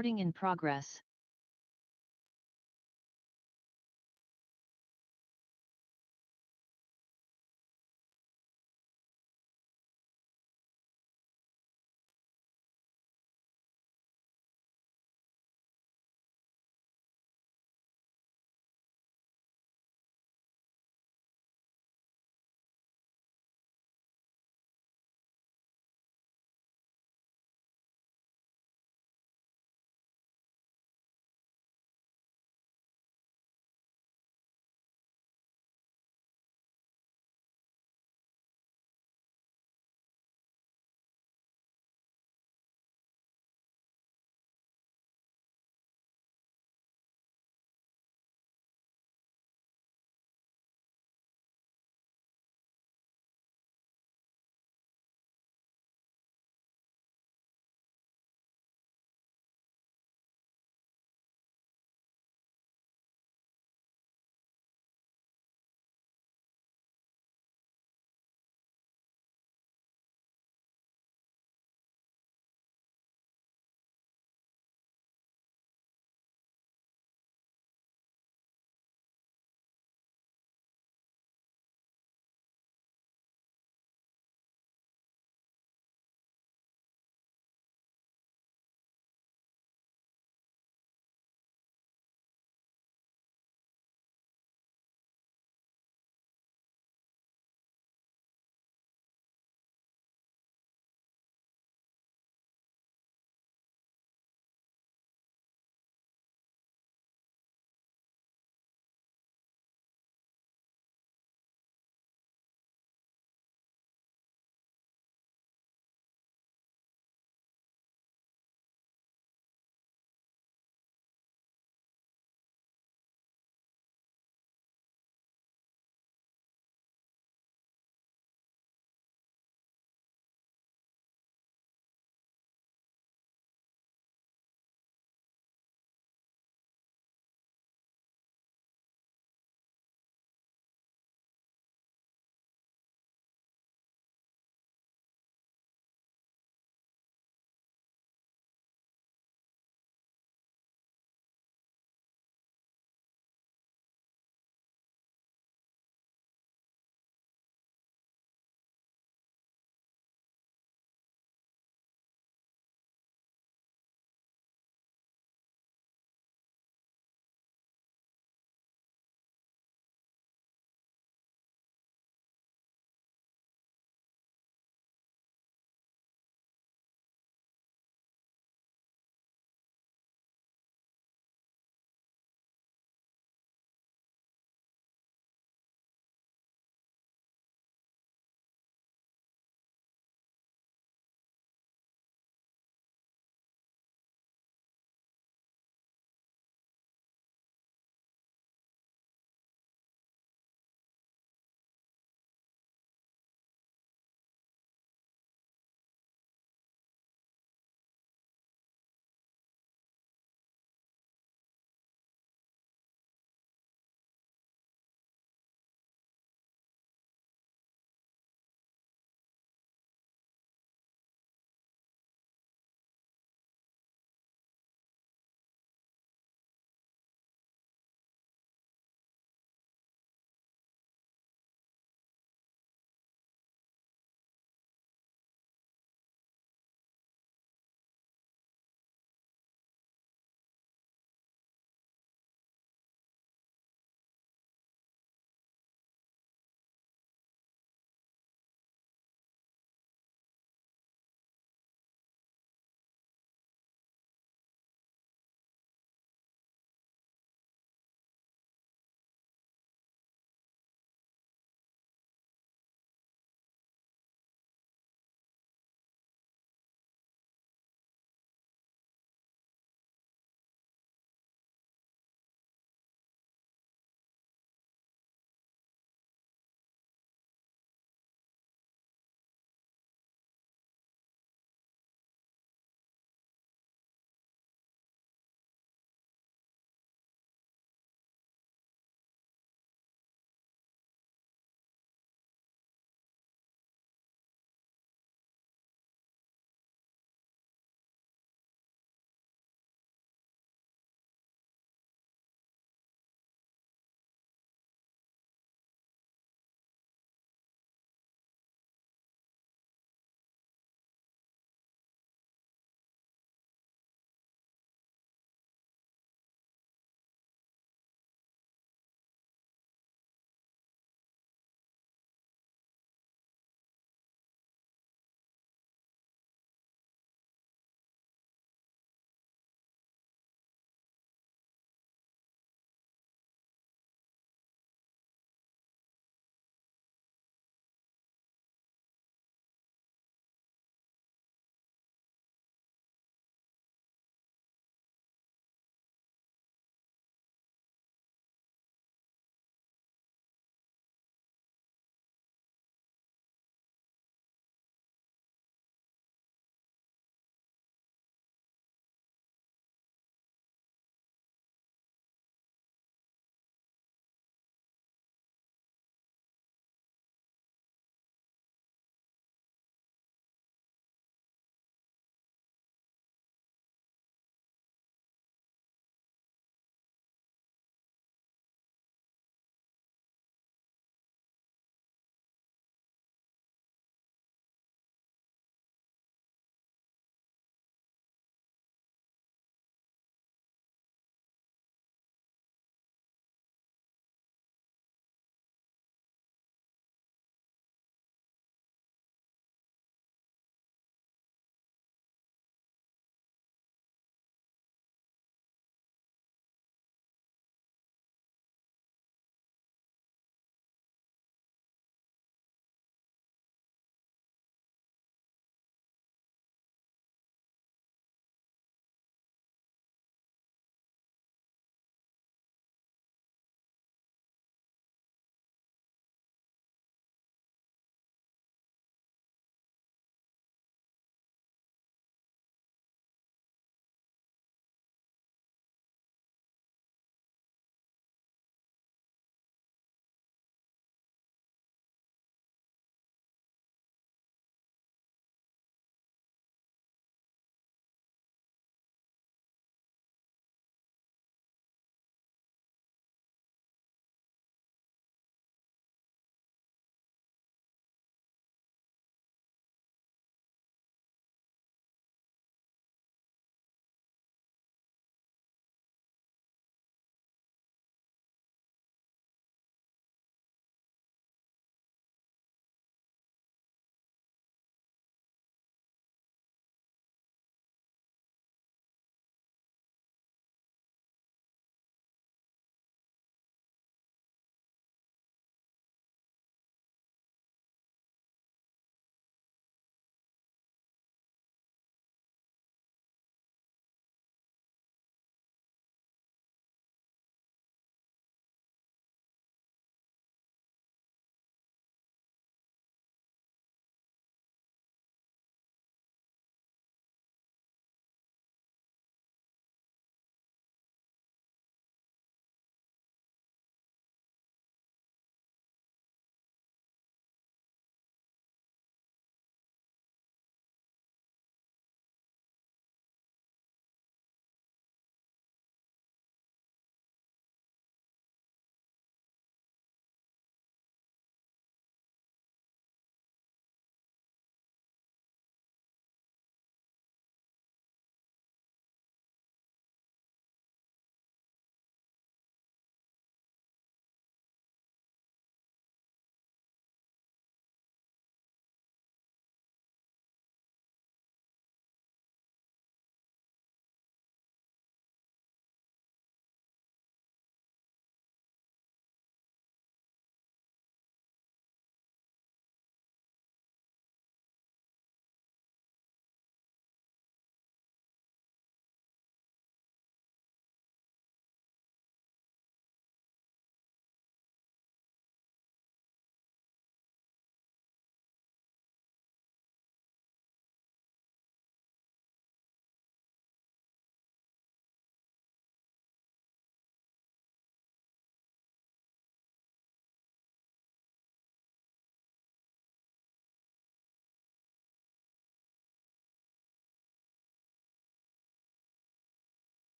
Recording in progress.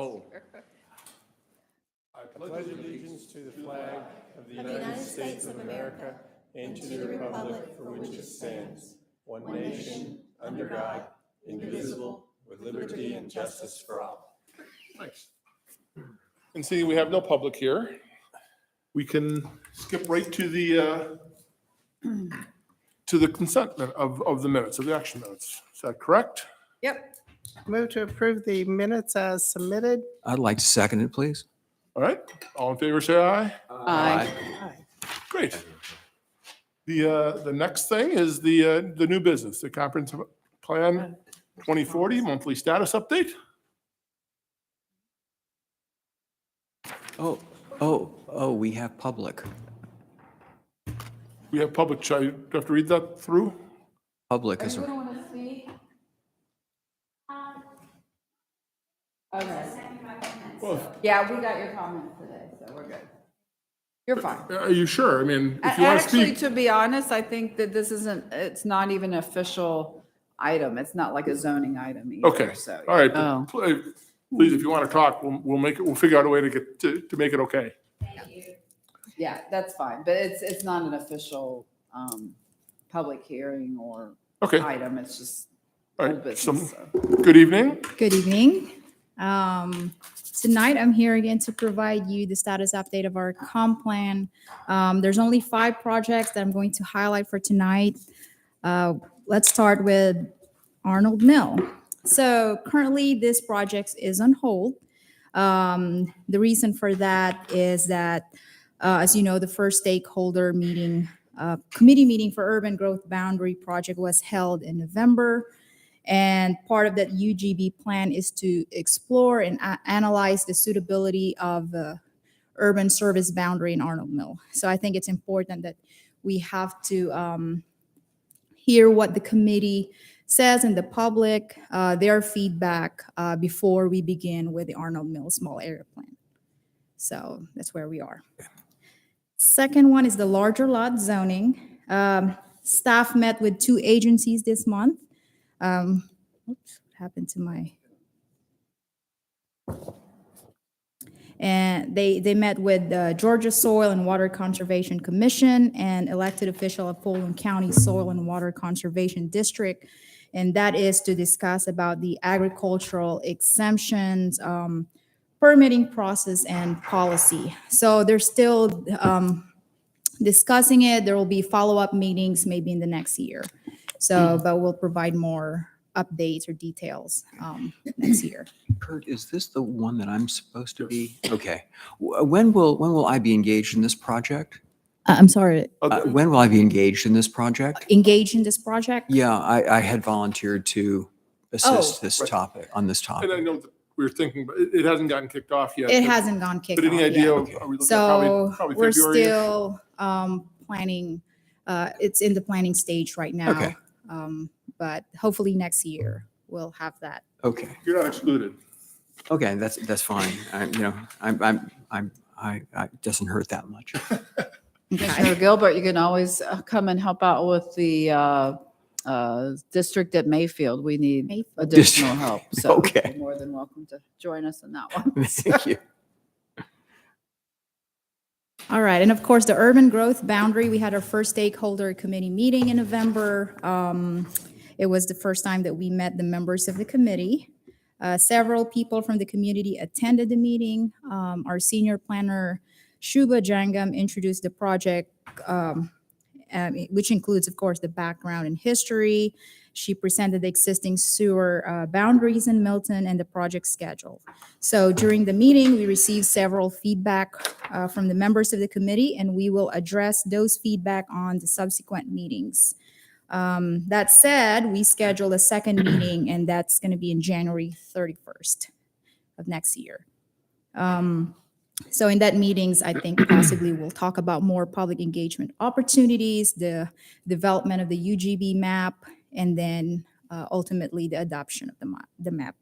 Oh. I pledge allegiance to the flag of the United States of America and to the republic for which it stands, one nation, under God, indivisible, with liberty and justice for all. Thanks. And seeing we have no public here, we can skip right to the consent of the minutes, of the action minutes. Is that correct? Yep. Move to approve the minutes as submitted. I'd like to second it, please. All right, all in favor, say aye. Aye. Great. The next thing is the new business, the comprehensive plan 2040 monthly status update. Oh, we have public. We have public, do I have to read that through? Public is, Anyone want to speak? Okay. Well, Yeah, we got your comments today, so we're good. You're fine. are you sure? I mean, if you want to Actually, speak. to be honest, I think that this isn't, it's not even an official item. It's not like a zoning item either. Okay, So, all right. Oh. Please, if you want to talk, we'll make it, we'll figure out a way to get, to make it okay. Yeah, that's fine, but it's not an official, public hearing or Okay, item. It's just all old right. So, business. good evening. Good evening. Tonight, I'm here again to provide you the status update of our comp plan. There's only 5 projects that I'm going to highlight for tonight. Let's start with Arnold Mill. So currently, this project is on hold. The reason for that is that, as you know, the first stakeholder meeting, committee meeting for urban growth boundary project was held in November. And part of that UGB plan is to explore and analyze the suitability of the urban service boundary in Arnold Mill. So I think it's important that we have to hear what the committee says in the public, their feedback before we begin with the Arnold Mill small area plan. So that's where we are. Second one is the larger lot zoning. Staff met with 2 agencies this month. Oops, what happened to my? And they met with the Georgia Soil and Water Conservation Commission and elected official of Fulton County Soil and Water Conservation District. And that is to discuss about the agricultural exemptions, permitting process and policy. So they're still discussing it. There will be follow-up meetings maybe in the next year. So, but we'll provide more updates or details next year. Kurt, is this the one that I'm supposed to be? Okay. When will I be engaged in this project? I'm sorry, When will I be engaged in this project? engage in this project? Yeah, I had volunteered to assist this Right. topic, on this And I topic. know that we were thinking, but it hasn't gotten kicked off yet. It but- hasn't gone kicked But off any yet. idea, Okay. are we looking at So probably we're February? still planning, it's in the planning stage right now. Okay. But hopefully next year we'll have that. Okay, You're not excluded. okay, that's fine. It doesn't hurt that much. Commissioner Gilbert, you can always come and help out with the district at Mayfield. We need Mayfield. additional help. So Okay. you're more than welcome to join us in that one. Thank you. All right, and of course, the urban growth boundary, we had our first stakeholder committee meeting in November. It was the first time that we met the members of the committee. Several people from the community attended the meeting. Our senior planner, Shubha Jangam, introduced the project, which includes, of course, the background and history. She presented the existing sewer boundaries in Milton and the project schedule. So during the meeting, we received several feedback from the members of the committee, and we will address those feedback on the subsequent meetings. That said, we scheduled a second meeting, and that's going to be in January 31st of next year. So in that meetings, I think possibly we'll talk about more public engagement opportunities, the development of the UGB map, and then ultimately the adoption of the map.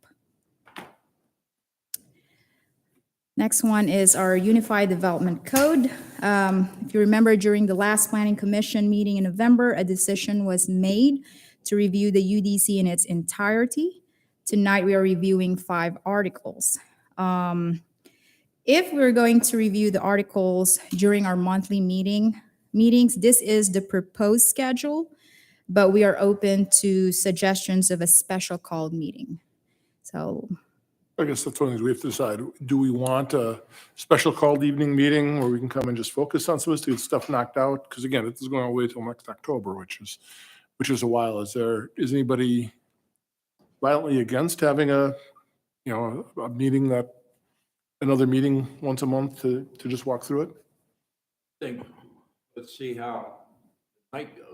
Next one is our Unified Development Code. If you remember, during the last Planning Commission meeting in November, a decision was made to review the UDC in its entirety. Tonight, we are reviewing 5 articles. If we're going to review the articles during our monthly meetings, this is the proposed schedule, but we are open to suggestions of a special called meeting. So, I guess that's one of the things we have to decide. Do we want a special called evening meeting where we can come and just focus on some of this, to get stuff knocked out? Because again, this is going all the way till next October, which is a while. Is anybody violently against having a meeting another meeting once a month to just walk through it? Think, let's see how the night goes.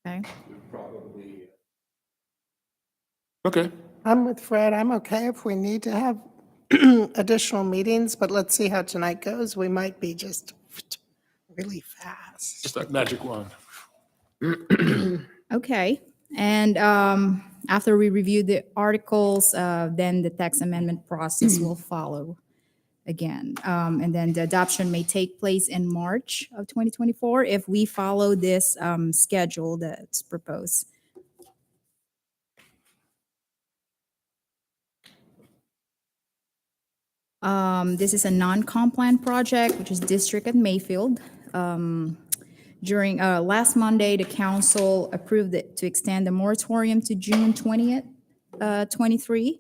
okay. We probably, Okay, I'm with Fred. I'm okay if we need to have additional meetings, but let's see how tonight goes. We might be just really fast. just that magic wand. Okay. And after we review the articles, then the text amendment process will follow again. And then the adoption may take place in March of 2024 if we follow this schedule that's proposed. This is a non-comp plan project, which is district at Mayfield. During last Monday, the council approved it to extend the moratorium to June 20th, 23.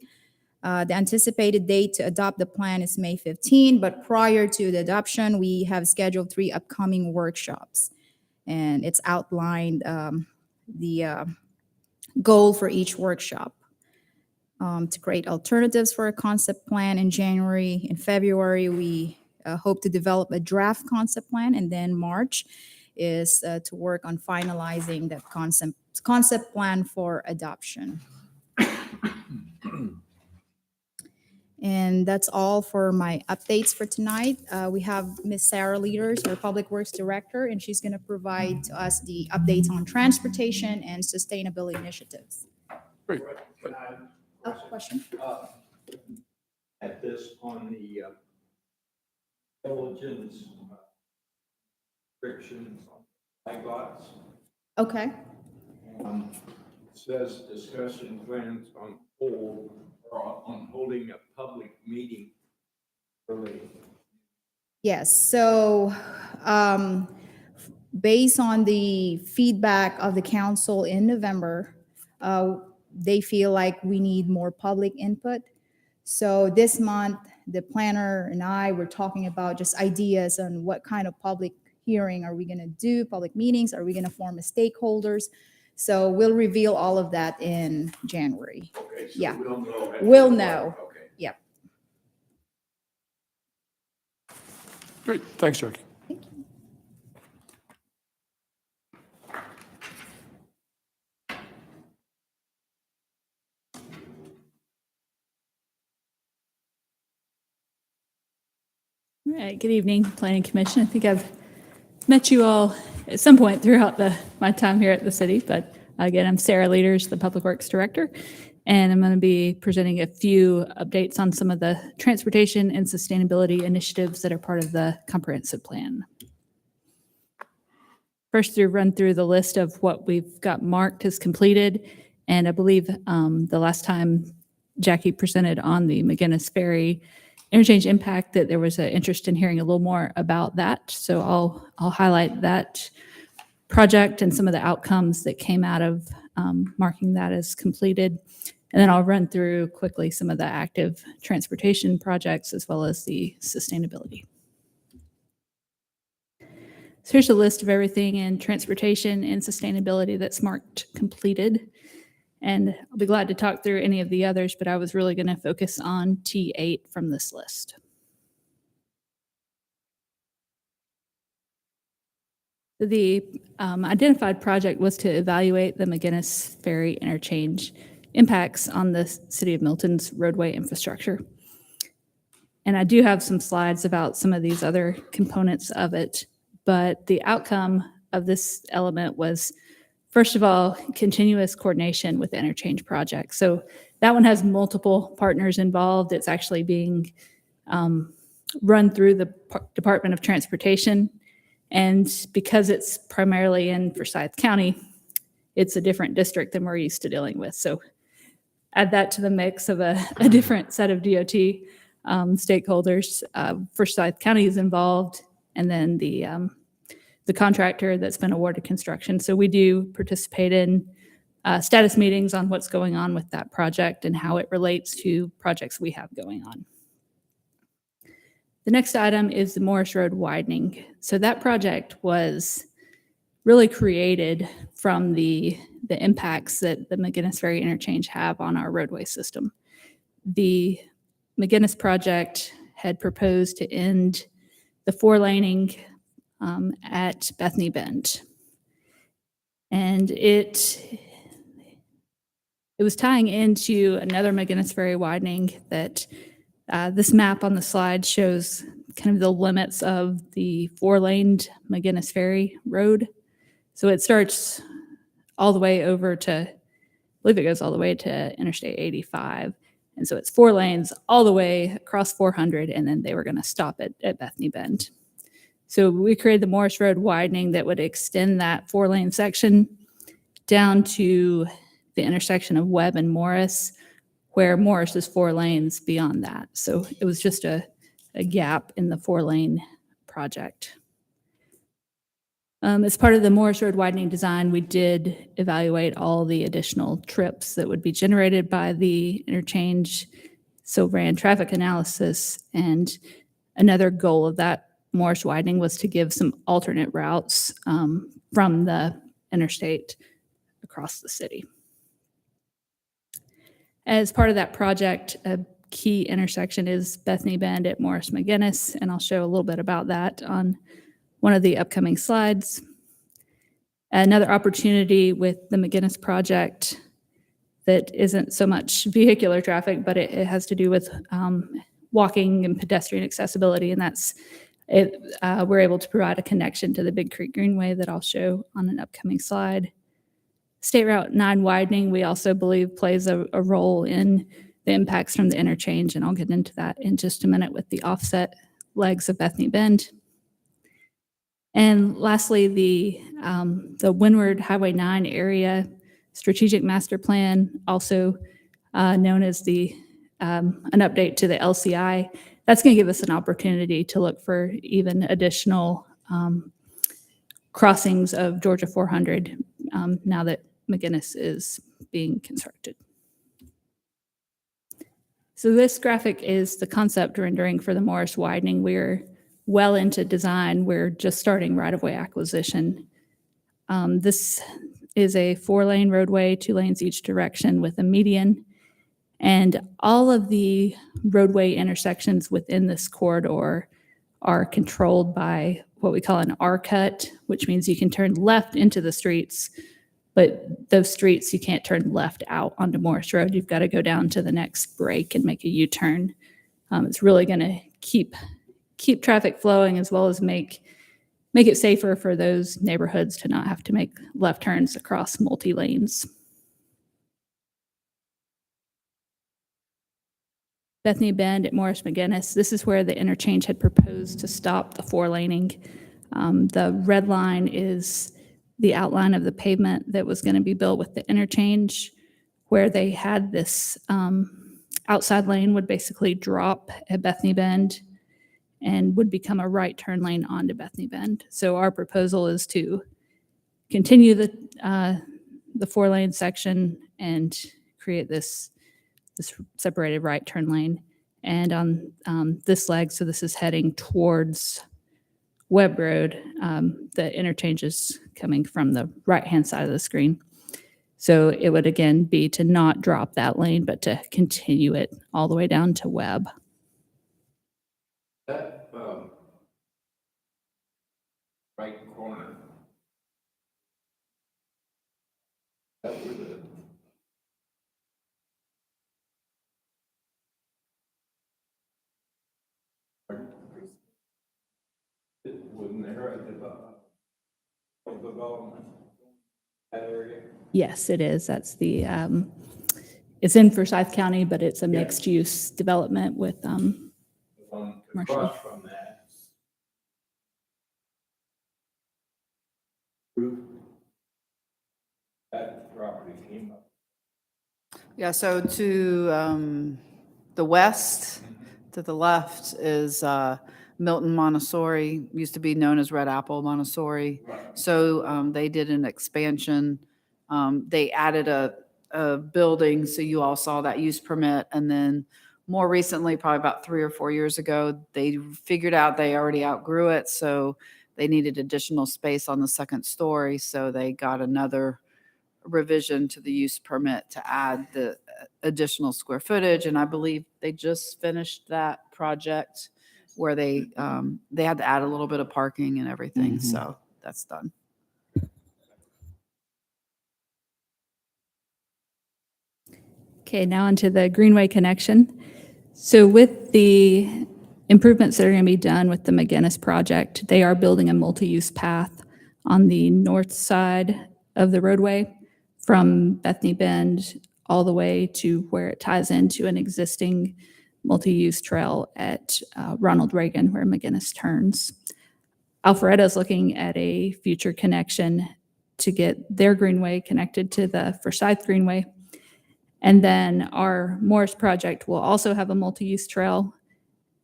The anticipated date to adopt the plan is May 15, but prior to the adoption, we have scheduled 3 upcoming workshops. And it's outlined the goal for each workshop. To create alternatives for a concept plan in January. In February, we hope to develop a draft concept plan, and then March is to work on finalizing that concept plan for adoption. And that's all for my updates for tonight. We have Ms. Sarah Leaders, our Public Works Director, and she's going to provide to us the updates on transportation and sustainability initiatives. Great. Oh, question? at this on the diligence restrictions on flag lots. Okay. It says discussion plans on hold or on holding a public meeting early. Yes, so based on the feedback of the council in November, they feel like we need more public input. So this month, the planner and I were talking about just ideas on what kind of public hearing are we going to do, public meetings, are we going to form as stakeholders? So we'll reveal all of that in January. Okay, so Yeah. we'll know. We'll know. Okay. Yep. Great, thanks, Jackie. All right, good evening, Planning Commission. I think I've met you all at some point throughout my time here at the city, but again, I'm Sarah Leaders, the Public Works Director, and I'm going to be presenting a few updates on some of the transportation and sustainability initiatives that are part of the comprehensive plan. First, to run through the list of what we've got marked as completed, and I believe the last time Jackie presented on the McGinnis Ferry interchange impact that there was an interest in hearing a little more about that. So I'll highlight that project and some of the outcomes that came out of marking that as completed. And then I'll run through quickly some of the active transportation projects as well as the sustainability. So here's a list of everything in transportation and sustainability that's marked completed. And I'll be glad to talk through any of the others, but I was really going to focus on T8 from this list. The identified project was to evaluate the McGinnis Ferry interchange impacts on the city of Milton's roadway infrastructure. And I do have some slides about some of these other components of it, but the outcome of this element was, first of all, continuous coordination with interchange projects. So that one has multiple partners involved. It's actually being run through the Department of Transportation. And because it's primarily in Forsyth County, it's a different district than we're used to dealing with. So add that to the mix of a different set of DOT stakeholders. Forsyth County is involved, and then the contractor that's been awarded construction. So we do participate in status meetings on what's going on with that project and how it relates to projects we have going on. The next item is the Morris Road widening. So that project was really created from the impacts that the McGinnis Ferry interchange have on our roadway system. The McGinnis project had proposed to end the 4-laning at Bethany Bend. And it was tying into another McGinnis Ferry widening that this map on the slide shows kind of the limits of the 4-laned McGinnis Ferry Road. So it starts all the way over to, I believe it goes all the way to Interstate 85. And so it's 4 lanes all the way across 400, and then they were going to stop at Bethany Bend. So we created the Morris Road widening that would extend that 4-lane section down to the intersection of Webb and Morris, where Morris is 4 lanes beyond that. So it was just a gap in the 4-lane project. As part of the Morris Road widening design, we did evaluate all the additional trips that would be generated by the interchange. So ran traffic analysis, and another goal of that Morris widening was to give some alternate routes from the interstate across the city. As part of that project, a key intersection is Bethany Bend at Morris McGinnis, and I'll show a little bit about that on one of the upcoming slides. Another opportunity with the McGinnis project that isn't so much vehicular traffic, but it has to do with walking and pedestrian accessibility, and that's it. We're able to provide a connection to the Big Creek Greenway that I'll show on an upcoming slide. State Route 9 widening, we also believe plays a role in the impacts from the interchange, and I'll get into that in just a minute with the offset legs of Bethany Bend. And lastly, the Windward Highway 9 area strategic master plan, also known as an update to the LCI. That's going to give us an opportunity to look for even additional crossings of Georgia 400 now that McGinnis is being constructed. So this graphic is the concept rendering for the Morris widening. We're well into design. We're just starting right-of-way acquisition. This is a 4-lane roadway, 2 lanes each direction with a median. And all of the roadway intersections within this corridor are controlled by what we call an R-cut, which means you can turn left into the streets, but those streets you can't turn left out onto Morris Road. You've got to go down to the next break and make a U-turn. It's really going to keep traffic flowing, as well as make it safer for those neighborhoods to not have to make left turns across multi-lanes. Bethany Bend at Morris McGinnis, this is where the interchange had proposed to stop the 4-laning. The red line is the outline of the pavement that was going to be built with the interchange, where they had this outside lane would basically drop at Bethany Bend and would become a right turn lane onto Bethany Bend. So our proposal is to continue the 4-lane section and create this separated right turn lane. And on this leg, so this is heading towards Webb Road, the interchange is coming from the right-hand side of the screen. So it would again be to not drop that lane, but to continue it all the way down to Webb. That right corner. That was it wasn't there at the development, that area? Yes, it is. That's the, it's in Forsyth County, but it's a mixed-use development with commercial. Across from that. That property came up. Yeah, so to the west, To the left is Milton Montessori, used to be known as Red Apple Montessori. So they did an expansion. They added a building, so you all saw that use permit. And then more recently, probably about 3 or 4 years ago, they figured out they already outgrew it, so they needed additional space on the second story. So they got another revision to the use permit to add the additional square footage. And I believe they just finished that project where they had to add a little bit of parking and everything. So that's done. Okay, now onto the Greenway connection. So with the improvements that are going to be done with the McGinnis project, they are building a multi-use path on the north side of the roadway from Bethany Bend all the way to where it ties into an existing multi-use trail at Ronald Reagan where McGinnis turns. Alpharetta is looking at a future connection to get their Greenway connected to the Forsyth Greenway. And then our Morris project will also have a multi-use trail.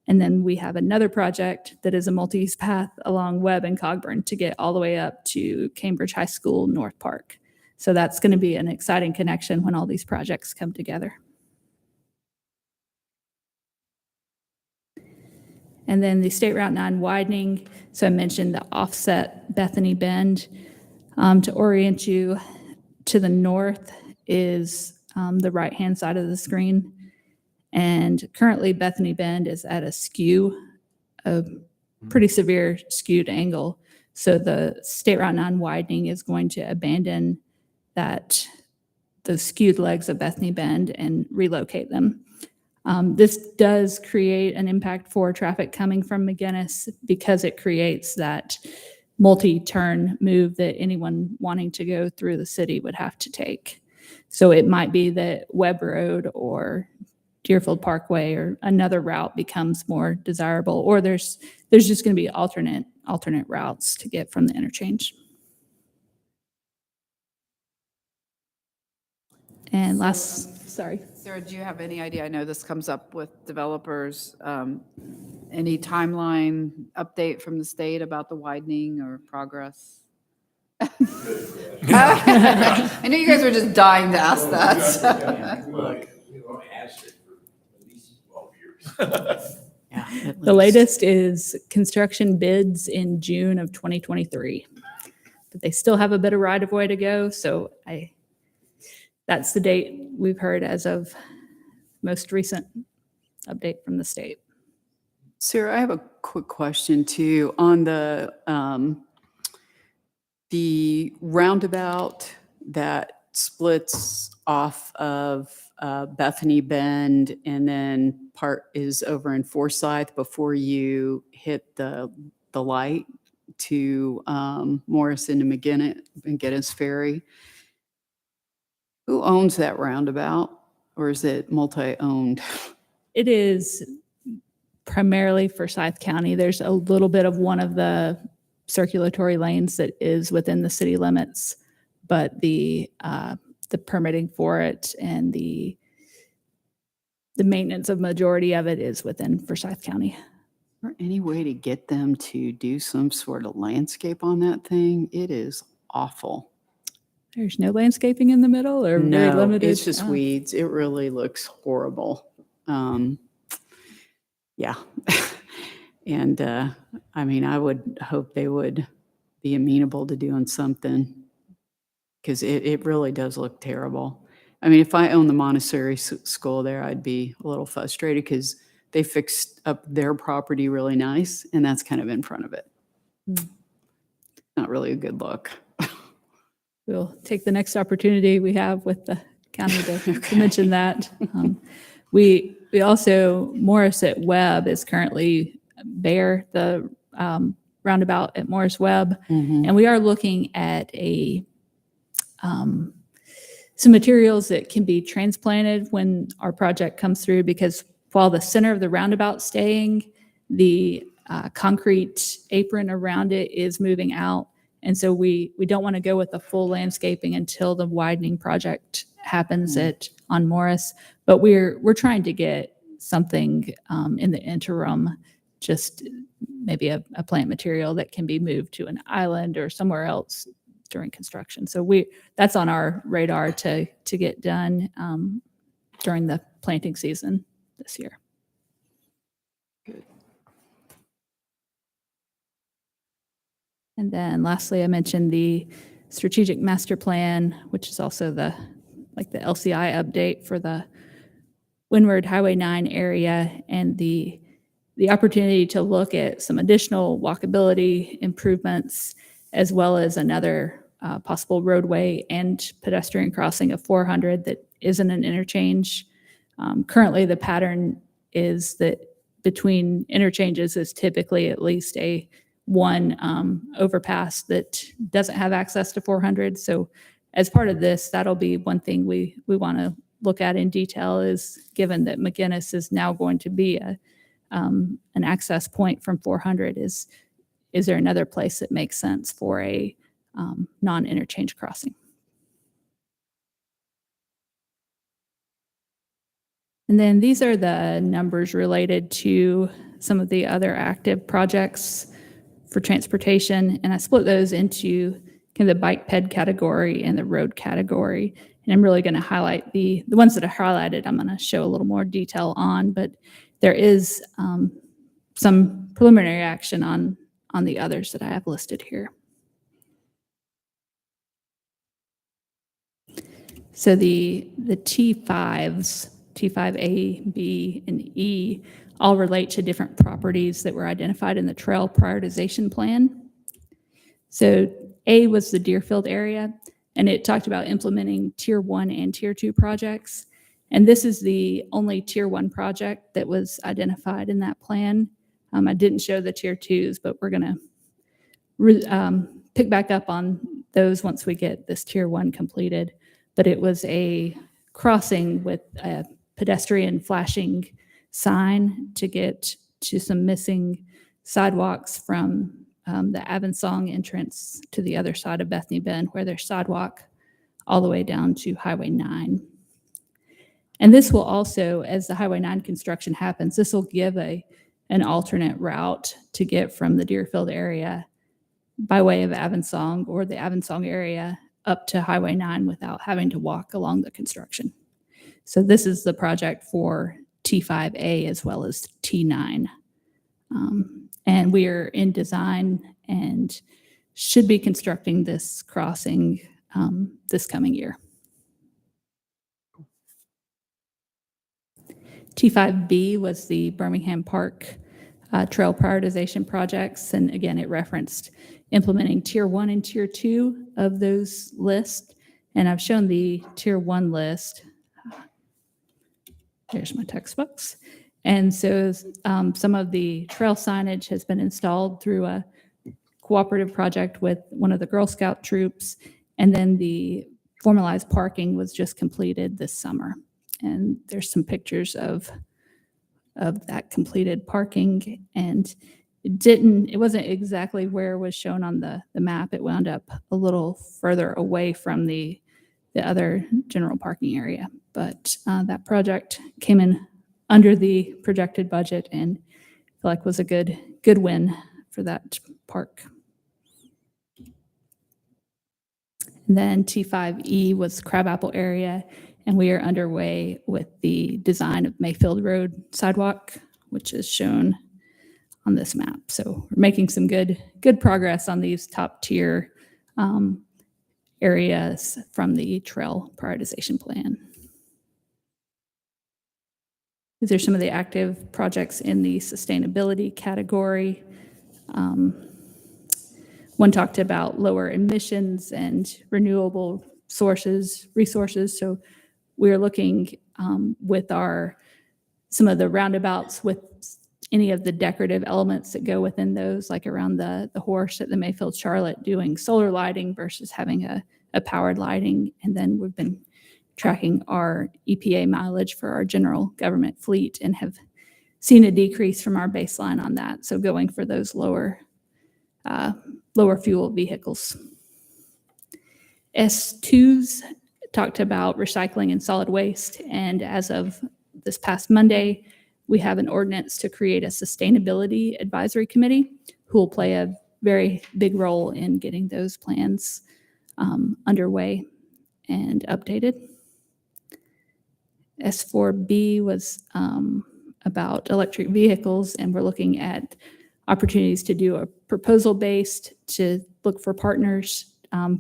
And then we have another project that is a multi-use path along Webb and Cogburn to get all the way up to Cambridge High School, North Park. So that's going to be an exciting connection when all these projects come together. And then the State Route 9 widening. So I mentioned the offset Bethany Bend. To orient you, to the north is the right-hand side of the screen. And currently Bethany Bend is at a skew, a pretty severe skewed angle. So the State Route 9 widening is going to abandon the skewed legs of Bethany Bend and relocate them. This does create an impact for traffic coming from McGinnis because it creates that multi-turn move that anyone wanting to go through the city would have to take. So it might be that Webb Road or Deerfield Parkway or another route becomes more desirable, or there's just going to be alternate routes to get from the interchange. And sorry. Sarah, do you have any idea? I know this comes up with developers. Any timeline update from the state about the widening or progress? I know you guys were just dying to ask that. Look, we've asked it for at least 12 years. Yeah, The latest is construction bids in June of 2023. But they still have a bit of right-of-way to go, so that's the date we've heard as of most recent update from the state. Sarah, I have a quick question too on the roundabout that splits off of Bethany Bend and then part is over in Forsyth before you hit the light to Morrison and McGinnis Ferry. Who owns that roundabout, or is it multi-owned? It is primarily Forsyth County. There's a little bit of one of the circulatory lanes that is within the city limits, but the permitting for it and the maintenance of majority of it is within Forsyth County. Is there any way to get them to do some sort of landscape on that thing? It is awful. There's no landscaping in the middle, or very No, limited? it's just Oh. weeds. It really looks horrible. Yeah. And I mean, I would hope they would be amenable to doing something because it really does look terrible. I mean, if I owned the Montessori school there, I'd be a little frustrated because they fixed up their property really nice, and that's kind of in front of it. Not really a good look. We'll take the next opportunity we have with the county to mention that. We also, Morris at Webb is currently bare, the roundabout at Morris Webb. And we are looking at some materials that can be transplanted when our project comes through, because while the center of the roundabout staying, the concrete apron around it is moving out. And so we don't want to go with the full landscaping until the widening project happens on Morris. But we're trying to get something in the interim, just maybe a plant material that can be moved to an island or somewhere else during construction. So that's on our radar to get done during the planting season this year. And then lastly, I mentioned the strategic master plan, which is also the LCI update for the Windward Highway 9 area, and the opportunity to look at some additional walkability improvements, as well as another possible roadway and pedestrian crossing of 400 that isn't an interchange. Currently, the pattern is that between interchanges is typically at least one overpass that doesn't have access to 400. So as part of this, that'll be one thing we want to look at in detail, is given that McGinnis is now going to be an access point from 400, is there another place that makes sense for a non-interchange crossing? And then these are the numbers related to some of the other active projects for transportation. And I split those into kind of the bike ped category and the road category. And I'm really going to highlight the ones that are highlighted. I'm going to show a little more detail on, but there is some preliminary action on the others that I have listed here. So the T5s, T5A, B, and E, all relate to different properties that were identified in the trail prioritization plan. So A was the Deerfield area, and it talked about implementing Tier 1 and Tier 2 projects. And this is the only Tier 1 project that was identified in that plan. I didn't show the Tier 2s, but we're going to pick back up on those once we get this Tier 1 completed. But it was a crossing with a pedestrian flashing sign to get to some missing sidewalks from the Avonsong entrance to the other side of Bethany Bend, where there's sidewalk all the way down to Highway 9. And this will also, as the Highway 9 construction happens, this will give an alternate route to get from the Deerfield area by way of Avonsong or the Avonsong area up to Highway 9 without having to walk along the construction. So this is the project for T5A as well as T9. And we are in design and should be constructing this crossing this coming year. T5B was the Birmingham Park trail prioritization projects. And again, it referenced implementing Tier 1 and Tier 2 of those lists. And I've shown the Tier 1 list. Here's my textbooks. And so some of the trail signage has been installed through a cooperative project with one of the Girl Scout troops. And then the formalized parking was just completed this summer. And there's some pictures of that completed parking. And it wasn't exactly where it was shown on the map. It wound up a little further away from the other general parking area. But that project came in under the projected budget and I feel like was a good win for that park. And then T5E was Crabapple area, and we are underway with the design of Mayfield Road sidewalk, which is shown on this map. So we're making some good progress on these top tier areas from the trail prioritization plan. These are some of the active projects in the sustainability category. One talked about lower emissions and renewable resources. So we're looking with some of the roundabouts with any of the decorative elements that go within those, like around the horse at the Mayfield Charlotte, doing solar lighting versus having a powered lighting. And then we've been tracking our EPA mileage for our general government fleet and have seen a decrease from our baseline on that. So going for those lower fuel vehicles. S2s talked about recycling and solid waste. And as of this past Monday, we have an ordinance to create a sustainability advisory committee who will play a very big role in getting those plans underway and updated. S4B was about electric vehicles, and we're looking at opportunities to do a proposal-based to look for partners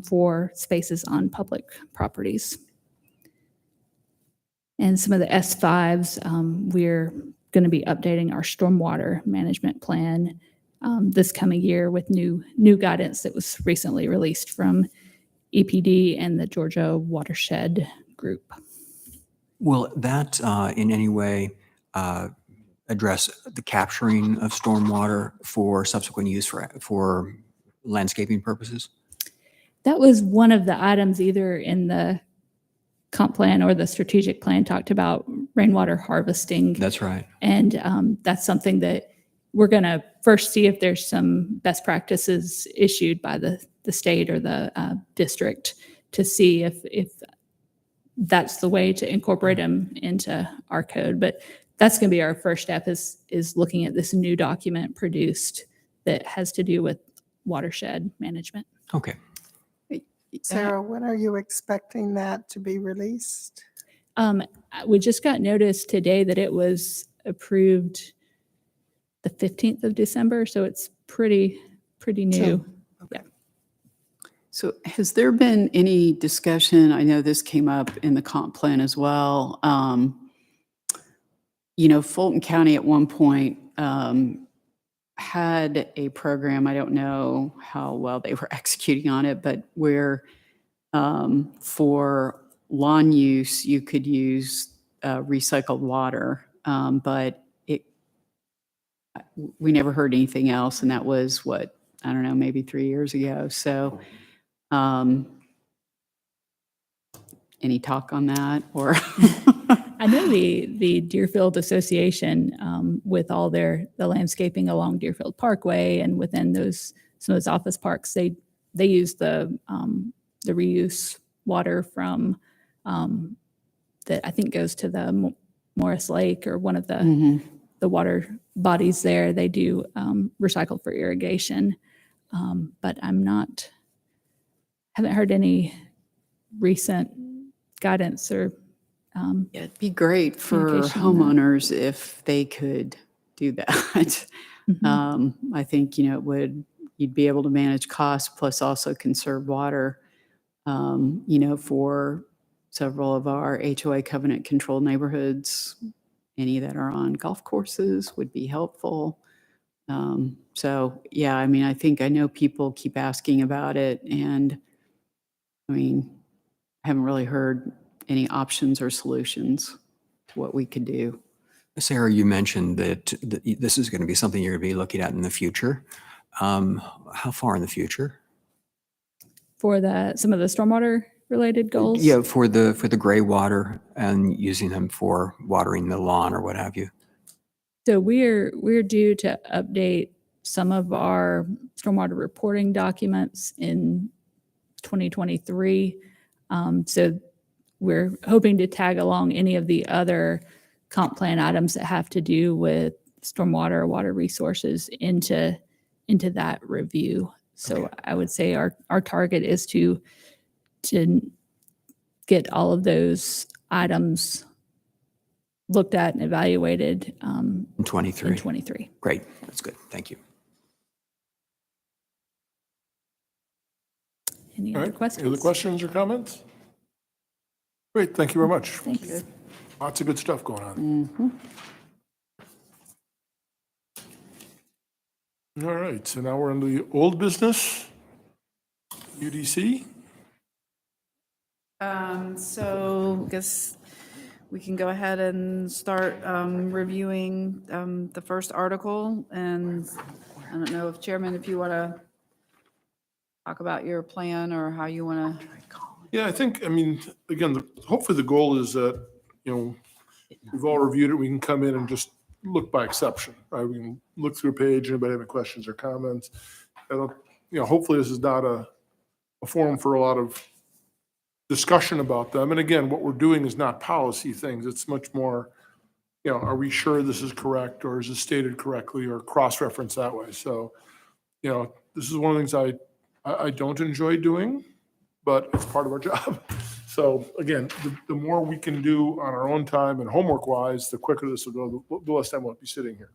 for spaces on public properties. And some of the S5s, we're going to be updating our stormwater management plan this coming year with new guidance that was recently released from EPD and the Georgia Watershed Group. Will that in any way address the capturing of stormwater for subsequent use for landscaping purposes? That was one of the items either in the comp plan or the strategic plan talked about rainwater harvesting. That's right. And that's something that we're going to first see if there's some best practices issued by the state or the district to see if that's the way to incorporate them into our code. But that's going to be our first step is looking at this new document produced that has to do with watershed management. Okay. Sarah, when are you expecting that to be released? We just got notice today that it was approved the 15th of December, so it's pretty new. Yeah. So has there been any discussion, I know this came up in the comp plan as well, Fulton County at one point had a program, I don't know how well they were executing on it, but where for lawn use, you could use recycled water, but we never heard anything else, and that was what, I don't know, maybe 3 years ago. So any talk on that, or? I know the Deerfield Association with all the landscaping along Deerfield Parkway and within some of those office parks, they use the reuse water from that I think goes to the Morris Lake or one of the water bodies there. They do recycle for irrigation, but haven't heard any recent guidance or Yeah, it'd be great for communication on that. homeowners if they could do that. I think, you'd be able to manage costs plus also conserve water, for several of our HOA covenant controlled neighborhoods. Any that are on golf courses would be helpful. So, yeah, I know people keep asking about it, and I haven't really heard any options or solutions to what we could do. Sarah, you mentioned that this is going to be something you're going to be looking at in the future. How far in the future? For some of the stormwater related goals. Yeah, for the gray water and using them for watering the lawn or what have you. So we're due to update some of our stormwater reporting documents in 2023. So we're hoping to tag along any of the other comp plan items that have to do with stormwater, water resources into that review. So Okay. I would say our target is to get all of those items looked at and evaluated In 23. in 23. Great. That's good. Thank you. Any All other right, questions? any other questions or comments? Great, thank you very much. Thanks. Lots of good stuff going on. All right, so now we're into the old business, UDC. So I guess we can go ahead and start reviewing the first article. And I don't know if Chairman, if you want to talk about your plan or how you want to. Yeah, I think, again, hopefully the goal is that, we've all reviewed it, we can come in and just look by exception, right? We can look through a page, anybody have any questions or comments? Hopefully this is not a forum for a lot of discussion about them. And again, what we're doing is not policy things, it's much more you know, are we sure this is correct, or is it stated correctly, or cross-referenced that way? So, you know, this is one of the things I don't enjoy doing, but it's part of our job. So again, the more we can do on our own time and homework-wise, the quicker this will go, the less time we'll be sitting here.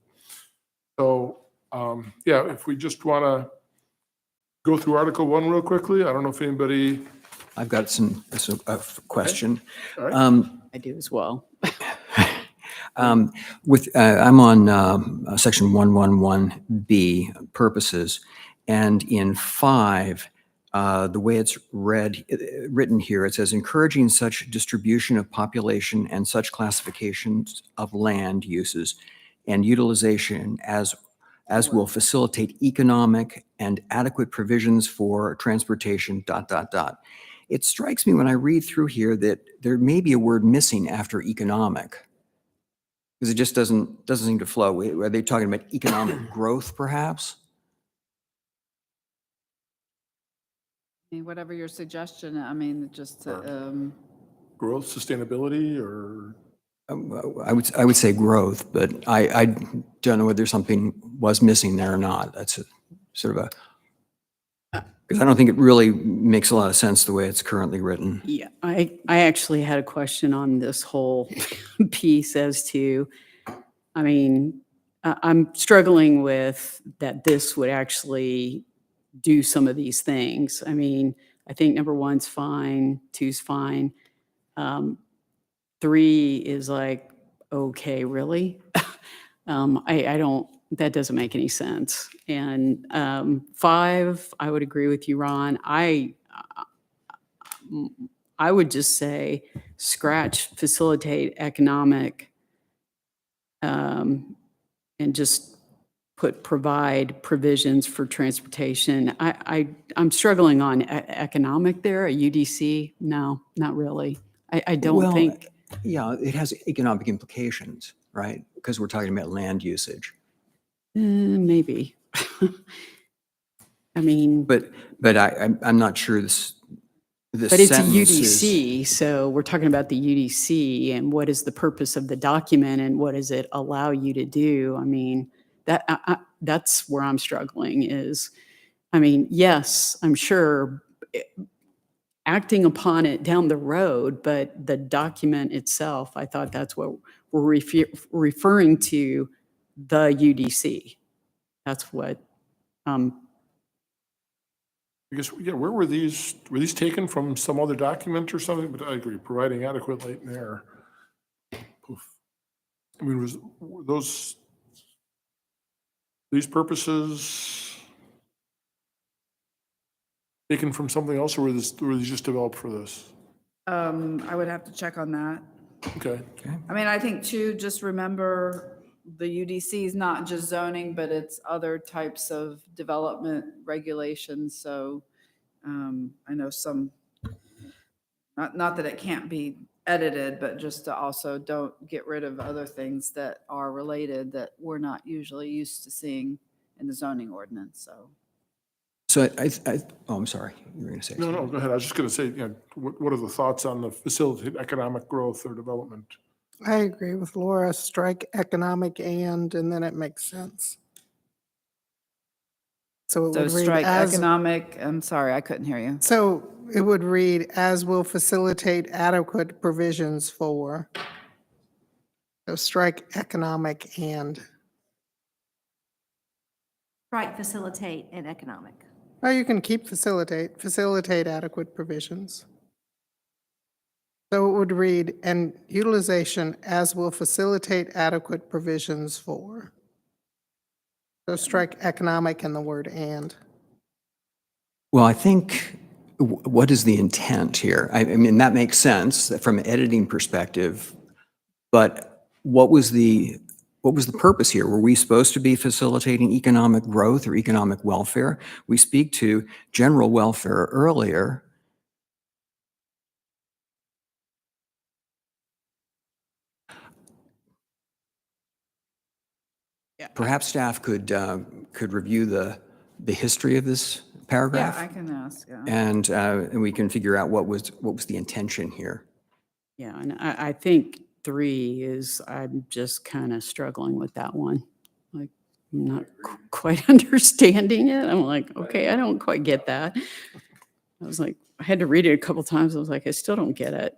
So, yeah, if we just want to go through Article 1 real quickly, I don't know if anybody, I've got a question. all right? I do as well. I'm on section 111B, purposes, and in 5, the way it's written here, it says encouraging such distribution of population and such classifications of land uses and utilization as will facilitate economic and adequate provisions for transportation, ... It strikes me when I read through here that there may be a word missing after economic, because it just doesn't seem to flow. Are they talking about economic growth, perhaps? I mean, whatever your suggestion, I mean, just, Growth, sustainability, or, I would say growth, but I don't know whether something was missing there or not. That's sort of because I don't think it really makes a lot of sense the way it's currently written. Yeah, I actually had a question on this whole piece as to, I mean, I'm struggling with that this would actually do some of these things. I mean, I think number 1's fine, 2's fine. 3 is like, okay, really? I don't, that doesn't make any sense. And 5, I would agree with you, Ron. I would just say scratch facilitate economic and just put provide provisions for transportation. I'm struggling on economic there, a UDC. No, not really. I don't Well, think. Yeah, it has economic implications, right? Because we're talking about land usage. Maybe. I mean, But I'm not sure this but it's a sentence is. UDC, so we're talking about the UDC and what is the purpose of the document and what does it allow you to do? I mean, that's where I'm struggling is, I mean, yes, I'm sure acting upon it down the road, but the document itself, I thought that's what we're referring to, the UDC. That's what, I guess, yeah, where were these taken from some other document or something? But I agree, providing adequate light and air. Oof. I mean, were these purposes taken from something else, or were these just developed for this? I would have to check on that. Okay. I mean, I think too, just remember the UDC is not just zoning, but it's other types of development regulations. So I know some, not that it can't be edited, but just to also don't get rid of other things that are related that we're not usually used to seeing in the zoning ordinance. So. So I'm sorry, you were going to say No, something. no, go ahead. I was just going to say, you know, what are the thoughts on the facilitate economic growth or development? I agree with Laura, strike economic and then it makes sense. So it So would read strike as, economic, I'm sorry, I couldn't hear you. so it would read as will facilitate adequate provisions for. So strike economic and. Right, facilitate and economic. Or you can keep facilitate adequate provisions. So it would read, and utilization as will facilitate adequate provisions for. So strike economic and the word and. Well, I think what is the intent here? I mean, that makes sense from an editing perspective, but what was the purpose here? Were we supposed to be facilitating economic growth or economic welfare? We speak to general welfare earlier. Perhaps staff could review the history of this Yeah, paragraph. I can ask. Yeah. And we can figure out what was the intention here. yeah, and I think 3 is, I'm just kind of struggling with that one. Like, I'm not quite understanding it. I'm like, okay, I don't quite get that. I was like, I had to read it a couple times. I was like, I still don't get it.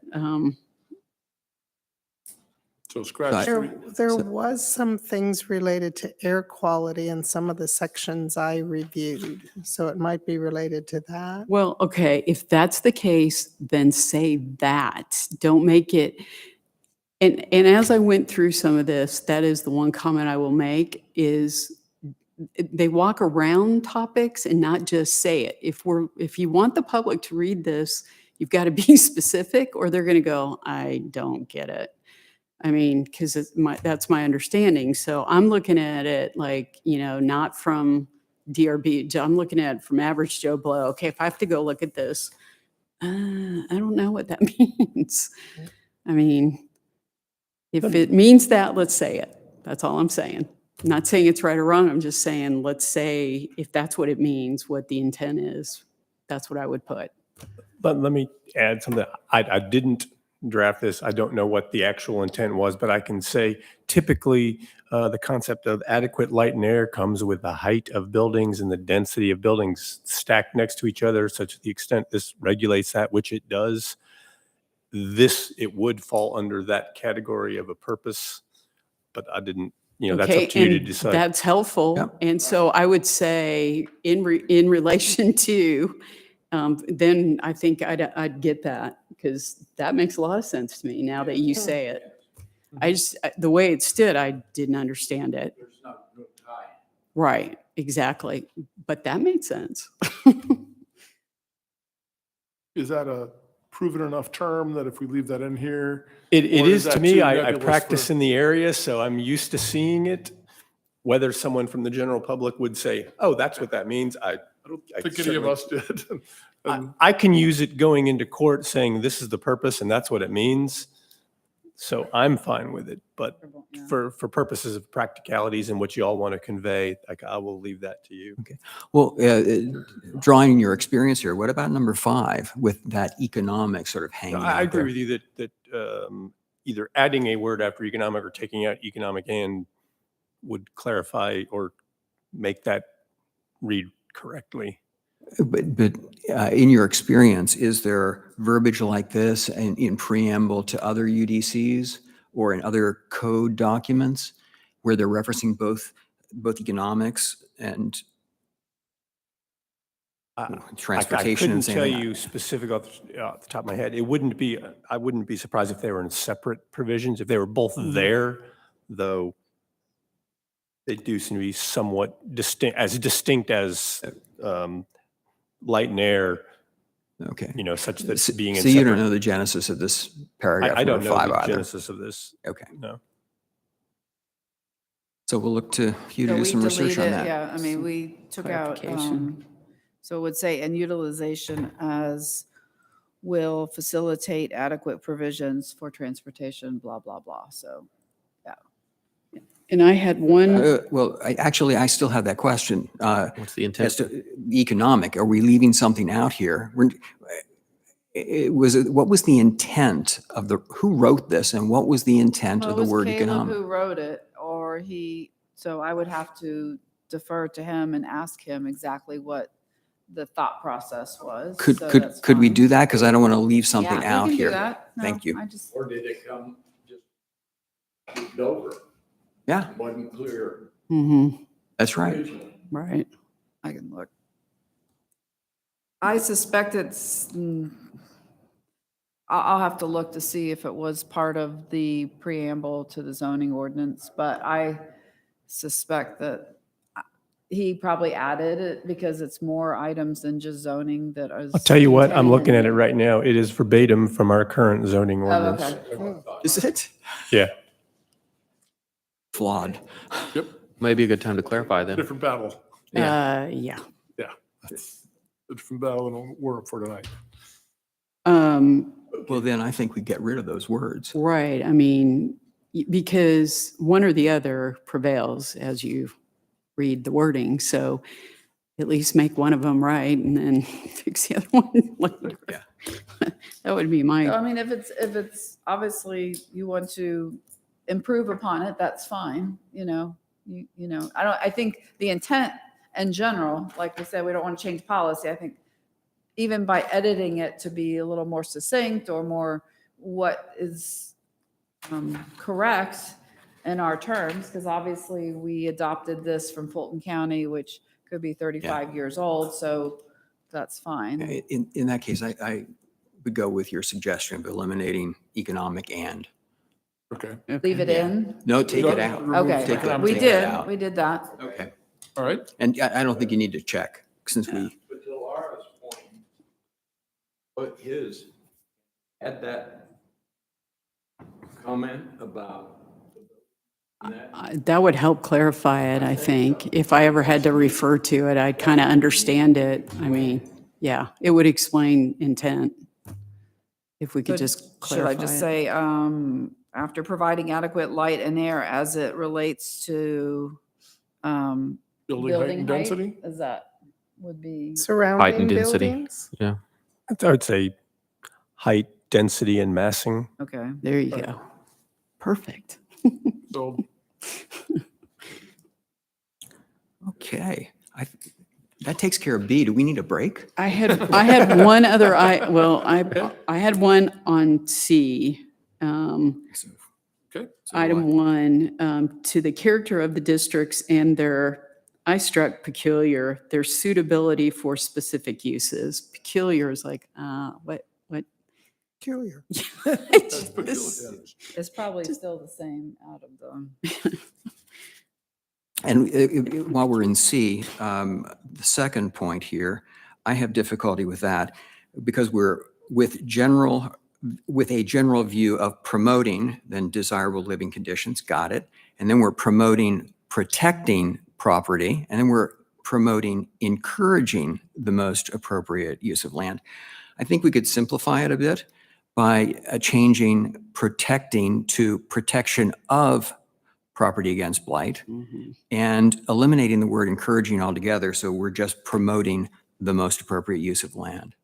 So scratch There, 3. there was some things related to air quality in some of the sections I reviewed, so it might be related to that. Well, okay, if that's the case, then say that. Don't make it. And as I went through some of this, that is the one comment I will make is they walk around topics and not just say it. If you want the public to read this, you've got to be specific or they're going to go, I don't get it. I mean, because that's my understanding. So I'm looking at it like, not from DRB. I'm looking at it from average Joe Blow. Okay, if I have to go look at this, I don't know what that means. I mean, if it means that, let's say it. That's all I'm saying. I'm not saying it's right or wrong. I'm just saying, let's say if that's what it means, what the intent is, that's what I would put. Let me add something. I didn't draft this. I don't know what the actual intent was, but I can say typically the concept of adequate light and air comes with the height of buildings and the density of buildings stacked next to each other, such to the extent this regulates that, which it does. It would fall under that category of a purpose, but I didn't, that's up to you to and decide. that's helpful. Yep. And so I would say in relation to, then I think I'd get that because that makes a lot of sense to me now that you say it. The way it stood, I didn't understand it. There's not good time. Right, exactly. But that made sense. Is that a proven enough term that if we leave that in here? It Or is is to that me. too I nebulous practice for- in the area, so I'm used to seeing it. Whether someone from the general public would say, "Oh, that's what that means," I I I don't think any of certainly- us did. And I can use it going into court saying this is the purpose and that's what it means. So I'm fine with it. But for purposes of practicalities and what you all want to convey, I will leave that to you. Well, drawing your experience here, what about number 5 with that economic sort of hanging I out agree there? with you that either adding a word after economic or taking out economic and would clarify or make that read correctly. But in your experience, is there verbiage like this in preamble to other UDCs or in other code documents where they're referencing both economics and transportation I and couldn't tell saying you specific off the top of my head. I wouldn't be surprised if they were in separate provisions. If they were both there, though, they do seem to be somewhat distinct as light and air, okay. such that being in So you don't separate. know the genesis of this paragraph I don't number know 5 the either. genesis of this. Okay. No. So we'll look to you to So do we some research deleted, on that. yeah, I mean, we took out, clarification. so it would say, and utilization as will facilitate adequate provisions for transportation, blah, blah, blah. So, And I had one, Well, I still have that question. What's the intent? As to economic, are we leaving something out here? What was the intent of who wrote this and what was the intent well, of it the was word Caleb economic? who wrote it, or so I would have to defer to him and ask him exactly what the thought process was. So that's Could we fine. do that? Because I don't want to leave something Yeah, out we can do here. that. No, Thank you. I just, Or did it come just moved over? Yeah, Wasn't clear that's right. originally. right. I can look. I suspect I'll have to look to see if it was part of the preamble to the zoning ordinance, but I suspect that he probably added it because it's more items than just zoning that is. I'll tell you what, I'm contained looking in at it right now. It is verbatim from our current zoning Oh, ordinance. okay. Is it? Yeah. Flawed. Yep, Maybe a good time to clarify then. different battle. Yeah. Yeah, that's a different battle than we're up for tonight. Well, then I think we get rid of those words. Right. I mean, because one or the other prevails as you read the wording. So at least make one of them right and then fix the other one later. Yeah. That would be my, I mean, if it's obviously you want to improve upon it, that's fine, you know, I think the intent in general, like we said, we don't want to change policy. I think even by editing it to be a little more succinct or more what is correct in our terms, because obviously we adopted this from Fulton County, which could be 35 years old, so that's fine. In that case, I would go with your suggestion of eliminating economic and. Okay, Leave it in? No, take it out. Okay, Take it- we take it did, out. we did that. Okay. all right. And I don't think you need to check since we, But to Laura's point, what is, at that comment about that, that would help clarify it, I think. If I ever had to refer to it, I'd kind of understand it. I mean, yeah, it would explain intent. If we could But just Should I clarify just it. say, after providing adequate light and air as it relates to Building height building and height? density? Is that, would be, Surrounding density. buildings? Yeah. I would say height, density, and massing. okay. There you go. Perfect. So, okay. That takes care of B. Do we need a break? I had one other, I had one on C. okay, Item 1, to the character of the districts and I struck peculiar, their suitability for specific uses. Peculiar is like, what? Peculiar. that's peculiar. It's probably still the same out of the. And while we're in C, the second point here, I have difficulty with that because we're with a general view of promoting then desirable living conditions, got it. And then we're promoting protecting property, and then we're promoting encouraging the most appropriate use of land. I think we could simplify it a bit by changing protecting to protection of property against blight and eliminating the word encouraging altogether. So we're just promoting the most appropriate use of land.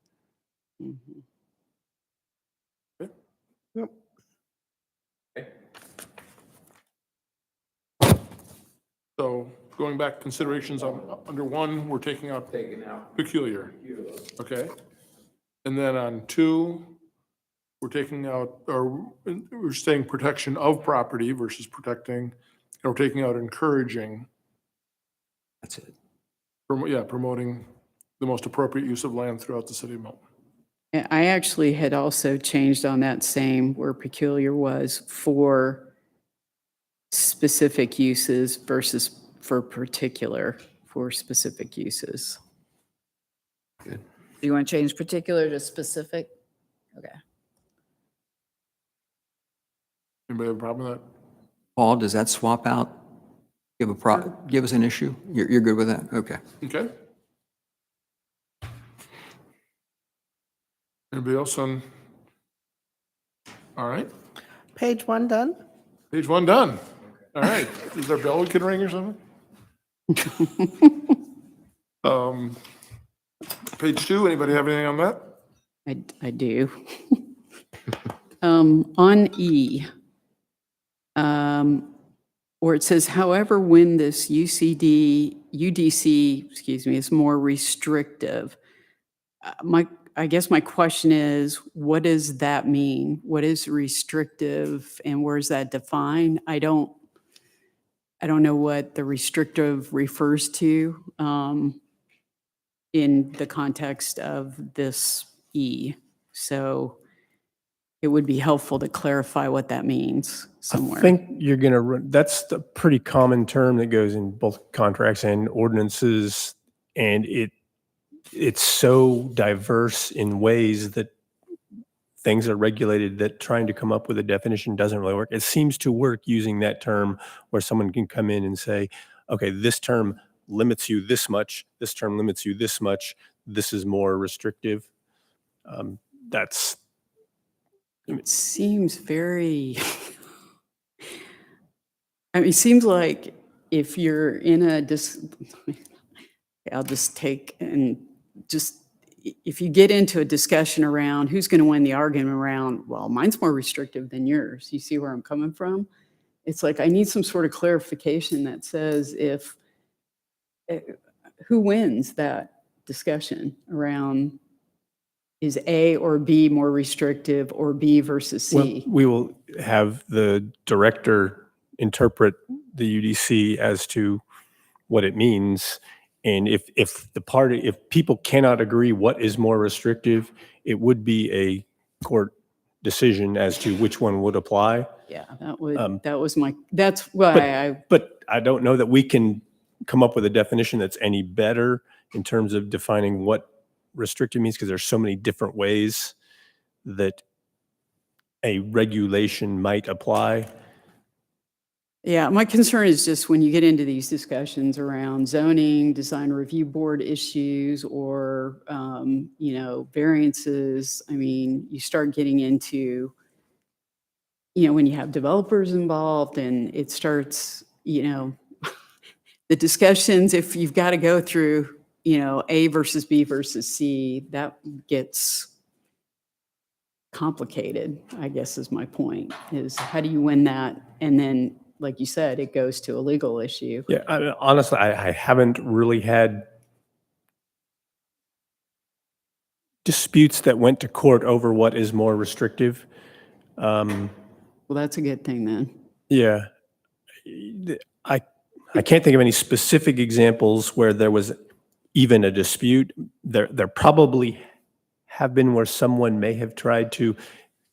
So going back, considerations on, under 1, we're taking out taken out. peculiar, okay? And then on 2, we're taking out, or we're saying protection of property versus protecting, and we're taking out encouraging, That's it. promoting the most appropriate use of land throughout the city of Milton. I actually had also changed on that same where peculiar was for specific uses versus for particular for specific uses. Do you want to change particular to specific? Okay. Anybody have a problem with that? Paul, does that swap out? Give us an issue? You're good with that? Okay. Okay. Anybody else on? All right, Page 1 done? page 1 done. All right, is there a bell we can ring or something? Page 2, anybody have anything on that? I do. On E, where it says, however, when this UDC, excuse me, is more restrictive, I guess my question is, what does that mean? What is restrictive and where's that defined? I don't know what the restrictive refers to in the context of this E. So it would be helpful to clarify what that means somewhere. I think you're going to run, that's the pretty common term that goes in both contracts and ordinances. And it's so diverse in ways that things are regulated that trying to come up with a definition doesn't really work. It seems to work using that term where someone can come in and say, okay, this term limits you this much, this term limits you this much, this is more restrictive. That's, It seems very, I mean, it seems like if you're in a, I'll just take and just, if you get into a discussion around who's going to win the argument around, well, mine's more restrictive than yours. You see where I'm coming from? It's like, I need some sort of clarification that says if, who wins that discussion around, is A or B more restrictive, or B versus Well, C? we will have the director interpret the UDC as to what it means. And if people cannot agree what is more restrictive, it would be a court decision as to which one would apply. Yeah, that's why But I don't know that we can come up with a definition that's any better in terms of defining what restrictive means, because there's so many different ways that a regulation might apply. Yeah, my concern is just when you get into these discussions around zoning, design review board issues, or, variances, I mean, you start getting into, when you have developers involved and it starts, the discussions, if you've got to go through, A versus B versus C, that gets complicated, I guess is my point, is how do you win that? And then, like you said, it goes to a legal issue. Yeah, honestly, I haven't really had disputes that went to court over what is more restrictive. Well, that's a good thing then. Yeah. I can't think of any specific examples where there was even a dispute. There probably have been where someone may have tried to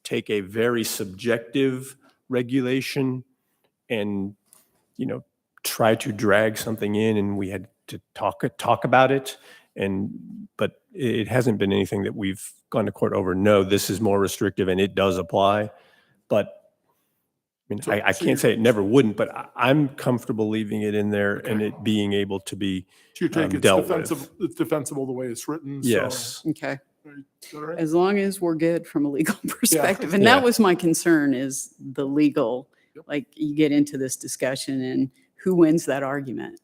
take a very subjective regulation and, try to drag something in, and we had to talk about it. But it hasn't been anything that we've gone to court over. No, this is more restrictive and it does apply. But I mean, I can't say it never wouldn't, but I'm comfortable leaving it in there and it being able to be So you take it's dealt defensible, with. it's defensible the way it's written. so- Yes. Okay. Is that all right? As long as we're good from a legal perspective. And that Yeah. was my concern, is the legal, Yep. like you get into this discussion and who wins that argument?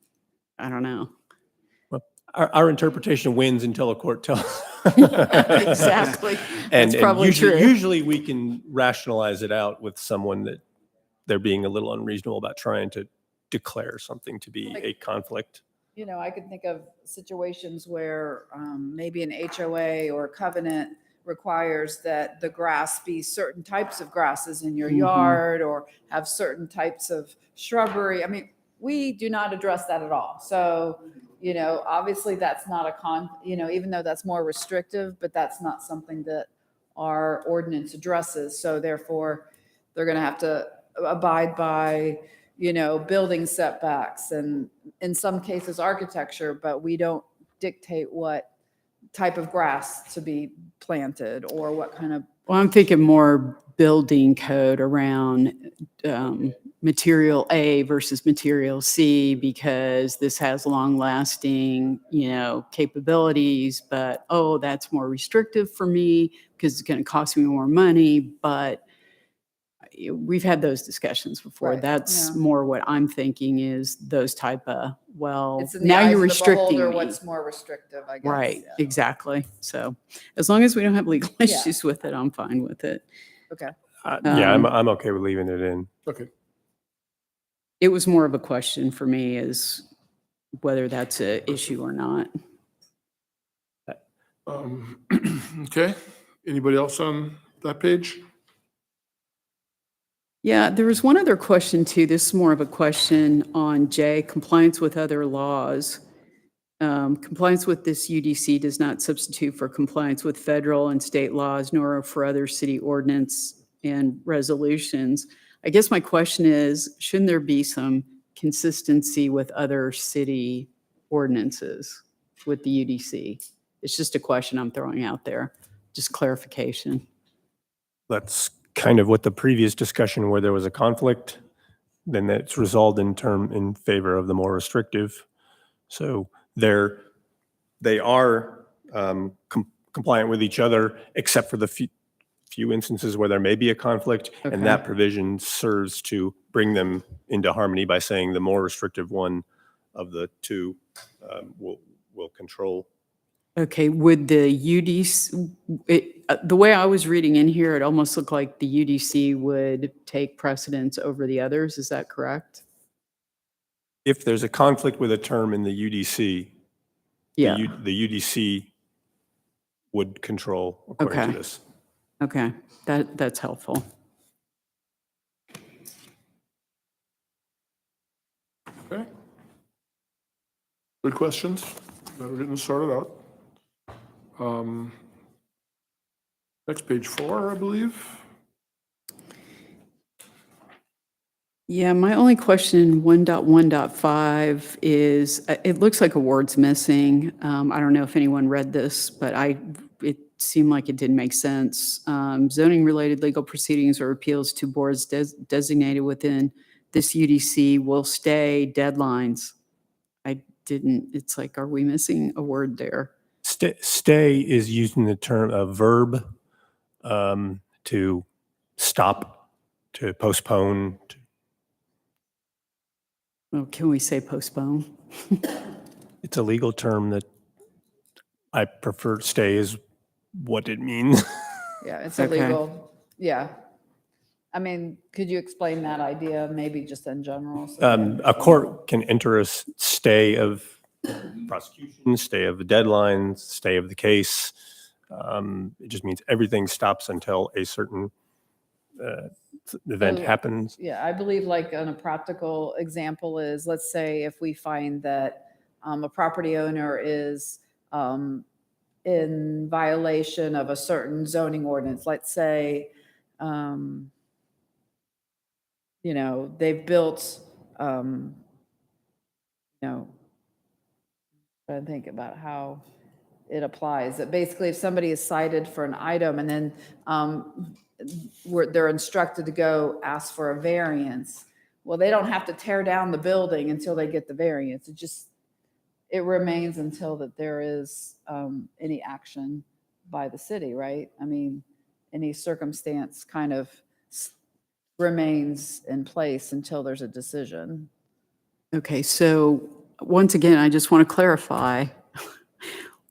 I don't know. Our interpretation wins until a court tells. Exactly. And That's probably true. usually we can rationalize it out with someone that they're being a little unreasonable about trying to declare something to be a conflict. I could think of situations where maybe an HOA or covenant requires that the grass be certain types of grasses in your yard, or have certain types of shrubbery. I mean, we do not address that at all. So, obviously that's not even though that's more restrictive, but that's not something that our ordinance addresses. So therefore, they're going to have to abide by, building setbacks and in some cases architecture, but we don't dictate what type of grass to be planted or what kind of. Well, I'm thinking more building code around material A versus material C, because this has long-lasting, capabilities, but, oh, that's more restrictive for me because it's going to cost me more money. But we've had those discussions before. Right, That's yeah. more what I'm thinking, is those type of, well, It's in the now eyes you're of the restricting beholder me. what's more restrictive, I guess. Right, Yeah. exactly. So as long as we don't have legal Yeah. issues with it, I'm fine with it. Okay. Yeah, I'm okay with leaving it in. Okay. It was more of a question for me, is whether that's an issue or not. Okay. Anybody else on that page? Yeah, there was one other question too. This is more of a question on J, compliance with other laws. Compliance with this UDC does not substitute for compliance with federal and state laws, nor for other city ordinance and resolutions. I guess my question is, shouldn't there be some consistency with other city ordinances with the UDC? It's just a question I'm throwing out there, just clarification. That's kind of what the previous discussion, where there was a conflict, then that's resolved in favor of the more restrictive. So they are compliant with each other, except for the few instances where there may be a conflict, Okay. and that provision serves to bring them into harmony by saying the more restrictive one of the two will will control. Okay, would the UDC, the way I was reading in here, it almost looked like the UDC would take precedence over the others. Is that correct? If there's a conflict with a term in the UDC, Yeah. the UDC would control according to Okay. this. Okay, that's helpful. Okay. Good questions that are getting sorted out. Next, page 4, I believe. Yeah, my only question in 1.1.5 is, it looks like a word's missing. I don't know if anyone read this, but it seemed like it didn't make sense. Zoning-related legal proceedings or appeals to boards designated within this UDC will stay deadlines. It's like, are we missing a word there? Stay is using the term, a verb, to stop, to postpone. Oh, can we say postpone? It's a legal term that I prefer. Stay is what it means. Yeah, it's Okay. illegal. Yeah. I mean, could you explain that idea, maybe just in general? so A court can enter a stay of prosecution, stay of the deadline, stay of the case. It just means everything stops until a certain event So, happens. Yeah, I believe like a practical example is, let's say if we find that a property owner is in violation of a certain zoning ordinance, let's say, they've built, trying to think about how it applies. That basically if somebody is cited for an item and then they're instructed to go ask for a variance, well, they don't have to tear down the building until they get the variance. It remains until that there is any action by the city, right? I mean, any circumstance kind of remains in place until there's a decision. Okay, so once again, I just want to clarify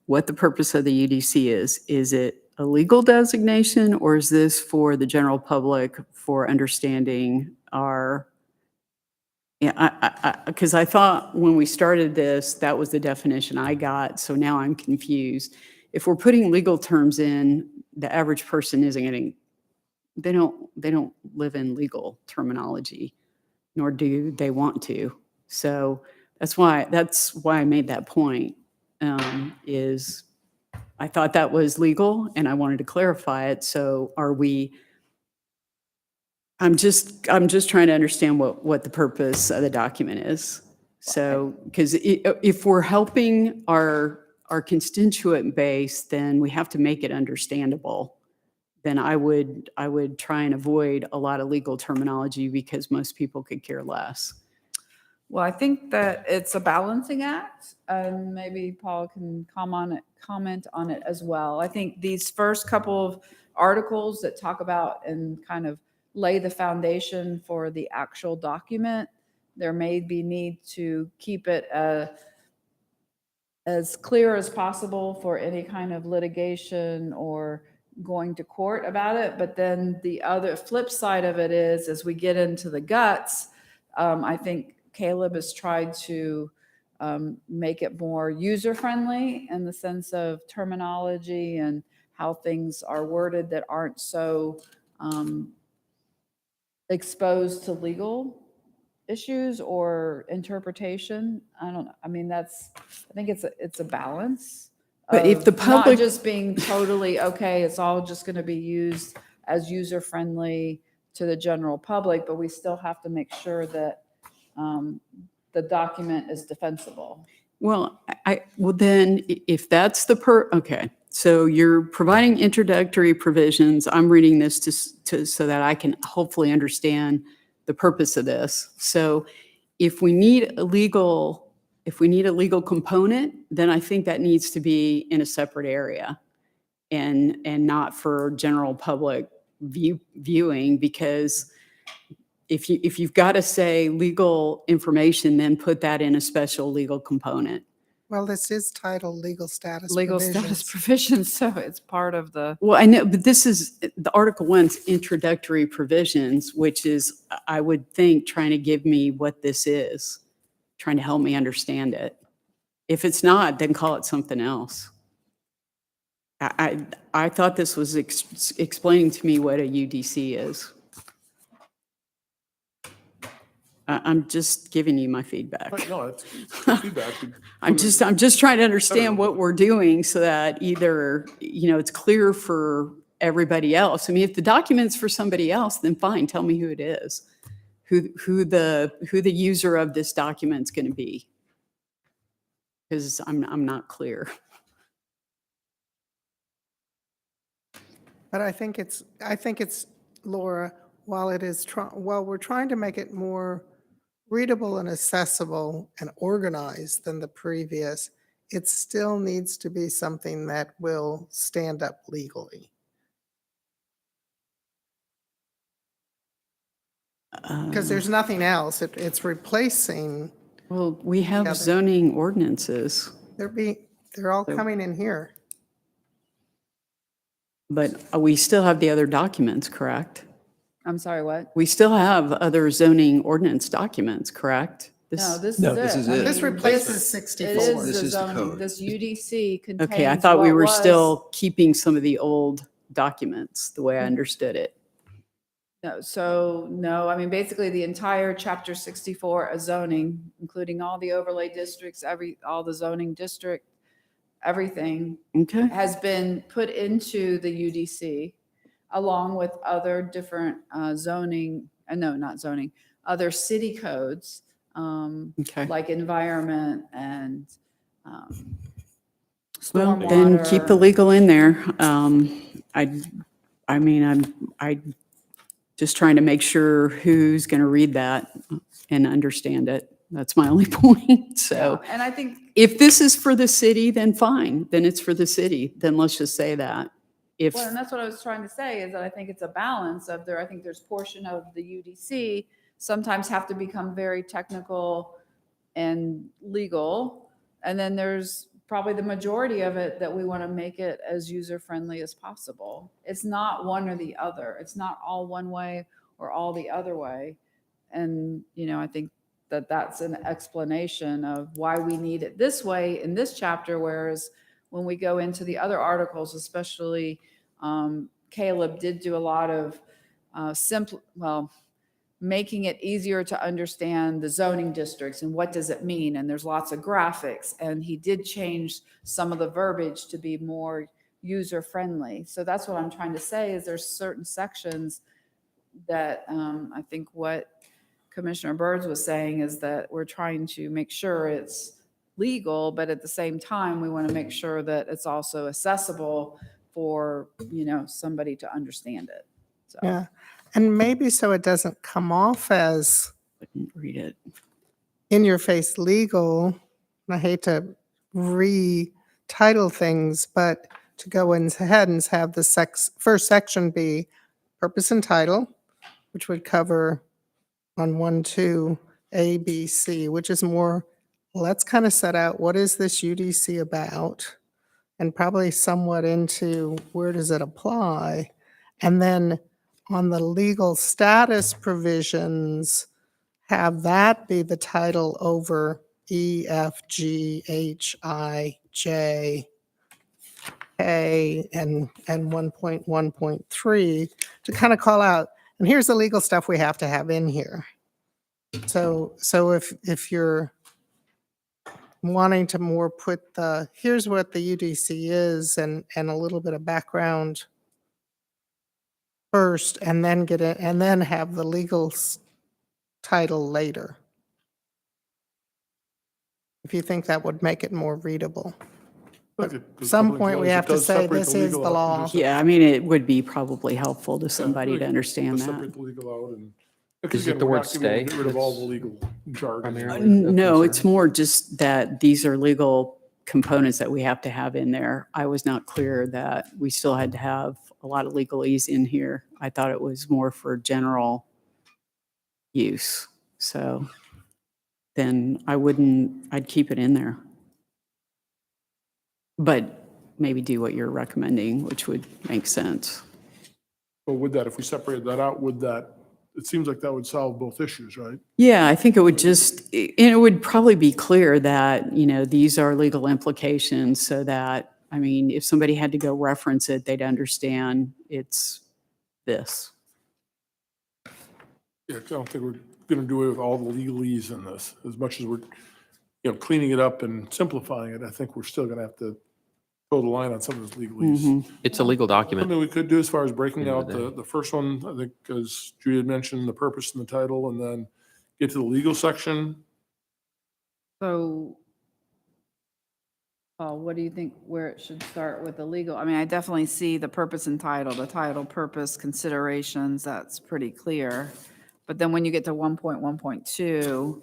what the purpose of the UDC is. Is it a legal designation, or is this for the general public for understanding our, yeah, because I thought when we started this, that was the definition I got, so now I'm confused. If we're putting legal terms in, the average person isn't getting, they don't live in legal terminology, nor do they want to. So that's why I made that point, is I thought that was legal and I wanted to clarify it. So I'm just trying to understand what the purpose of the document is. So, because if we're helping our constituent base, then we have to make it understandable. Then I would try and avoid a lot of legal terminology because most people could care less. Well, I think that it's a balancing act, and maybe Paul can comment on it as well. I think these first couple of articles that talk about and kind of lay the foundation for the actual document, there may be need to keep it as clear as possible for any kind of litigation or going to court about it. But then the other flip side of it is, as we get into the guts, I think Caleb has tried to make it more user-friendly in the sense of terminology and how things are worded that aren't so exposed to legal issues or interpretation. I don't know. I mean, I think it's a balance. But if of the public- Not just being totally, okay, it's all just going to be used as user-friendly to the general public, but we still have to make sure that the document is defensible. Well, well then, if that's okay, so you're providing introductory provisions. I'm reading this so that I can hopefully understand the purpose of this. So if we need a legal component, then I think that needs to be in a separate area and not for general public viewing, because if you've got to say legal information, then put that in a special legal component. Well, this is titled legal status Legal status provisions. provisions, so it's part of the, Well, I know, but this is, the Article 1's introductory provisions, which is, I would think, trying to give me what this is, trying to help me understand it. If it's not, then call it something else. I thought this was explaining to me what a UDC is. I'm just giving you my feedback. But no, it's good feedback. I'm just trying to understand what we're doing so that either, it's clear for everybody else. I mean, if the document's for somebody else, then fine, tell me who it is, who the user of this document's going to be. Because I'm not clear. But I think it's, Laura, while we're trying to make it more readable and accessible and organized than the previous, it still needs to be something that will stand up legally. Because there's nothing else. It's replacing, Well, we have other- zoning ordinances, they're all coming in here. but we still have the other documents, correct? I'm sorry, what? We still have other zoning ordinance documents, correct? No, this No, is it. this is I it. This mean, replaces It 64. is This the is the zoning, code. this UDC contains Okay, I thought we what were was- still keeping some of the old documents, the way I understood it. No, I mean, basically the entire chapter 64 of zoning, including all the overlay districts, all the zoning district, everything Okay, has been put into the UDC along with other different zoning, no, not zoning, other city codes, okay. like environment and Well, then keep the stormwater. legal in there. I mean, I just trying to make sure who's going to read that and understand it. That's my only point. So And I think if this is for the city, then fine, then it's for the city. Then let's just say that. If, Well, and that's what I was trying to say, is that I think it's a balance of I think there's portion of the UDC sometimes have to become very technical and legal. And then there's probably the majority of it that we want to make it as user-friendly as possible. It's not one or the other. It's not all one way or all the other way. And, I think that that's an explanation of why we need it this way in this chapter, whereas when we go into the other articles, especially Caleb did do a lot of making it easier to understand the zoning districts and what does it mean. And there's lots of graphics, and he did change some of the verbiage to be more user-friendly. So that's what I'm trying to say, is there's certain sections that I think what Commissioner Birds was saying is that we're trying to make sure it's legal, but at the same time, we want to make sure that it's also accessible for, somebody to understand it. So. Yeah. And maybe so it doesn't come off as couldn't read it. in-your-face legal. And I hate to retitle things, but to go ahead and have the first section be purpose and title, which would cover on 1, 2, A, B, C, which is more, let's kind of set out what is this UDC about, and probably somewhat into where does it apply. And then on the legal status provisions, have that be the title over E, F, G, H, I, J, K, and 1.1.3 to kind of call out, and here's the legal stuff we have to have in here. So if you're wanting to more put here's what the UDC is and a little bit of background first, and then get it, and then have the legal title later. If you think that would make it more readable. Look, At 'cause some public point, we notice, have it to does say separate this is the legal out. law. It does Yeah, I mean, it would be probably helpful to somebody really to understand does that. separate the legal out and. Because Is it again, the we're word not gonna be able to stay Get rid of all the that's legal jargon. primarily? No, concern? it's more just that these are legal components that we have to have in there. I was not clear that we still had to have a lot of legalese in here. I thought it was more for general use. So then I'd keep it in there. but maybe do what you're recommending, which would make sense. But would that, if we separated that out, would that, it seems like that would solve both issues, right? Yeah, I think it would just, and it would probably be clear that, these are legal implications so that, I mean, if somebody had to go reference it, they'd understand it's this. Yeah, 'cause I don't think we're going to do away with all the legalese in this. As much as we're, cleaning it up and simplifying it, I think we're still going to have to toe the line on some of those legalese. It's a legal document. Something we could do as far as breaking End out of the day. the first one, I think, as Judy had mentioned, the purpose and the title, and then get to the legal section. So, Paul, what do you think where it should start with the legal? I mean, I definitely see the purpose and title, the title, purpose, considerations, that's pretty clear. But then when you get to 1.1.2,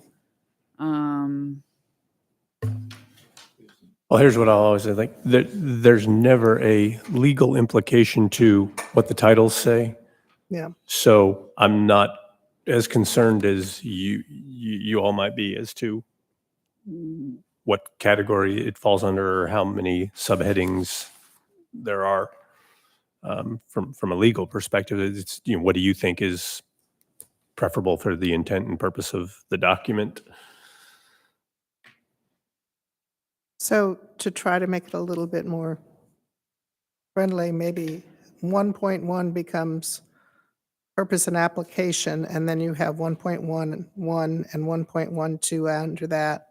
Well, here's what I'll always say, like, there's never a legal implication to what the titles say. Yeah. So I'm not as concerned as you all might be as to what category it falls under or how many subheadings there are. From a legal perspective, it's, what do you think is preferable for the intent and purpose of the document? So to try to make it a little bit more friendly, maybe 1.1 becomes purpose and application, and then you have 1.11 and 1.12 under that.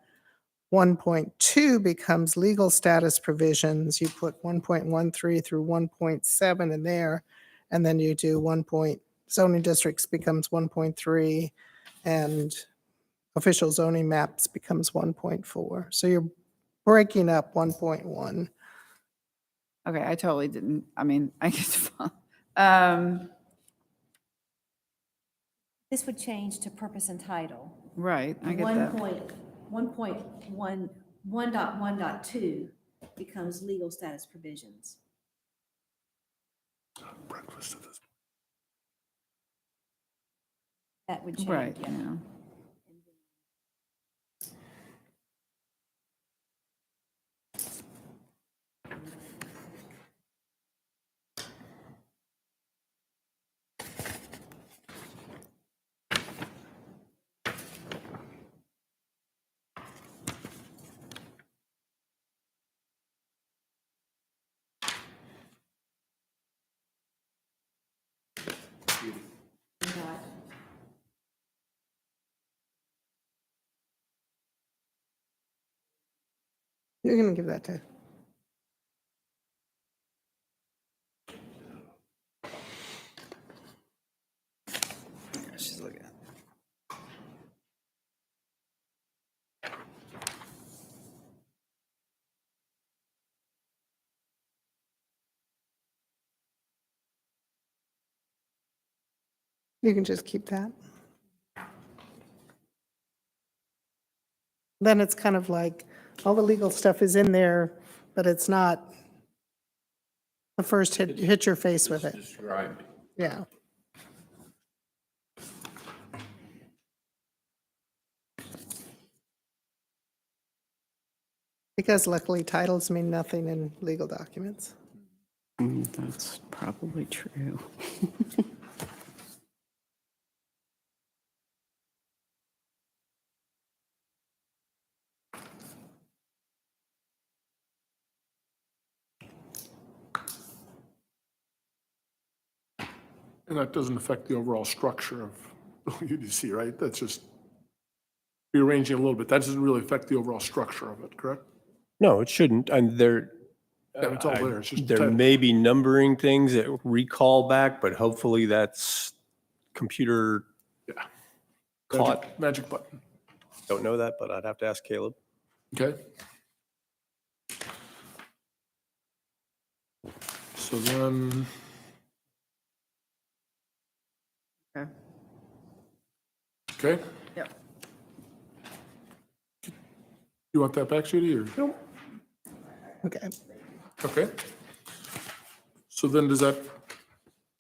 1.2 becomes legal status provisions. You put 1.13 through 1.7 in there, and then you do zoning districts becomes 1.3, and official zoning maps becomes 1.4. So you're breaking up 1.1. okay, I totally didn't, I mean, I guess, This would change to purpose and title. right, I get that. 1.1.2 becomes legal status provisions. Breakfast at this. That would change. Right, yeah. yeah. You're going to give that to. She's looking at. You can just keep that. Then it's kind of like all the legal stuff is in there, but it's not the first hit your face with it. Describe it. Yeah. Because luckily titles mean nothing in legal documents. That's probably true. And that doesn't affect the overall structure of UDC, right? That's just rearranging a little bit. That doesn't really affect the overall structure of it, correct? No, it shouldn't. And Yeah, it's all there. It's just the there title. may be numbering things that recall back, but hopefully that's computer Yeah. caught. Magic button. Don't know that, but I'd have to ask Caleb. Okay. So then, Okay. okay, Yep. you want that back, Judy, or? Okay. Okay. So then does that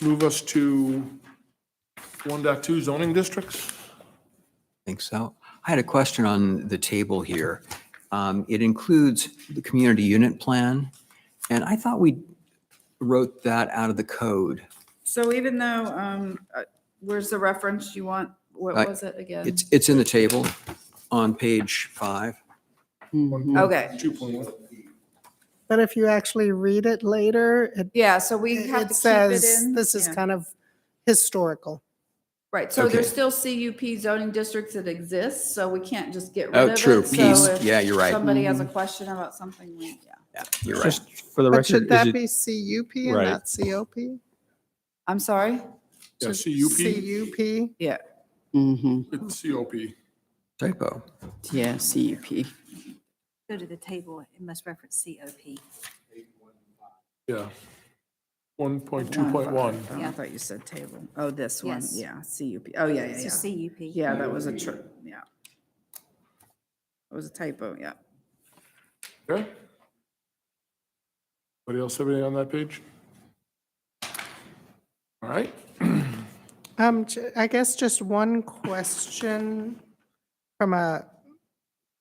move us to 1.2 zoning districts? Think so. I had a question on the table here. It includes the community unit plan, and I thought we wrote that out of the code. So even though, where's the reference you want? What Uh, was it again? It's in the table on page 5. Okay. 2.1. But if you actually read it later, Yeah, so we have to it keep it says, in. this is Yeah. kind of historical. Right, so there's Okay. still CUP zoning districts that exist, so we can't just get rid Oh, of it. true. So Piece. if Yeah, you're right. Somebody has a question about something, yeah. Yeah, you're right. Just for the But record, should is that it, be CUP and Right. not COP? I'm sorry? Yeah, Should CUP, CUP? Yeah. it's COP. Typo. Yeah, CUP. Go to the table, it must reference COP. Yeah. 1.2.1. Oh, I thought you said table. Oh, this one, Yes. yeah, CUP. Oh, yeah, yeah, It's yeah. just CUP. Yeah, that was yeah. It was a typo, yeah. Okay. Anybody else have anything on that page? All right. I guess just one question from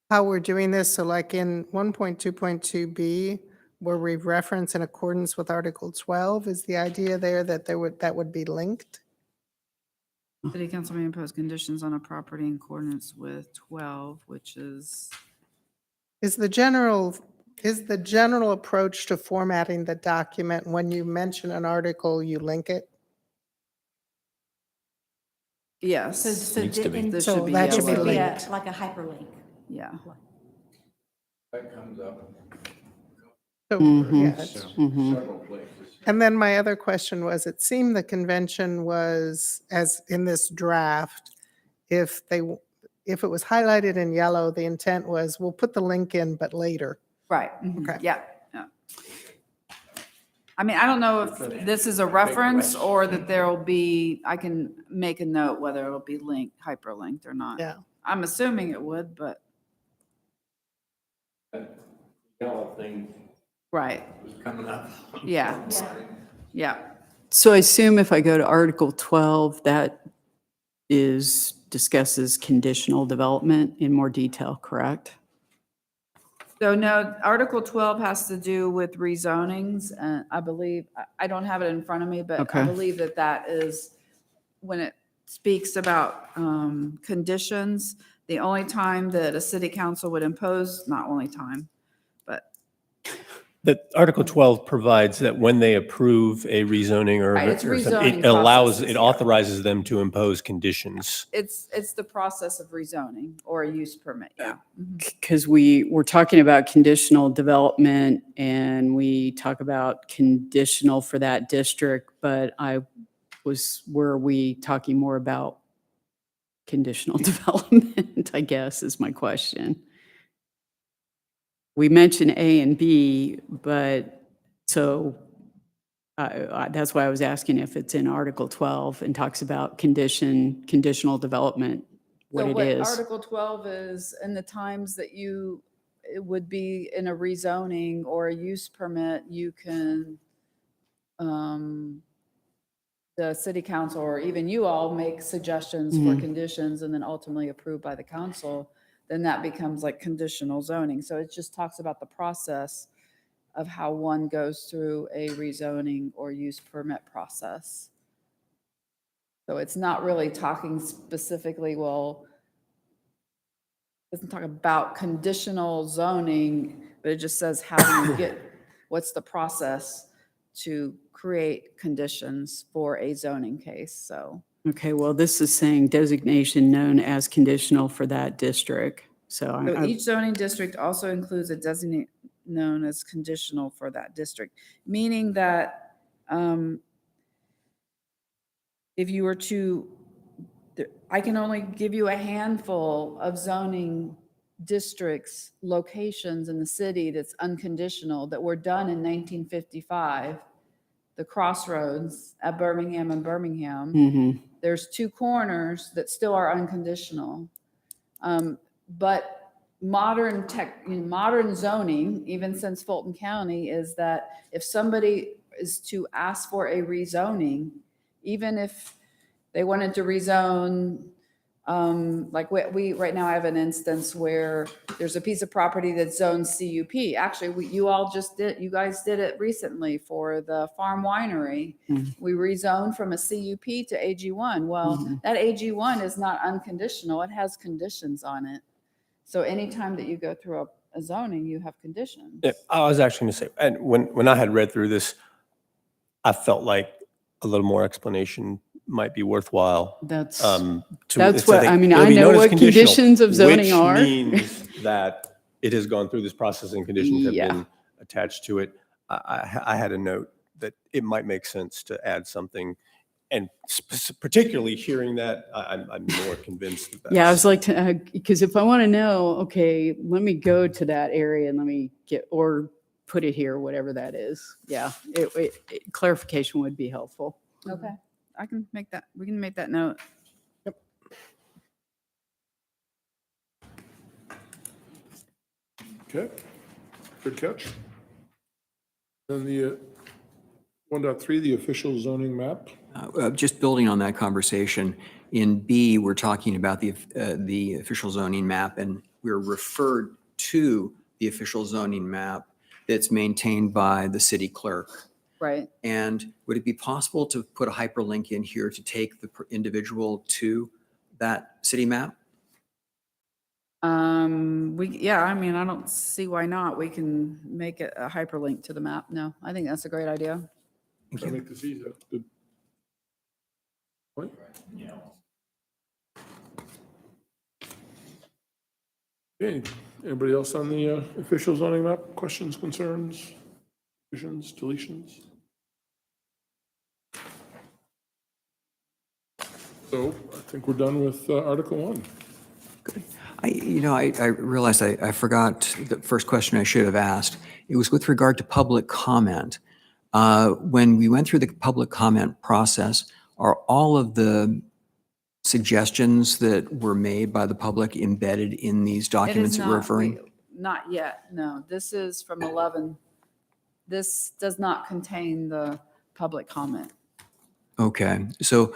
how we're doing this. So like in 1.2.2b, where we reference in accordance with Article 12, is the idea there that that would be linked? City council may impose conditions on a property in accordance with 12, which is, Is the general approach to formatting the document, when you mention an article, you link it? yes. So Needs to be. and There So should be that should be it yellow. would be linked. like a hyperlink. Yeah. That comes up So, Mhm. yeah, it's- several places. And then my other question was, it seemed the convention was, as in this draft, if it was highlighted in yellow, the intent was, we'll put the link in, but later. Right, Okay. yeah, yeah. I mean, I don't know if this is a reference or that there'll be, I can make a note whether it'll be linked, hyperlinked or not. Yeah. I'm assuming it would, but, Yellow thing right, was coming up. yeah, yeah. So I assume if I go to Article 12, that discusses conditional development in more detail, correct? So no, Article 12 has to do with rezonings, and I believe, I don't have it in front of me, but I Okay. believe that is when it speaks about conditions, the only time that a city council would impose, not only time, but, that Article 12 provides that when they approve a rezoning or Right, it's or something, rezoning it allows, processes, it yeah. authorizes them to impose conditions. it's the process of rezoning or a use permit, yeah. Because we were talking about conditional development and we talk about conditional for that district, but were we talking more about conditional development, I guess, is my question. We mentioned A and B, but so that's why I was asking if it's in Article 12 and talks about conditional development, what So it what is. Article 12 is, in the times that it would be in a rezoning or a use permit, you can, the city council or even you all make suggestions for conditions and then ultimately approved by the council, then that becomes like conditional zoning. So it just talks about the process of how one goes through a rezoning or use permit process. So it's not really talking specifically, well, it doesn't talk about conditional zoning, but it just says how do you get, what's the process to create conditions for a zoning case, so. Okay, well, this is saying designation known as conditional for that district. So So each zoning district also includes a designate known as conditional for that district, meaning that if you were to, I can only give you a handful of zoning districts, locations in the city that's unconditional, that were done in 1955, the crossroads at Birmingham and Birmingham. Mhm. There's two corners that still are unconditional. But modern zoning, even since Fulton County, is that if somebody is to ask for a rezoning, even if they wanted to rezone Like we right now I have an instance where there's a piece of property that's zoned CUP. Actually, you guys did it recently for the farm winery. We rezoned from a CUP to AG1. Well, that AG1 is not unconditional. It has conditions on it. So anytime that you go through a zoning, you have conditions. Yeah, I was actually going to say, and when I had read through this, I felt like a little more explanation might be worthwhile. That's It's what, I mean, I know what conditions of zoning are. Which means that it has gone through this process and conditions have Yeah. been attached to it. I had a note that it might make sense to add something. And particularly hearing that, I'm more convinced that that's. Yeah, I was like, because if I want to know, okay, let me go to that area and let me or put it here, whatever that is. Yeah, clarification would be helpful. Okay, I can make that. We can make that note. Okay, good catch. Then the 1.3, the official zoning map. Just building on that conversation, in B, we're talking about the official zoning map, and we're referred to the official zoning map that's maintained by the city clerk. Right. And would it be possible to put a hyperlink in here to take the individual to that city map? Yeah, I mean, I don't see why not. We can make it a hyperlink to the map. No, I think that's a great idea. Try to make this easier. Good point. Okay, anybody else on the official zoning map? Questions, concerns, additions, deletions? So I think we're done with Article 1. I realized I forgot the first question I should have asked. It was with regard to public comment. When we went through the public comment process, are all of the suggestions that were made by the public embedded in these documents that we're referring? Not yet, no. This is from 11. This does not contain the public comment. Okay, so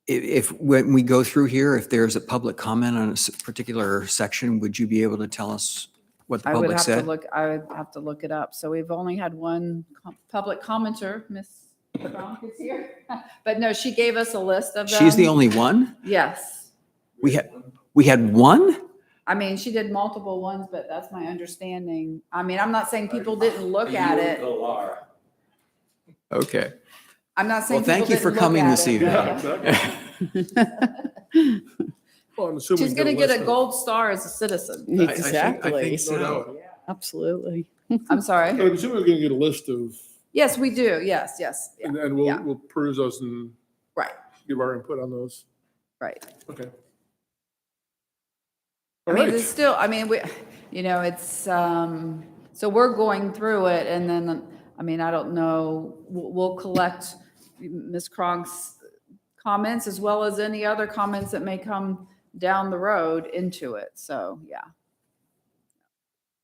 if when we go through here, if there's a public comment on a particular section, would you be able to tell us what the I would public have to said? look, I would have to look it up. So we've only had one public commenter, Miss Kronk is here. But no, she gave us a list of them. She's the only one? Yes. We had one? I mean, she did multiple ones, but that's my understanding. I mean, I'm not saying people didn't look at it. Okay. I'm not saying Well, people thank you didn't for look coming at this it, evening. but- Yeah, exactly. Well, I'm assuming She's gonna a get list a of- gold star as a citizen. Exactly. No doubt. Absolutely. I'm sorry. I'm assuming we're going to get a list of, Yes, we do. Yes, yes. Yeah, and yeah. we'll peruse those and Right, give our input on those. right. Okay. I All mean, right. there's still, I mean, it's, so we're going through it and then, I mean, I don't know, we'll collect Ms. Cronk's comments as well as any other comments that may come down the road into it. So, yeah,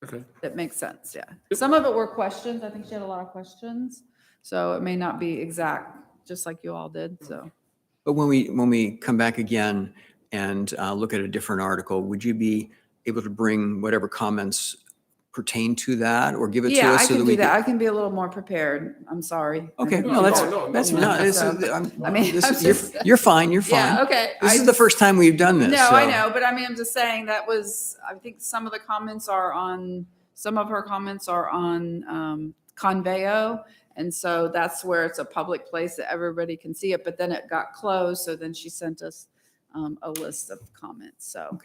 Okay. that makes sense. Yeah. Some of it were questions. I think she had a lot of questions. So it may not be exact, just like you all did. So. But when we come back again and look at a different article, would you be able to bring whatever comments pertain to that or give it to Yeah, us? I so can we do that. I can be a little more prepared. I'm sorry. Okay, No, no, that's, no, that's no, not, so, I mean, I'm you're fine, you're fine. Yeah, okay. This is the first time we've done this. No, I so- know, but I mean, I'm just saying I think some of her comments are on Conveo. And so that's where it's a public place that everybody can see it, but then it got closed. So then she sent us a list of comments. So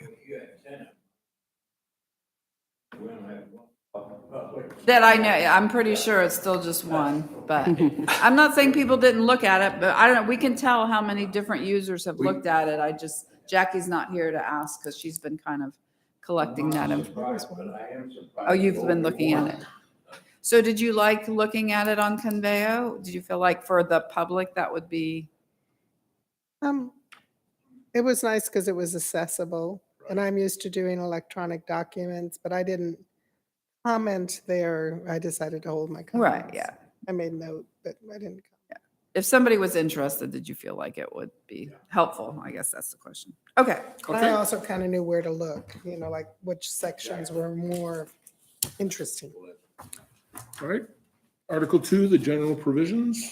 that I know, I'm pretty sure it's still just one, but I'm not saying people didn't look at it, but I don't know. We can tell how many different users have looked at it. Jackie's not here to ask because she's been kind of collecting that information. Oh, you've been looking at it. So did you like looking at it on Conveo? Did you feel like for the public that would be? It was nice because it was accessible, and I'm used to doing electronic documents, but I didn't comment there. I decided to hold my comments. Right, yeah. I made note, but I didn't. if somebody was interested, did you feel like it would be helpful? I guess that's the question. Okay. I also kind of knew where to look, like which sections were more interesting. All right. Article 2, the general provisions.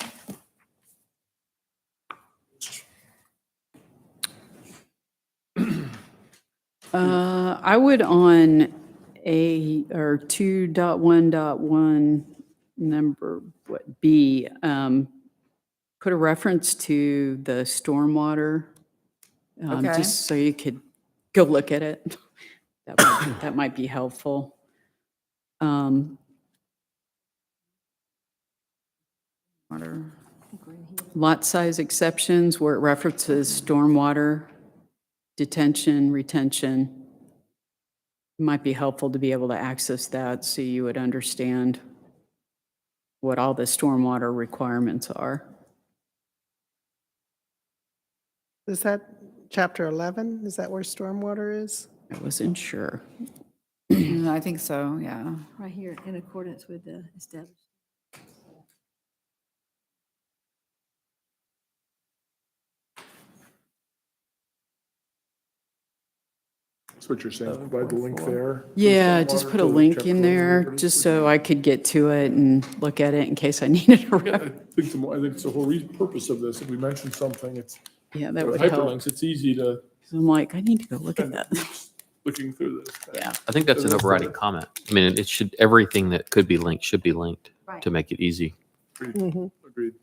I would on A or 2.1.1 number B, put a reference to the stormwater, Okay. just so you could go look at it. That might be helpful. Water. Lot size exceptions where it references stormwater, detention, retention. Might be helpful to be able to access that so you would understand what all the stormwater requirements are. Is that chapter 11? Is that where stormwater is? I wasn't sure. I think so, yeah. Right here, in accordance with the established. That's what you're saying. Provide the link there. Yeah, just put a link in there just so I could get to it and look at it in case I needed a Yeah, I reference. think I think it's the whole purpose of this. If we mention something, it's Yeah, that would help. hyperlinks. It's easy to So I'm like, I need to go look at that. looking through this. Yeah. I think that's an overriding comment. I mean, it should, everything that could be linked should be linked Right. to make it easy. Agreed.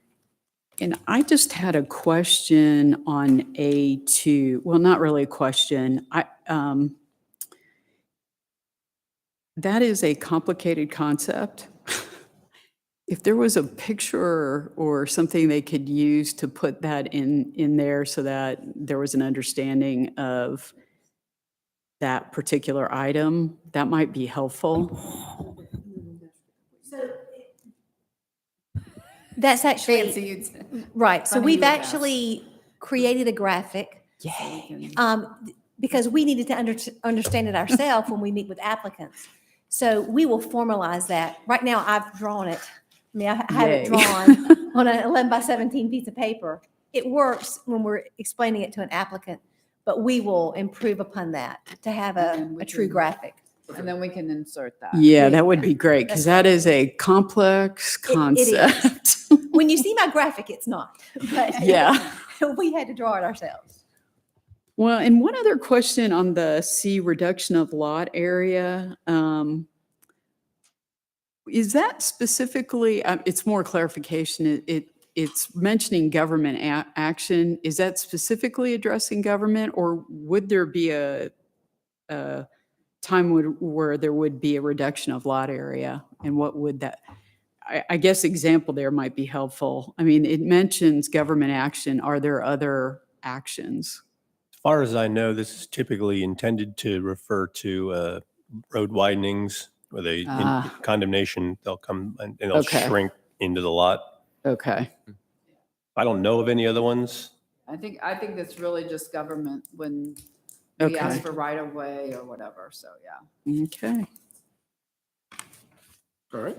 And I just had a question on A2. Well, not really a question. That is a complicated concept. If there was a picture or something they could use to put that in there so that there was an understanding of that particular item, that might be helpful. That's actually, Fancy. right, so Funny we've you would ask. actually created a graphic. Because we needed to understand it ourselves when we meet with applicants. So we will formalize that. Right now, I've drawn it. I mean, I have it Yay. drawn on an 11 by 17 piece of paper. It works when we're explaining it to an applicant, but we will improve upon that to have And we a true can- graphic. And then we can insert that. Yeah, that would be great because that is a complex It is. concept. When you see my graphic, it's not, but Yeah. we had to draw it ourselves. Well, and one other question on the C, reduction of lot area. Is that specifically, it's more clarification, it's mentioning government action. Is that specifically addressing government, or would there be a time where there would be a reduction of lot area? And what would that, I guess example there might be helpful. I mean, it mentions government action. Are there other actions? As far as I know, this is typically intended to refer to road widenings where they, in condemnation, they'll come and they'll Okay. shrink into the lot. Okay. I don't know of any other ones. I think that's really just government when we ask Okay. for right of way or whatever, so yeah. Okay. All right.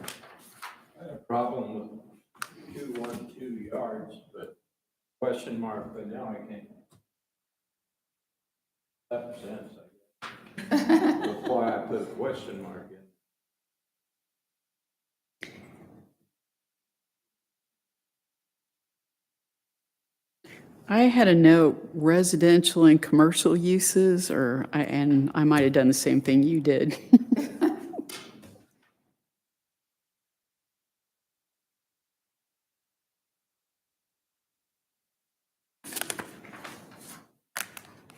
I had a problem with 212 yards, but question mark, but now I can't. That sense, I guess. That's why I put a question mark in. I had a note, residential and commercial uses, and I might have done the same thing you did.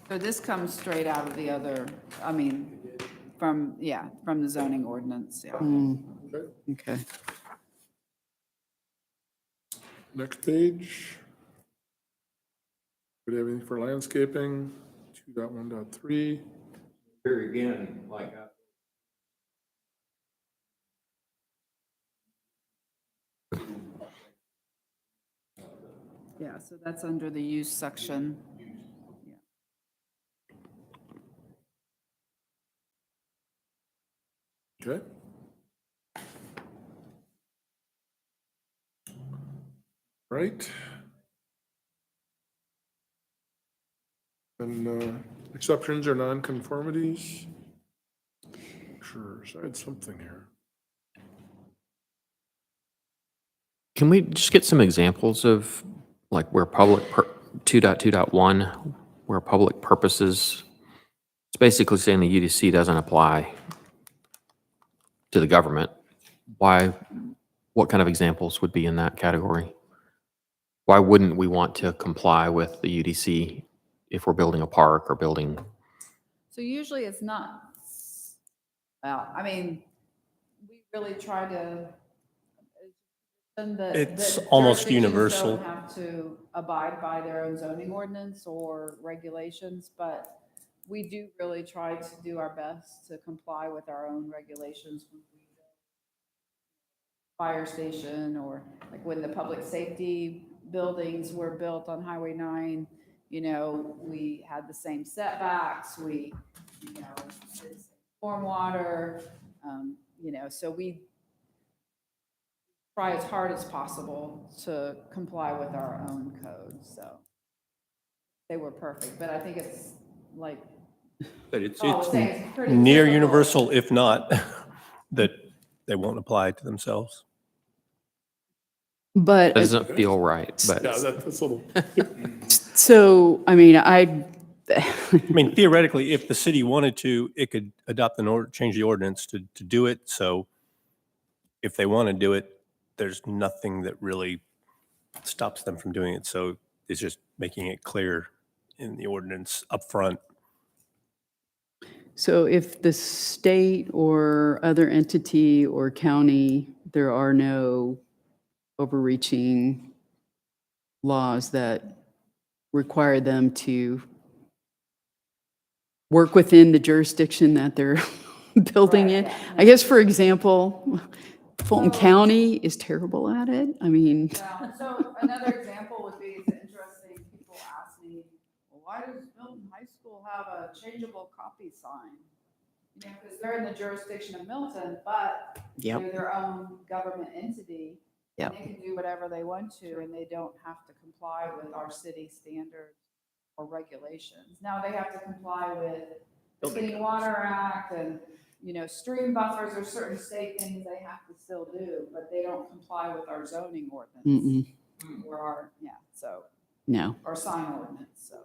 So this comes straight out of the other, I mean, from the zoning ordinance, yeah. Okay. Next page. Do we have anything for landscaping? 2.1.3. Here again, like Yeah, so that's under the use section. Okay. Right. And exceptions or nonconformities? Sure, so I had something here. Can we just get some examples of like where 2.2.1, where public purposes, it's basically saying the UDC doesn't apply to the government. Why, what kind of examples would be in that category? Why wouldn't we want to comply with the UDC if we're building a park or building? So usually it's not, well, I mean, we really try to. It's almost universal. Don't have to abide by their own zoning ordinance or regulations, but we do really try to do our best to comply with our own regulations when we build fire station, or like when the public safety buildings were built on Highway 9, you know, we had the same setbacks, we, you know, did stormwater, you know, so we try as hard as possible to comply with our own code, so. They were perfect, but I think it's like, But it's pretty near typical. universal, if not, that they won't apply to themselves. But, That doesn't feel right, Yeah, but that's a little, so, I mean, I mean, theoretically, if the city wanted to, it could adopt an order, change the ordinance to do it. So if they want to do it, there's nothing that really stops them from doing it. So it's just making it clear in the ordinance up front. so if the state or other entity or county, there are no overreaching laws that require them to work within the jurisdiction that they're building in. I guess, for example, Fulton County is terrible at it. I mean, So another example would be, it's interesting, people ask me, well, why does Milton High School have a changeable copy sign? You know, because they're in the jurisdiction of Milton, but Yep. they're their own government entity. Yep. And they can do whatever they want to, and they don't have to comply with our city standards or regulations. Now, they have to comply with the Clean Water Act and, you know, stream buffers or certain state things they have to still do, but they don't comply with our zoning ordinance. Or our, so, no. our sign ordinance, so.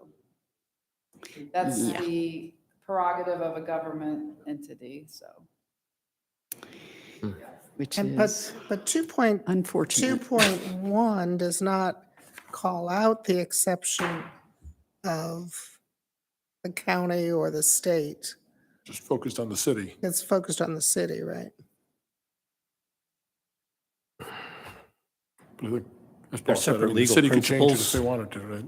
That's Yeah. the prerogative of a government entity, so. Which And is but unfortunate. 2.1 does not call out the exception of the county or the state. just focused on the city. It's focused on the city, right? But I think, as They're Paul said, I separate mean, the legal city could change it if principles. they wanted to, right?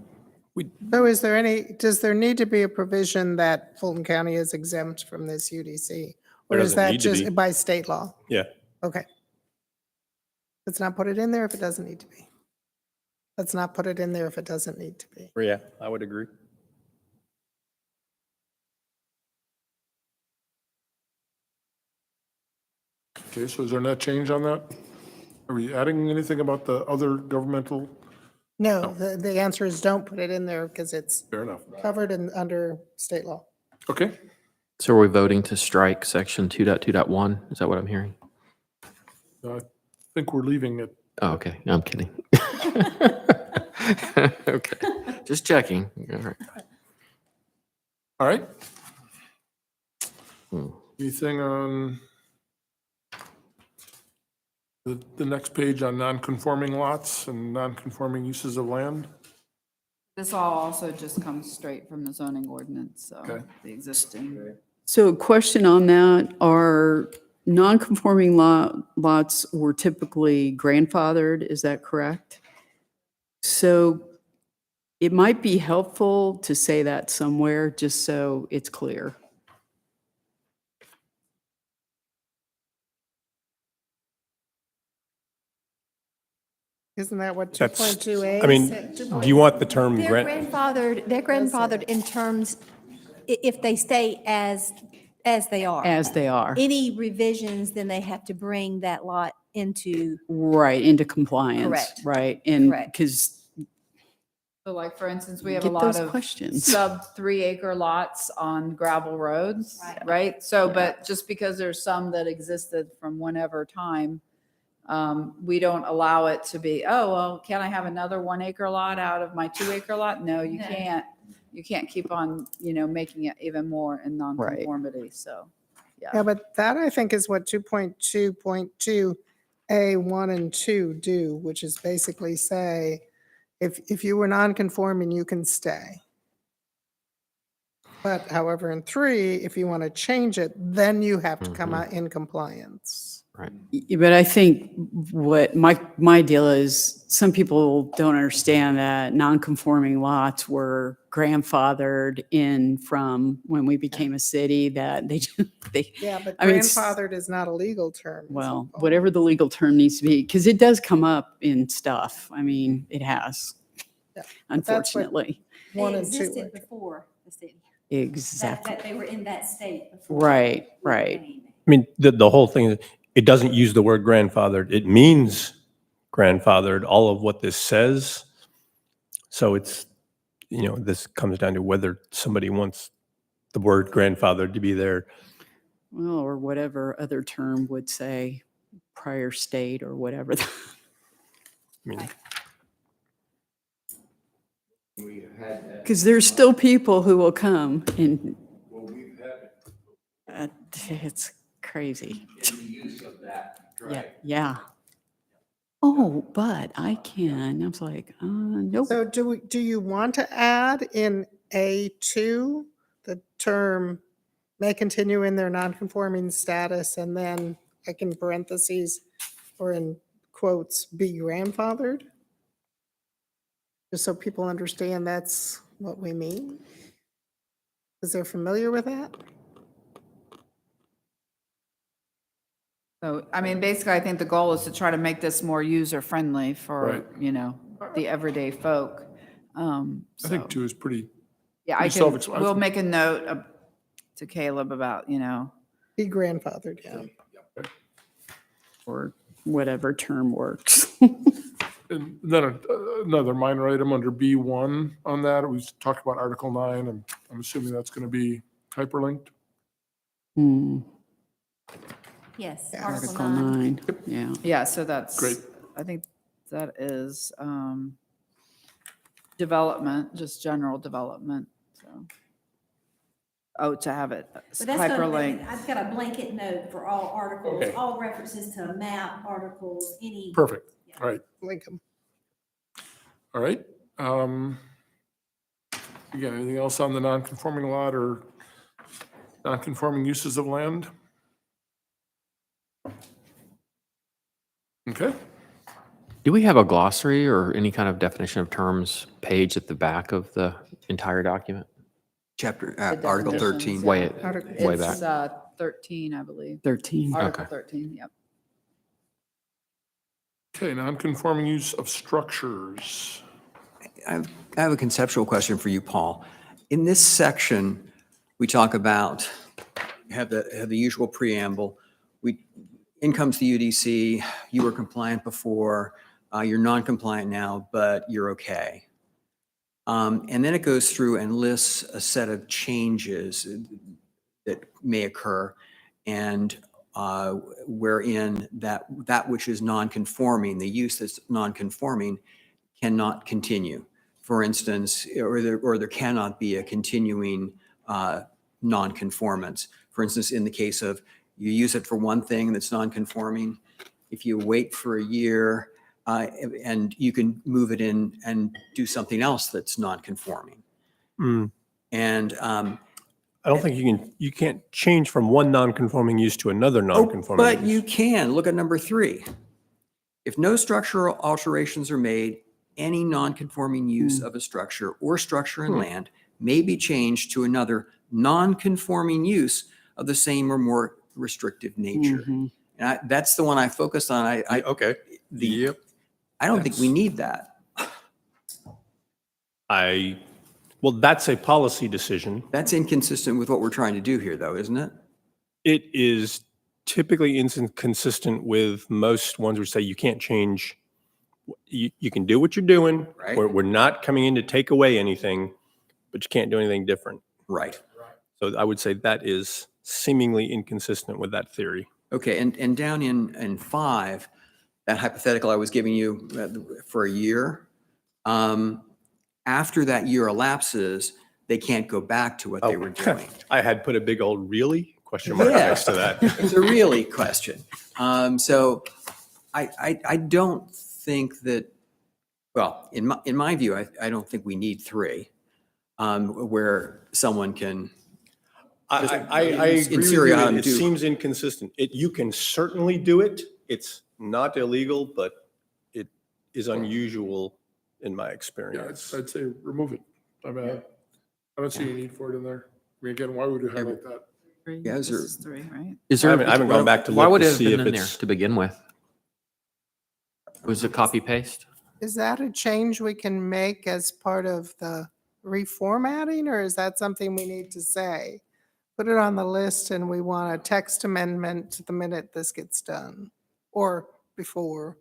So is there any, does there need to be a provision that Fulton County is exempt from this UDC? Or There is doesn't that need to just be. by state law? Yeah. Okay. Let's not put it in there if it doesn't need to be. Let's not put it in there if it doesn't need to be. Yeah, I would agree. Okay, so is there not change on that? Are we adding anything about the other governmental? No, the answer is don't put it in there because it's Fair enough. covered under state law. Okay, so are we voting to strike section 2.2.1? Is that what I'm hearing? I think we're leaving it. Oh, okay. I'm kidding. Okay. Just checking. All right. All right. Hmm. Anything on the next page on non-conforming lots and non-conforming uses of land? This all also just comes straight from the zoning ordinance, so Okay. the existing. So question on that, are non-conforming lots were typically grandfathered, is that correct? So it might be helpful to say that somewhere, just so it's clear. Isn't that what That's, 2.2A? I mean, said? do you want the term They're grandfathered in terms, if they stay as they are. As they are, Any revisions, then they have to bring that lot into, right, into compliance. Correct. Right, and Correct. because So like, for instance, we have a Get lot those of questions. sub 3 acre lots on gravel roads, Right. right? So, Yeah. but just because there's some that existed from whenever time, we don't allow it to be, oh, well, can I have another 1 acre lot out of my 2 acre lot? No, you No. can't. You can't keep on, making it even more in nonconformity, so, Yeah, but that I think is what 2.2.2A1 and 2 do, which is basically say, if you were non-conforming, you can stay. But however, in 3, if you want to change it, then you have to come out in compliance. Right. But I think what my deal is, some people don't understand that non-conforming lots were grandfathered in from when we became a city, that they, Yeah, but I mean, it's- grandfathered is not a legal term. is it, well, Paul? whatever the legal term needs to be, because it does come up in stuff. I mean, it has, Yeah, but that's what unfortunately. 1 They and 2. existed are. before the city. Exactly. That they were in that state before. Right, we right. came. I mean, the whole thing, it doesn't use the word grandfathered. It means grandfathered, all of what this says. So it's, this comes down to whether somebody wants the word grandfathered to be there. Well, or whatever other term would say, prior state or whatever. I mean, We had that. Because there's still people who will come and Well, we've had it's crazy. the use of that Yeah, drive. yeah. Oh, but I can. I was like, nope. So do you want to add in A2, the term may continue in their non-conforming status, and then like in parentheses or in quotes, be grandfathered? Just so people understand that's what we mean? Is they're familiar with that? So, I mean, basically, I think the goal is to try to make this more user-friendly for, Right. the everyday folk. I think So, 2 is pretty, yeah, pretty self-explanatory. we'll make a note to Caleb about, Be grandfathered, yeah. Or whatever term works. And then another minor item under B1 on that, we talked about Article 9, and I'm assuming that's going to be hyperlinked. Hmm, Yes, Yeah. Article Article 9. 9, yeah. yeah, so that's. Great. I think that is development, just general development, so. Oh, to have it But that's gonna be, hyperlinked. I've got a blanket note for all articles, Okay. all references to a map, articles, any. Perfect. All right. Link 'em. All right. Again, anything else on the non-conforming lot or non-conforming uses of land? Okay. Do we have a glossary or any kind of definition of terms page at the back of the entire document? Chapter, The Article definitions, 13. Way, yeah. Article- way It's back. 13, I believe. 13. Article Okay. 13, yep. Okay, non-conforming use of structures. I have a conceptual question for you, Paul. In this section, we talk about, have the usual preamble. In comes the UDC, you were compliant before, you're non-compliant now, but you're okay. And then it goes through and lists a set of changes that may occur, and wherein that which is non-conforming, the use that's non-conforming, cannot continue. For instance, or there cannot be a continuing non-conformance. For instance, in the case of you use it for one thing that's non-conforming, if you wait for a year and you can move it in and do something else that's non-conforming. mm, And I don't think you can't change from one non-conforming use to another oh, non-conforming but use. you can. Look at number 3. If no structural alterations are made, any non-conforming use of a structure or structure in land may be changed to another non-conforming use of the same or more restrictive nature. Mhm. And that's the one I focused on. Okay. Yep. I don't think we need that. Well, that's a policy decision. That's inconsistent with what we're trying to do here, though, isn't it? It is typically inconsistent with most ones which say you can't change You can do what you're doing. Right. We're not coming in to take away anything, but you can't do anything different. Right. So I would say that is seemingly inconsistent with that theory. Okay, and down in 5, that hypothetical I was giving you for a year, after that year elapses, they can't go back to what they were doing. I had put a big old really question mark Yeah. next to that. It's a really question. So I don't think that, well, in my view, I don't think we need 3, where someone can. I In agree with you. seriatim It do- seems inconsistent. You can certainly do it. It's not illegal, but it is unusual in my Yeah, experience. I'd say remove it. I mean, I don't see a need for it in there. I mean, again, why would you highlight that? 3, Yeah, this is there- is 3, right? Is I there? haven't gone back to Why look would to it have see been if in there it's. to begin with? Was it copy paste? Is that a change we can make as part of the reformatting, or is that something we need to say? Put it on the list and we want a text amendment the minute this gets done, or before.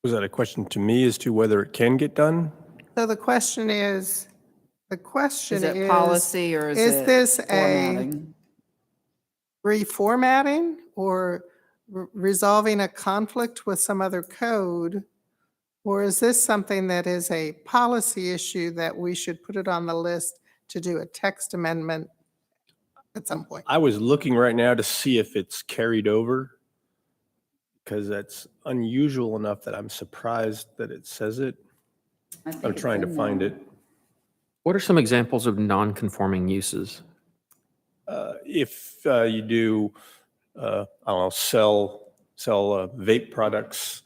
Was that a question to me as to whether it can get done? So the question is, Is it policy or is is it this a formatting? reformatting or resolving a conflict with some other code? Or is this something that is a policy issue that we should put it on the list to do a text amendment at some point? I was looking right now to see if it's carried over, because that's unusual enough that I'm surprised that it says it. I think I'm it's trying to in find there. it. What are some examples of non-conforming uses? If you do, I don't know, sell vape products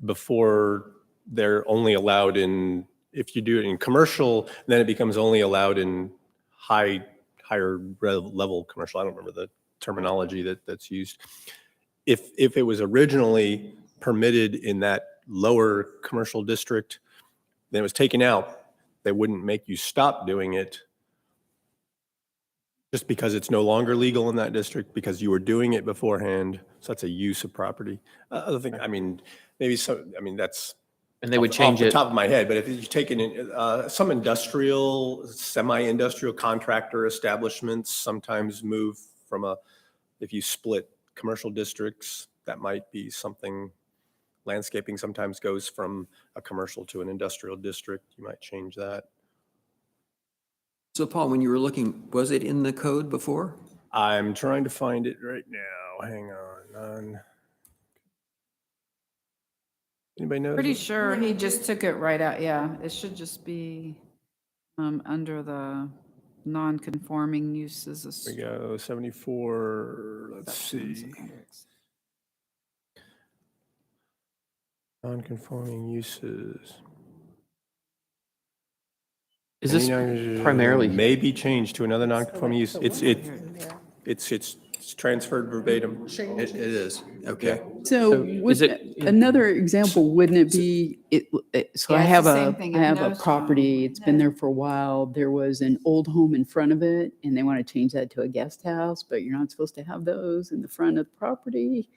before they're only allowed in, if you do it in commercial, then it becomes only allowed in higher level commercial. I don't remember the terminology that's used. If it was originally permitted in that lower commercial district, then it was taken out, they wouldn't make you stop doing it just because it's no longer legal in that district, because you were doing it beforehand. So that's a use of property. Other thing, I mean, maybe so, I mean, that's And they would off change the it. top of my head, but if you take it in, some industrial, semi-industrial contractor establishments sometimes move from if you split commercial districts, that might be something. Landscaping sometimes goes from a commercial to an industrial district. You might change that. So Paul, when you were looking, was it in the code before? I'm trying to find it right now. Hang on. Anybody know? Pretty sure he just took it right out. Yeah, it should just be under the non-conforming uses. of Here we go, 74, let's sections see. of conduct. Non-conforming uses. Is this Any primarily? may be changed to another non-conforming use. It's transferred verbatim. It is, okay. So is it- another example, wouldn't it be, so Yeah, I it's have the same thing. I If have no, a it's property, wrong. it's been there for a while. There was an old home in front of it and they want to change that to a guest house, but you're not supposed to have those in the front of the property.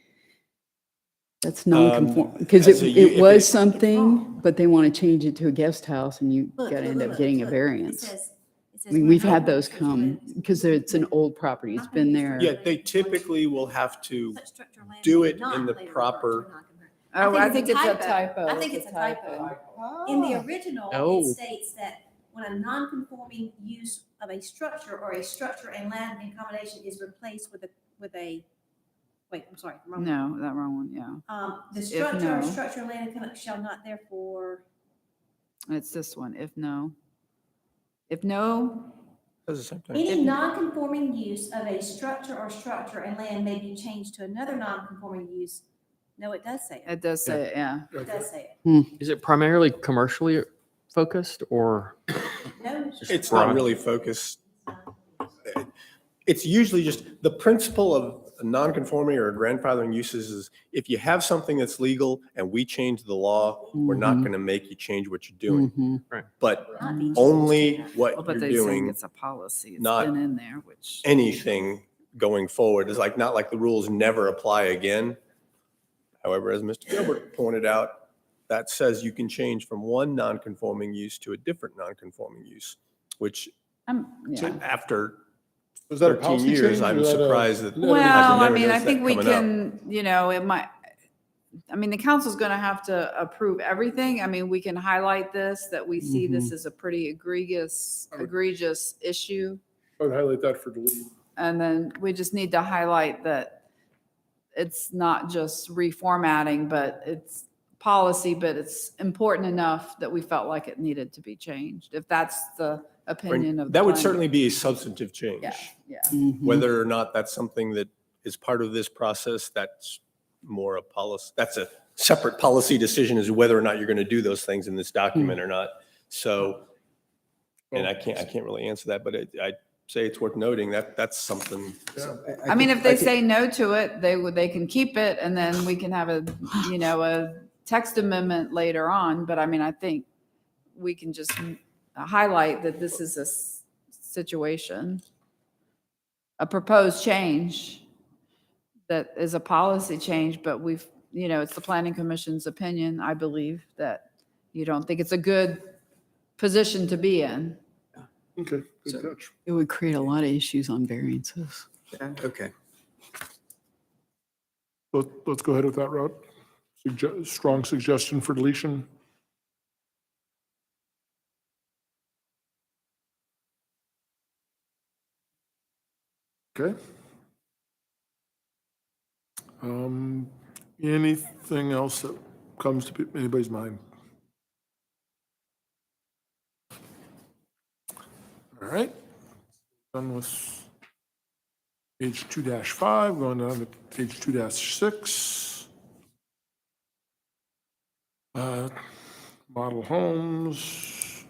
That's non-conform, because as a u- it if was it- something, but they want to change it to a guest house and you Look, got to look, end look, up getting a look. variance. It I says mean, when we've a had home those is come situated- because it's an old property. It's been there. Yeah, they typically will have to Such structure or land do may it not in the later revert to proper. a non-conforming. Oh, I think it's a typo. I think it's a typo. In the original, Oh. it states that when a non-conforming use of a structure or a structure and land accommodation is replaced with a, wait, I'm sorry. wrong one. No, that wrong one, yeah. The structure or no. structure and land accommodation shall not therefore, It's this one, if no. If no, Does the same thing. any non-conforming use of a structure or structure and land may be changed to another non-conforming use. No, it does say it. it does say, it, yeah. It does say it. Is it primarily commercially focused or? No. It's not broad. really focused. It's usually just the principle of a non-conforming or grandfathering uses is if you have something that's legal and we change the law, we're not Mhm. going to make you change what you're doing. Mhm. But Not be changed. only Well, what but you're they're saying doing, it's a policy. It's not been in there, which. anything going forward. It's like, not like the rules never apply again. However, as Mr. Gilbert pointed out, that says you can change from one non-conforming use to a different non-conforming use, which Yeah. after Was that a 13 policy years, change? I'm or is that a- surprised that. Well, I've I never mean, I noticed that think we coming up. can, it might, I mean, the council's going to have to approve everything. I mean, we can highlight this, that we see this as a pretty egregious issue. I would highlight that for delete. And then we just need to highlight that it's not just reformatting, but it's policy, but it's important enough that we felt like it needed to be changed, if that's the opinion of the That would planning- certainly be a substantive change. Yeah, yeah. Whether or not that's something that is part of this process, that's more a policy, that's a separate policy decision as to whether or not you're going to do those things in this document or not. So, and I can't really answer that, but I'd say it's worth noting that that's something. I mean, if they say no to it, they can keep it, and then we can have a text amendment later on. But I mean, I think we can just highlight that this is a situation, a proposed change that is a policy change, but it's the planning commission's opinion, I believe, that you don't think it's a good position to be in. Okay, good catch. It would create a lot of issues on variances. Okay. Let's go ahead with that route. Strong suggestion for deletion. Okay. Anything else that comes to anybody's mind? All right. Done with page 2-5, going down to page 2-6. Model homes,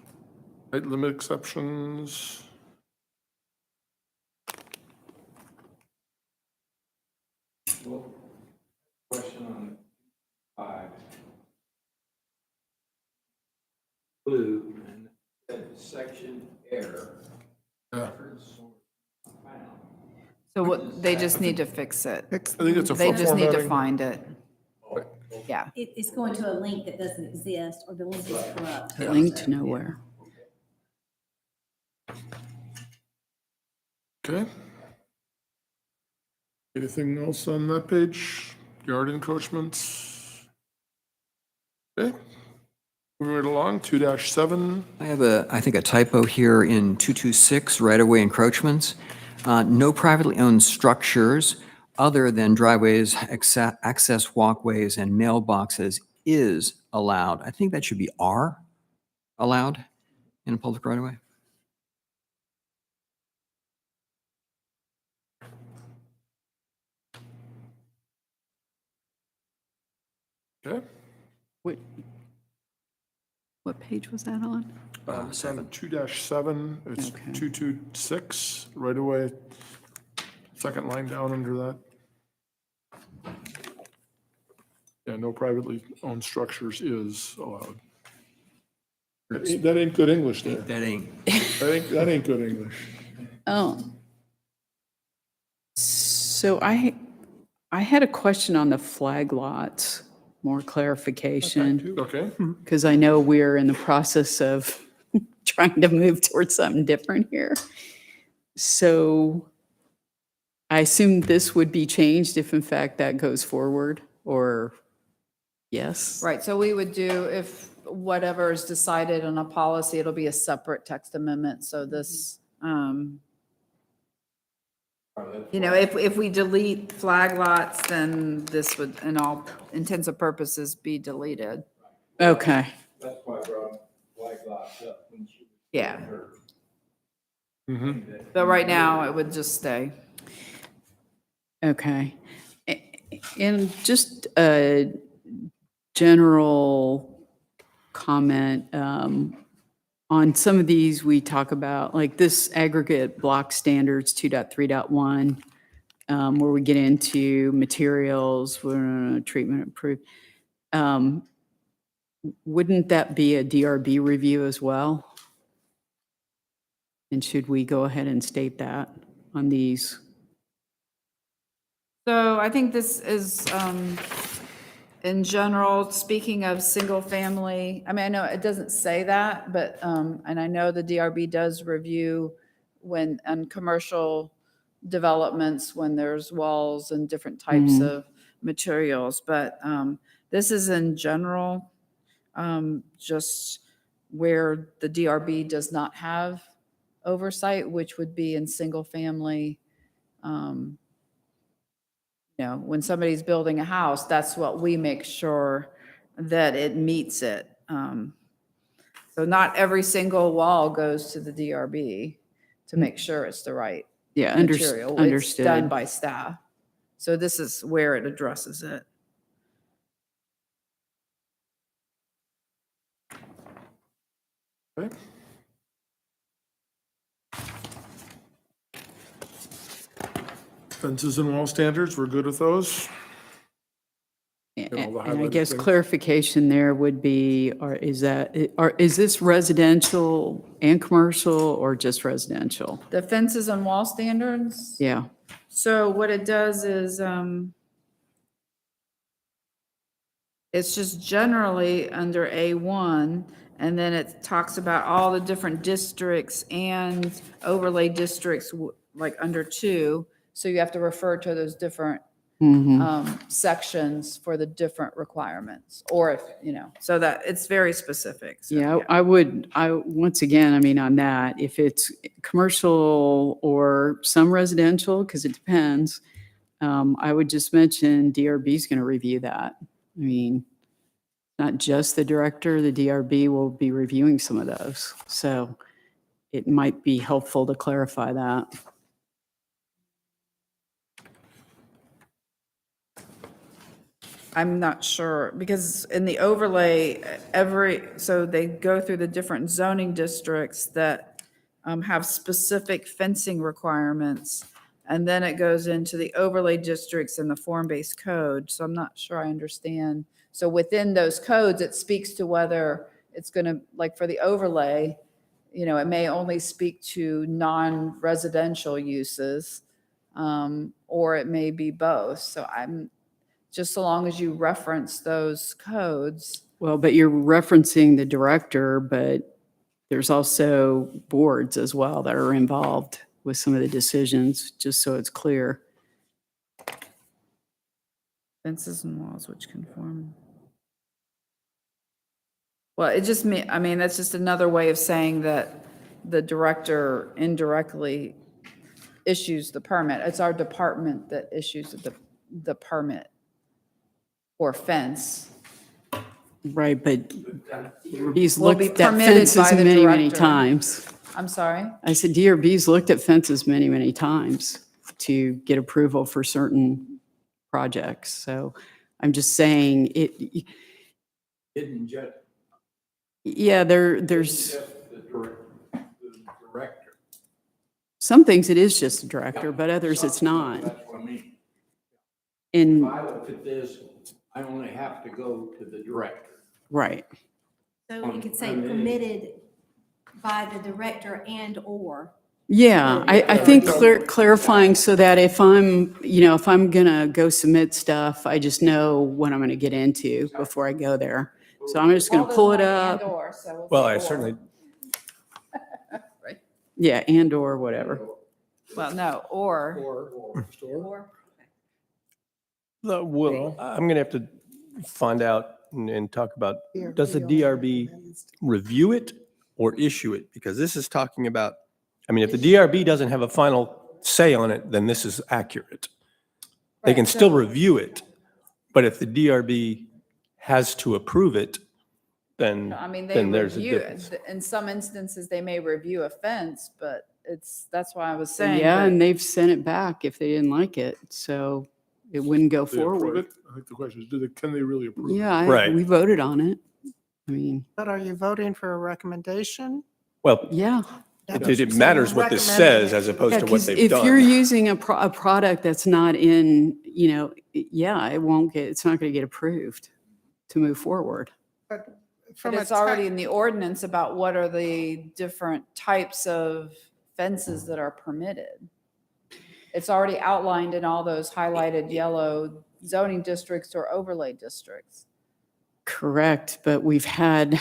height limit exceptions. Question on 5. Blue and section error. Yeah. So they just need to fix it. I think it's a They just need to formatting. find it. Yeah. It's going to a link that doesn't exist, or the link is corrupt. Link to nowhere. Okay. Anything else on that page? Yard encroachments? Okay. Moving right along, 2-7. I have I think a typo here in 226, right-of-way encroachments. No privately owned structures other than driveways, access walkways, and mailboxes is allowed. I think that should be are allowed in a public right-of-way. Okay. What page was that on? 2-7, it's Okay. 226, right away. Second line down under that. Yeah, no privately owned structures is allowed. That ain't good English there. That ain't. That ain't good English. Oh. So I had a question on the flag lots, more clarification, Okay, because I know we're in the process of trying to move towards something different here. So I assume this would be changed if in fact that goes forward, or yes? Right, so we would do, if whatever is decided on a policy, it'll be a separate text amendment, so this, if we delete flag lots, then this would, in all intents and purposes, be deleted. Okay, That's why I brought flag lots up when she. Yeah, mm-hmm. but right now, it would just stay. okay. And just a general comment, on some of these, we talk about, like this aggregate block standards 2.3.1, where we get into materials, treatment approved. Wouldn't that be a DRB review as well? And should we go ahead and state that on these? So I think this is in general, speaking of single family, I mean, I know it doesn't say that, but, and I know the DRB does review when, on commercial developments, when there's walls and different types of materials, but, this is in general, just where the DRB does not have oversight, which would be in single family. You know, when somebody's building a house, that's what we make sure that it meets it. So not every single wall goes to the DRB to make sure it's the right Yeah, material. It's understood. done by staff. So this is where it addresses it. Okay. Fences and wall standards, we're good with those? And all the and I highlighted guess things. clarification there would be, is this residential and commercial or just residential? The fences and wall standards? Yeah, So what it does is, it's just generally under A1, and then it talks about all the different districts and overlay districts, like under 2. So you have to refer to those different sections for the different requirements, or if, you know, so that it's very specific. So, yeah, once again, I mean, on that, if it's commercial or some residential, because it depends, I would just mention DRB is going to review that. I mean, not just the director, the DRB will be reviewing some of those. So it might be helpful to clarify that. I'm not sure, because in the overlay, so they go through the different zoning districts that have specific fencing requirements, and then it goes into the overlay districts and the form-based code, so I'm not sure I understand. So within those codes, it speaks to whether it's going to, like for the overlay, you know, it may only speak to non-residential uses, or it may be both, so just so long as you reference those codes. Well, but you're referencing the director, but there's also boards as well that are involved with some of the decisions, just so it's clear. Fences and walls which conform. Well, it just I mean, that's just another way of saying that the director indirectly issues the permit. It's our department that issues the permit or fence. Right, but he's Will be looked at permitted fences by the many, many director. times. I'm sorry? I said DRB's looked at fences many, many times to get approval for certain projects. So I'm just saying Didn't just, yeah, there's just the director. some things it is just the director, but others it's not. That's what I mean. And, If I look at this, I only have to go to the director. right. So we could say permitted by the director and/or. Yeah, I think clarifying so that if I'm, if I'm gonna go submit stuff, I just know what I'm gonna get into before I go there. So I'm just gonna pull it up. Well, I certainly, Right. Yeah, and/or whatever. Well, no, or. Or well, I'm going to have to find out and talk about, does the DRB review it or issue it? Because this is talking about, I mean, if the DRB doesn't have a final say on it, then this is accurate. They can still review it, but if the DRB has to approve it, then, I mean, they then there's a review difference. it. In some instances, they may review a fence, but that's why I was saying. Yeah, but- and they've sent it back if they didn't like it, so it wouldn't go do they approve forward. it? I think the question is, can they really approve it? Yeah, Right. we voted on it. I mean, But are you voting for a recommendation? Well, yeah. it matters what this says as opposed Yeah, to what 'cause they've if you're done. using a product that's not in, yeah, it's not going to get approved to move forward. But But from a it's already in the ordinance about what are the different types of fences that are permitted. It's already outlined in all those highlighted yellow zoning districts or overlay districts. Correct, but we've had,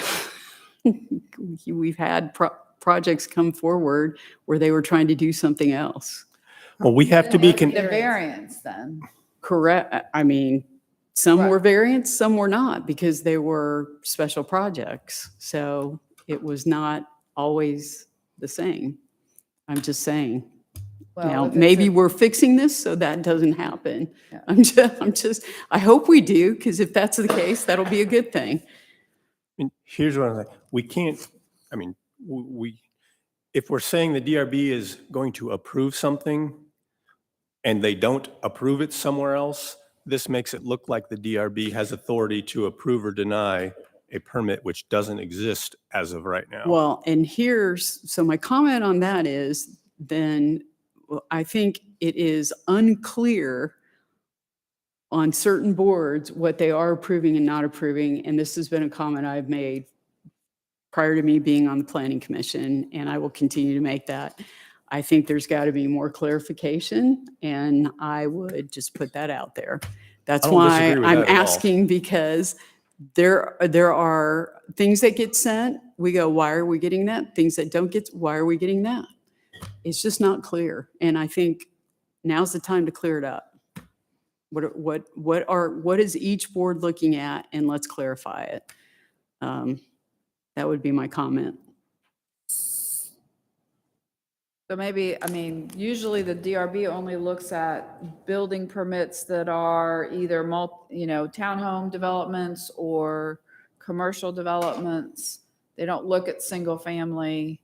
projects come forward where they were trying to do something else. Well, we have to be, The variance then. Correct, I mean, some were Right. variants, some were not, because they were special projects. So it was not always the same. I'm just saying. Well, Now, if it's maybe a- we're fixing this so that doesn't happen. Yeah. I hope we do, because if that's the case, that'll be a good thing. here's what I'm saying. We can't, I mean, if we're saying the DRB is going to approve something and they don't approve it somewhere else, this makes it look like the DRB has authority to approve or deny a permit which doesn't exist as of right now. Well, and so my comment on that is, then I think it is unclear on certain boards what they are approving and not approving. And this has been a comment I've made prior to me being on the planning commission, and I will continue to make that. I think there's got to be more clarification, and I would just put that out there. That's I don't why disagree with I'm that at all. asking, because there are things that get sent, we go, why are we getting that? Things that don't get, why are we getting that? It's just not clear. And I think now's the time to clear it up. What is each board looking at, and let's clarify it. That would be my comment. So maybe, I mean, usually the DRB only looks at building permits that are either townhome developments or commercial developments. They don't look at single family,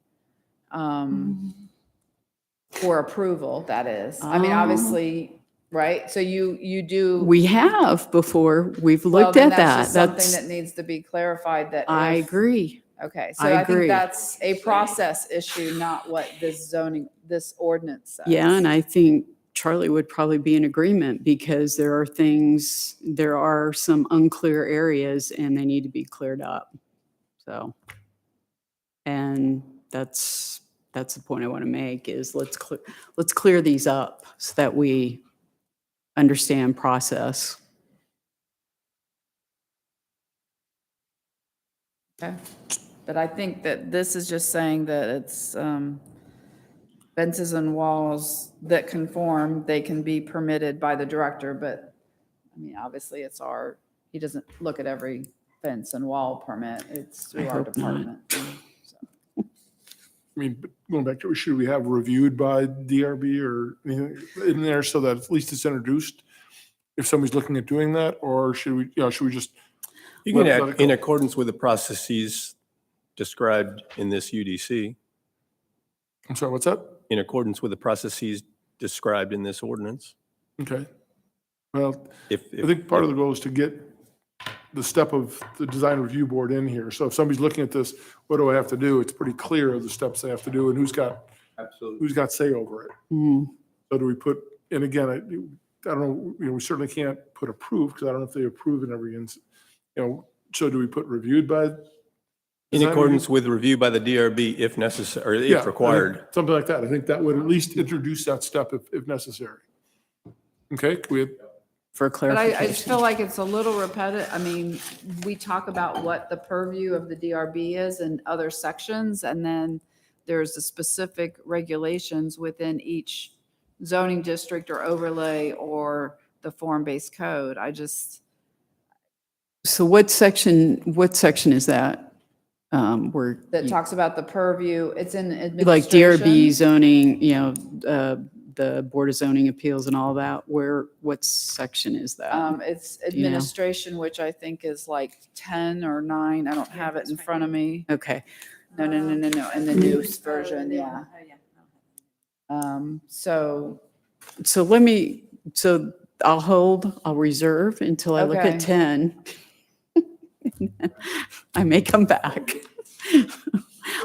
for approval, that is. I mean, Oh. obviously, right? So you do. We have before, we've well, looked then at that's that. just something that needs to be clarified that. I if- agree. Okay, so I I think agree. that's a process issue, not what this ordinance says. Yeah, and I think Charlie would probably be in agreement, because there are some unclear areas and they need to be cleared up. So, and that's the point I want to make, is let's clear these up so that we understand process. Okay. But I think that this is just saying that it's fences and walls that conform, they can be permitted by the director, but I mean, obviously he doesn't look at every fence and wall permit. It's through our hope not. department. So, I mean, but going back to, should we have reviewed by DRB or anything in there so that at least it's introduced if somebody's looking at doing that, or should we just? You can let it act go? in accordance with the processes described in this UDC, I'm sorry, what's that? in accordance with the processes described in this ordinance. Okay. Well, If, I think part of the goal is to get the step of the design review board in here. So if somebody's looking at this, what do I have to do? It's pretty clear the steps they have to do and who's got say over it. Mm. So do we put, and again, I don't know, we certainly can't put approved, because I don't know if they approve in every instance. So do we put reviewed by? in design accordance review? with review by the DRB if necessary, or Yeah, I if think required. something like that. I think that would at least introduce that step if necessary. Okay, can we, For But I just clarification. feel like it's a little repetitive. I mean, we talk about what the purview of the DRB is in other sections, and then there's the specific regulations within each zoning district or overlay or the form-based code. So what section is that? Where, That talks about the purview. It's in like DRB administration. zoning, the Board of Zoning Appeals and all that, what section is that? It's administration, which I think is like 10 or 9. I don't have it in front of me. Okay, No, in the new version, yeah. So, so I'll reserve until I look Okay. at 10. I may come back.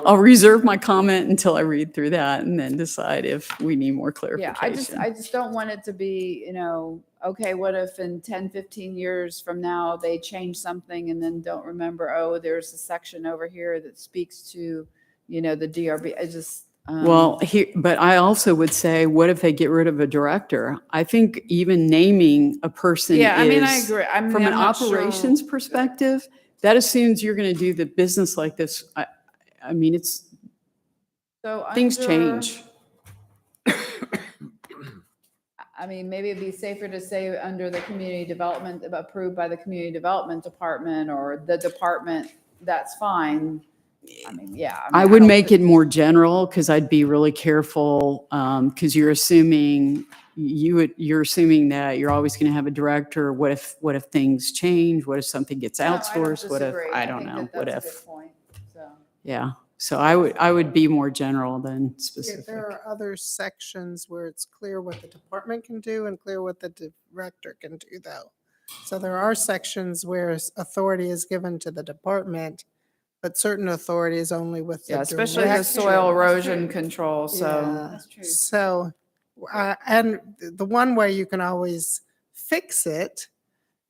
I'll reserve my comment until I read through that and then decide if we need more yeah, clarification. I just don't want it to be, okay, what if in 10, 15 years from now, they change something and then don't remember, oh, there's a section over here that speaks to, the DRB. Well, here, but I also would say, what if they get rid of a director? I think even naming a person Yeah, I mean, I is, agree. I mean, from an I'm not sure- operations perspective, that assumes you're going to do the business like this. I mean, So things under- change. I mean, maybe it'd be safer to say under the community development, approved by the community development department or the department, that's fine. I mean, yeah. mean, I would don't make thi- it more general because I'd be really careful because you're assuming you're assuming that you're always going to have a director. What if things change? What if something gets No, I don't outsourced? What if disagree. I don't think know? that What that's a if good point, so. yeah? So I would be more general than Yeah, specific. there are other sections where it's clear what the department can do and clear what the director can do, though. So there are sections where authority is given to the department, but certain authority is only with the Yeah, especially the director. soil erosion control, so. Yeah, so, and the one way you can always fix it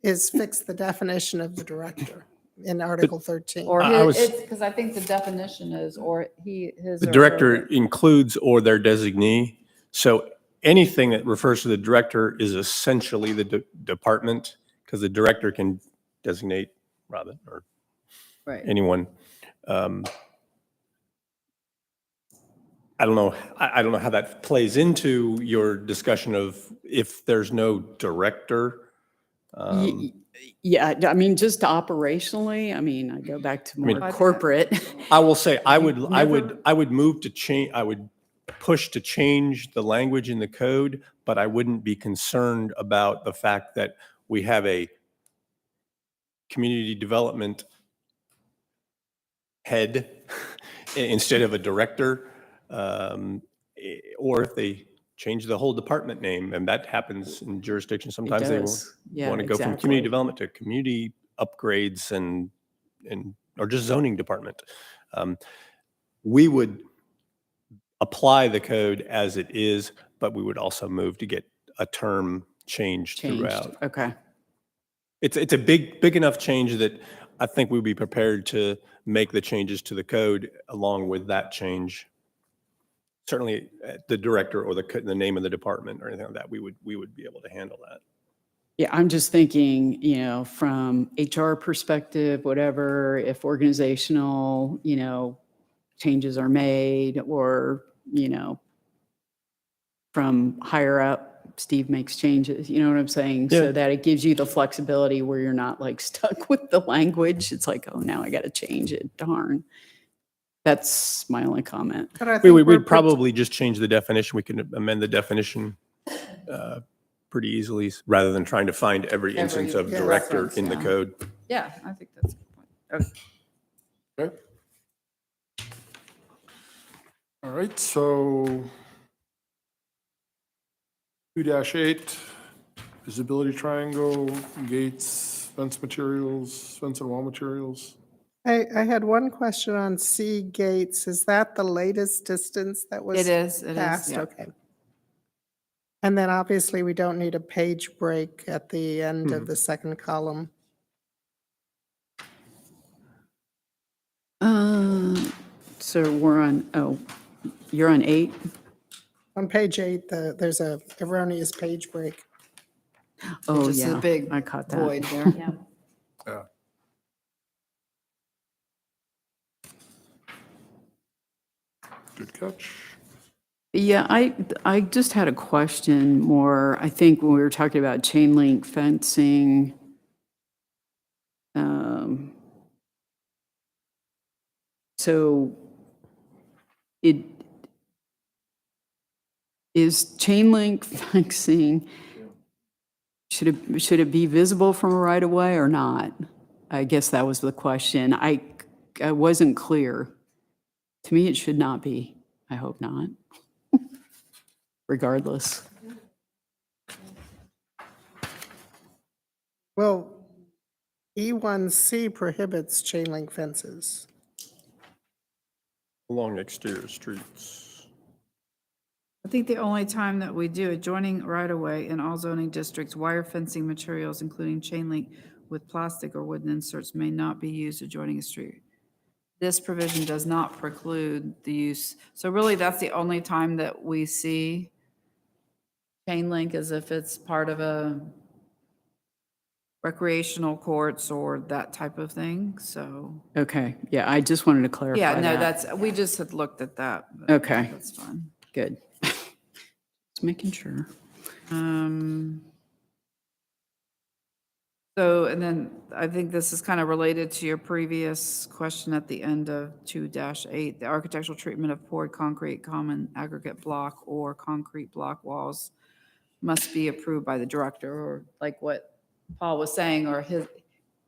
is fix the definition of the director in Article 13. Or I was- it's, because I think the definition is, or his. The or director her. includes or their designee. So anything that refers to the director is essentially the department, because the director can designate Robin or Right. anyone. I don't know. I don't know how that plays into your discussion of if there's no director. Yeah, I mean, just operationally, I mean, I go back to mean- more corporate. I will say, I would Never- move to change, I would push to change the language in the code, but I wouldn't be concerned about the fact that we have a community development head instead of a director, or if they change the whole department name, and that happens in jurisdictions. Sometimes they does. Yeah, want to go from exactly. community development to community upgrades and or just zoning department. We would apply the code as it is, but we would also move to get a term changed throughout. Okay. It's a big enough change that I think we'd be prepared to make the changes to the code along with that change. Certainly the director or the name of the department or anything like that, we would be able to handle that. Yeah, I'm just thinking, from HR perspective, whatever, if organizational, changes are made or, from higher up, Steve makes changes, you know what I'm saying? So Yeah. that it gives you the flexibility where you're not like stuck with the language. It's like, oh, now I got to change it, darn. That's my only comment. But I think we're We'd probably just change the definition. We can amend the definition pretty easily rather than trying to find every instance of yeah, director reference, in the yeah. code. Yeah, I think that's a good point. Okay. Okay. All right, so 2-8, visibility triangle, gates, fence materials, fence and wall materials. I had one question on C gates. Is that the latest distance that was It is, passed? yeah. Okay. And then obviously we don't need a page break at the end of the second column. So you're on 8? On page 8, there's a erroneous page break. Oh, Just a yeah. big I caught that. void there. Yeah. Yeah. Good catch. Yeah, I just had a question more, I think when we were talking about chain link fencing. So it is chain link fencing, should it be visible from a right of way or not? I guess that was the question. I wasn't clear. To me, it should not be. I hope not. Regardless. Well, E1C prohibits chain link fences. Along exterior streets. I think the only time that we do adjoining right-of-way in all zoning districts, wire fencing materials, including chain link with plastic or wooden inserts, may not be used adjoining a street. this provision does not preclude the use. So really, that's the only time that we see chain link is if it's part of a recreational courts or that type of thing, so. Okay, yeah, I just wanted to clarify Yeah, no, that. that's, we just had looked at that. but Okay. That's fine. Good. Just making sure. So, and then I think this is kind of related to your previous question at the end of 2-8, the architectural treatment of poured concrete, common aggregate block or concrete block walls must be approved by the director, or like what Paul was saying, or his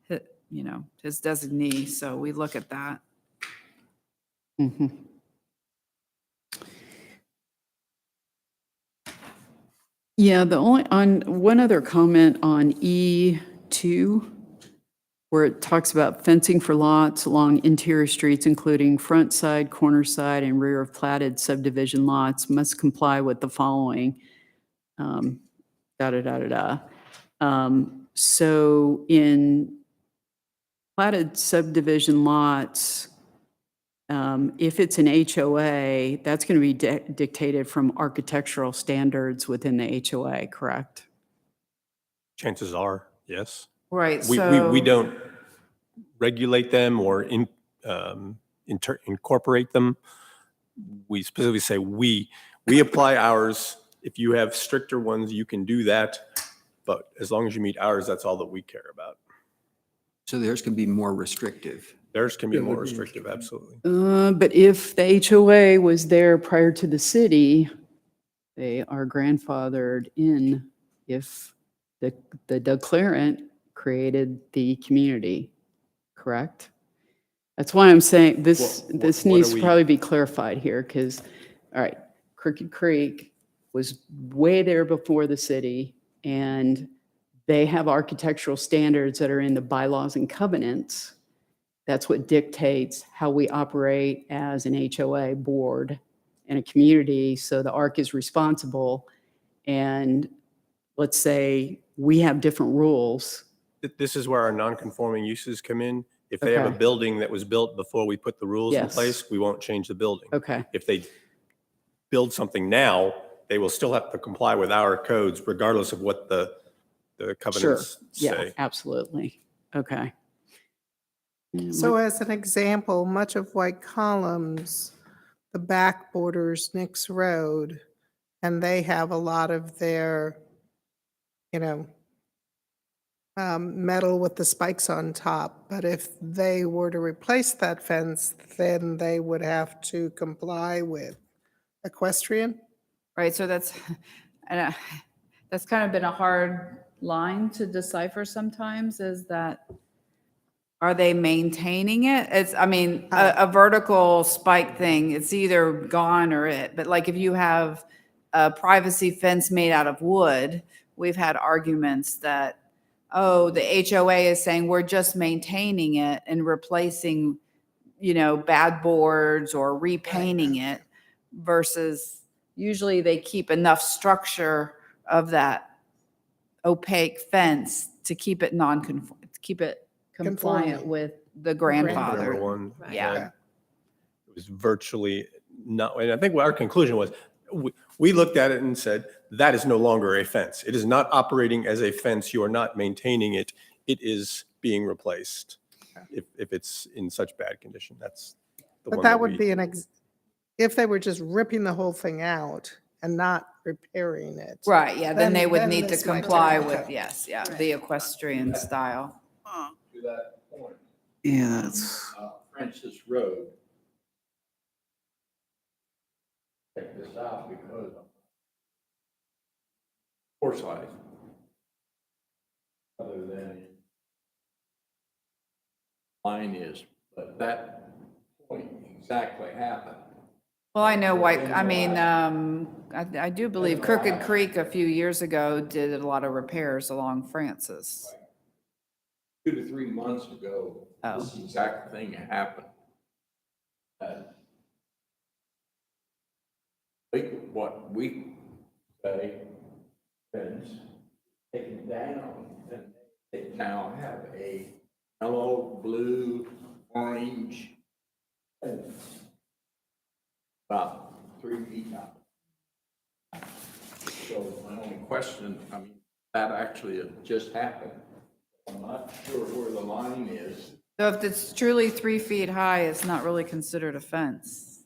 his designee. So we look at that. Mhm. Yeah, on one other comment on E2, where it talks about fencing for lots along interior streets, including front side, corner side, and rear of platted subdivision lots, must comply with the following. Da, da, da, da, da. So in platted subdivision lots, if it's an HOA, that's going to be dictated from architectural standards within the HOA, correct? Chances are, yes. Right, We so. don't regulate them or incorporate them. We specifically say we apply ours. If you have stricter ones, you can do that. But as long as you meet ours, that's all that we care about. So theirs can be more restrictive. Theirs can be more restrictive, absolutely. But if the HOA was there prior to the city, they are grandfathered in if the declarant created the community, correct? That's why I'm saying this What needs are to we- probably be clarified here, because, all right, Crooked Creek was way there before the city, and they have architectural standards that are in the bylaws and covenants. That's what dictates how we operate as an HOA board and a community. So the ARC is responsible. And let's say we have different rules. This is where our non-conforming uses come in. If they have a Okay. building that was built before we put the rules in Yes. place, we won't change the building. Okay. If they build something now, they will still have to comply with our codes regardless of what the Sure. covenants Yeah, say. absolutely. Okay. Yeah, So as an example, much of White Columns, the back borders Nix Road, and they have a lot of their, metal with the spikes on top. But if they were to replace that fence, then they would have to comply with equestrian. Right, so that's, and that's kind of been a hard line to decipher sometimes, is that, are they maintaining it? It's, I mean, a vertical spike thing, it's either gone or it, but like if you have a privacy fence made out of wood, we've had arguments that, oh, the HOA is saying we're just maintaining it and replacing, bad boards or repainting it, versus usually they keep enough structure of that opaque fence to keep it compliant Conforming. with the Number grandfather. one, Yeah. that it was virtually not, and I think what our conclusion was, we looked at it and said, that is no longer a fence. It is not operating as a fence. You are not maintaining it. It is being replaced if it's in such bad condition. That's the one But that would we- be if they were just ripping the whole thing out and not repairing it. Right, yeah, then they would Then need to this might comply take- with, yes, yeah, the equestrian style. To that point, Yeah, that's. Francis Road. Check this out because of Forsyth. Other than mine is, but that point exactly happened. Well, I know I do believe Crooked Creek a few years ago did a lot of repairs along Francis. 2 to 3 months ago, Oh. this exact thing happened. What we say, fence taken down, and they now have a yellow, blue, orange question, I mean, that actually just happened. I'm not sure where the line is. So if it's truly 3 feet high, it's not really considered a fence.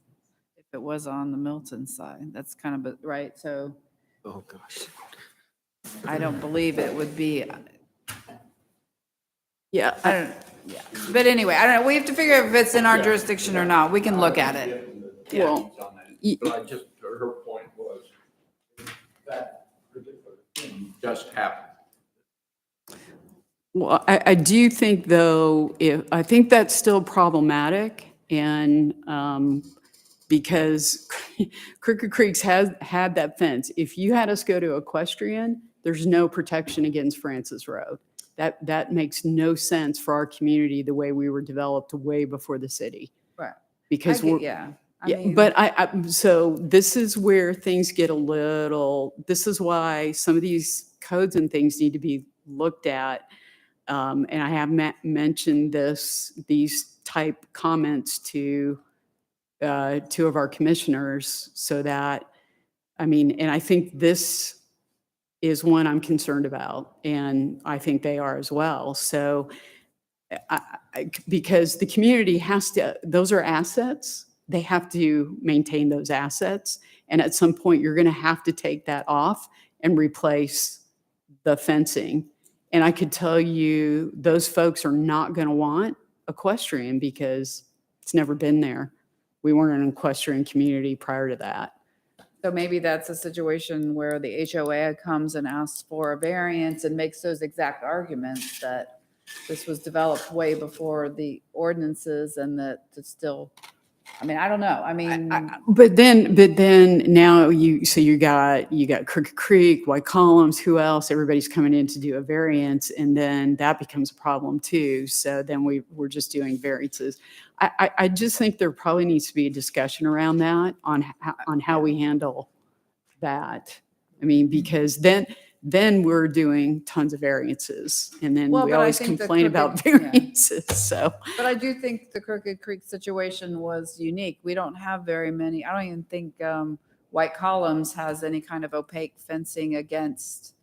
If it was on the Milton side, that's kind of, right? So Oh, gosh. I don't believe it would be, Yeah, I don't, yeah. But anyway, I don't know. We have to figure out if it's in our jurisdiction or not. We can look at it. well, But I just, her point was, that particular thing just happened. well, I do think though, I think that's still problematic and because Crooked Creek's has had that fence. If you had us go to equestrian, there's no protection against Francis Road. That makes no sense for our community the way we were developed way before the city. Right. Because we're, Yeah. I yeah, mean, but so this is where things get a little, this is why some of these codes and things need to be looked at. And I have mentioned these type comments to two of our commissioners so that, I mean, and I think this is one I'm concerned about, and I think they are as well. So because the community has to, those are assets. They have to maintain those assets. And at some point, you're going to have to take that off and replace the fencing. And I could tell you, those folks are not going to want equestrian because it's never been there. We weren't an equestrian community prior to that. so maybe that's a situation where the HOA comes and asks for a variance and makes those exact arguments that this was developed way before the ordinances and that it's still, I mean, I don't know. I mean, But then now you got Crooked Creek, White Columns, who else? Everybody's coming in to do a variance, and then that becomes a problem too. So then we're just doing variances. I just think there probably needs to be a discussion around that on how we handle that. I mean, because then we're doing tons of variances, and then Well, we but I always think the complain about Crooked- yeah. variances. So. but I do think the Crooked Creek situation was unique. We don't have very many, I don't even think White Columns has any kind of opaque fencing against,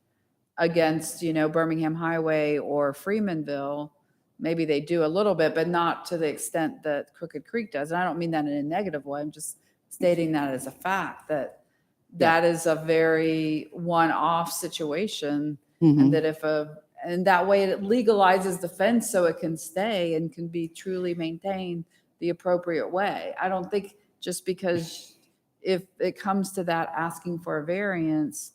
Birmingham Highway or Freemanville. Maybe they do a little bit, but not to the extent that Crooked Creek does. And I don't mean that in a negative way. I'm just stating that as a fact that that is a very one-off situation. And that and that way it legalizes the fence so it can stay and can be truly maintained the appropriate way. I don't think just because if it comes to that asking for a variance,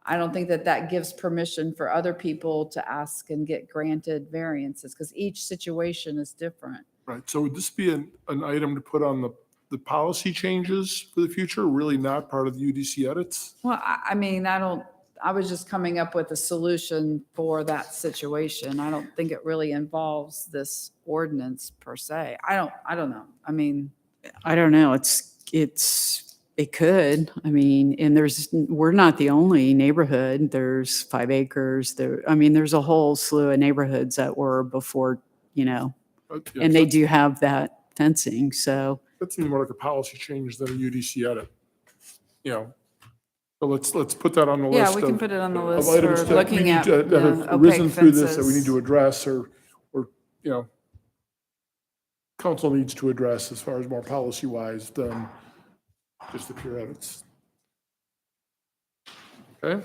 I don't think that gives permission for other people to ask and get granted variances because each situation is different. Right, so would this be an item to put on the policy changes for the future, really not part of the UDC edits? Well, I mean, I was just coming up with a solution for that situation. I don't think it really involves this ordinance per se. I don't know. I mean, I don't know. It could. I mean, and we're not the only neighborhood. There's 5 acres. There's a whole slew of neighborhoods that were before, Yeah, and they do have that fencing. So That's even more like a policy change than a UDC edit. So let's put that on the list. yeah, we can put it on the Of list items for that we looking need at to- that have arisen opaque through this that we need to fences. address or council needs to address as far as more policy-wise than just the pure edits. Okay?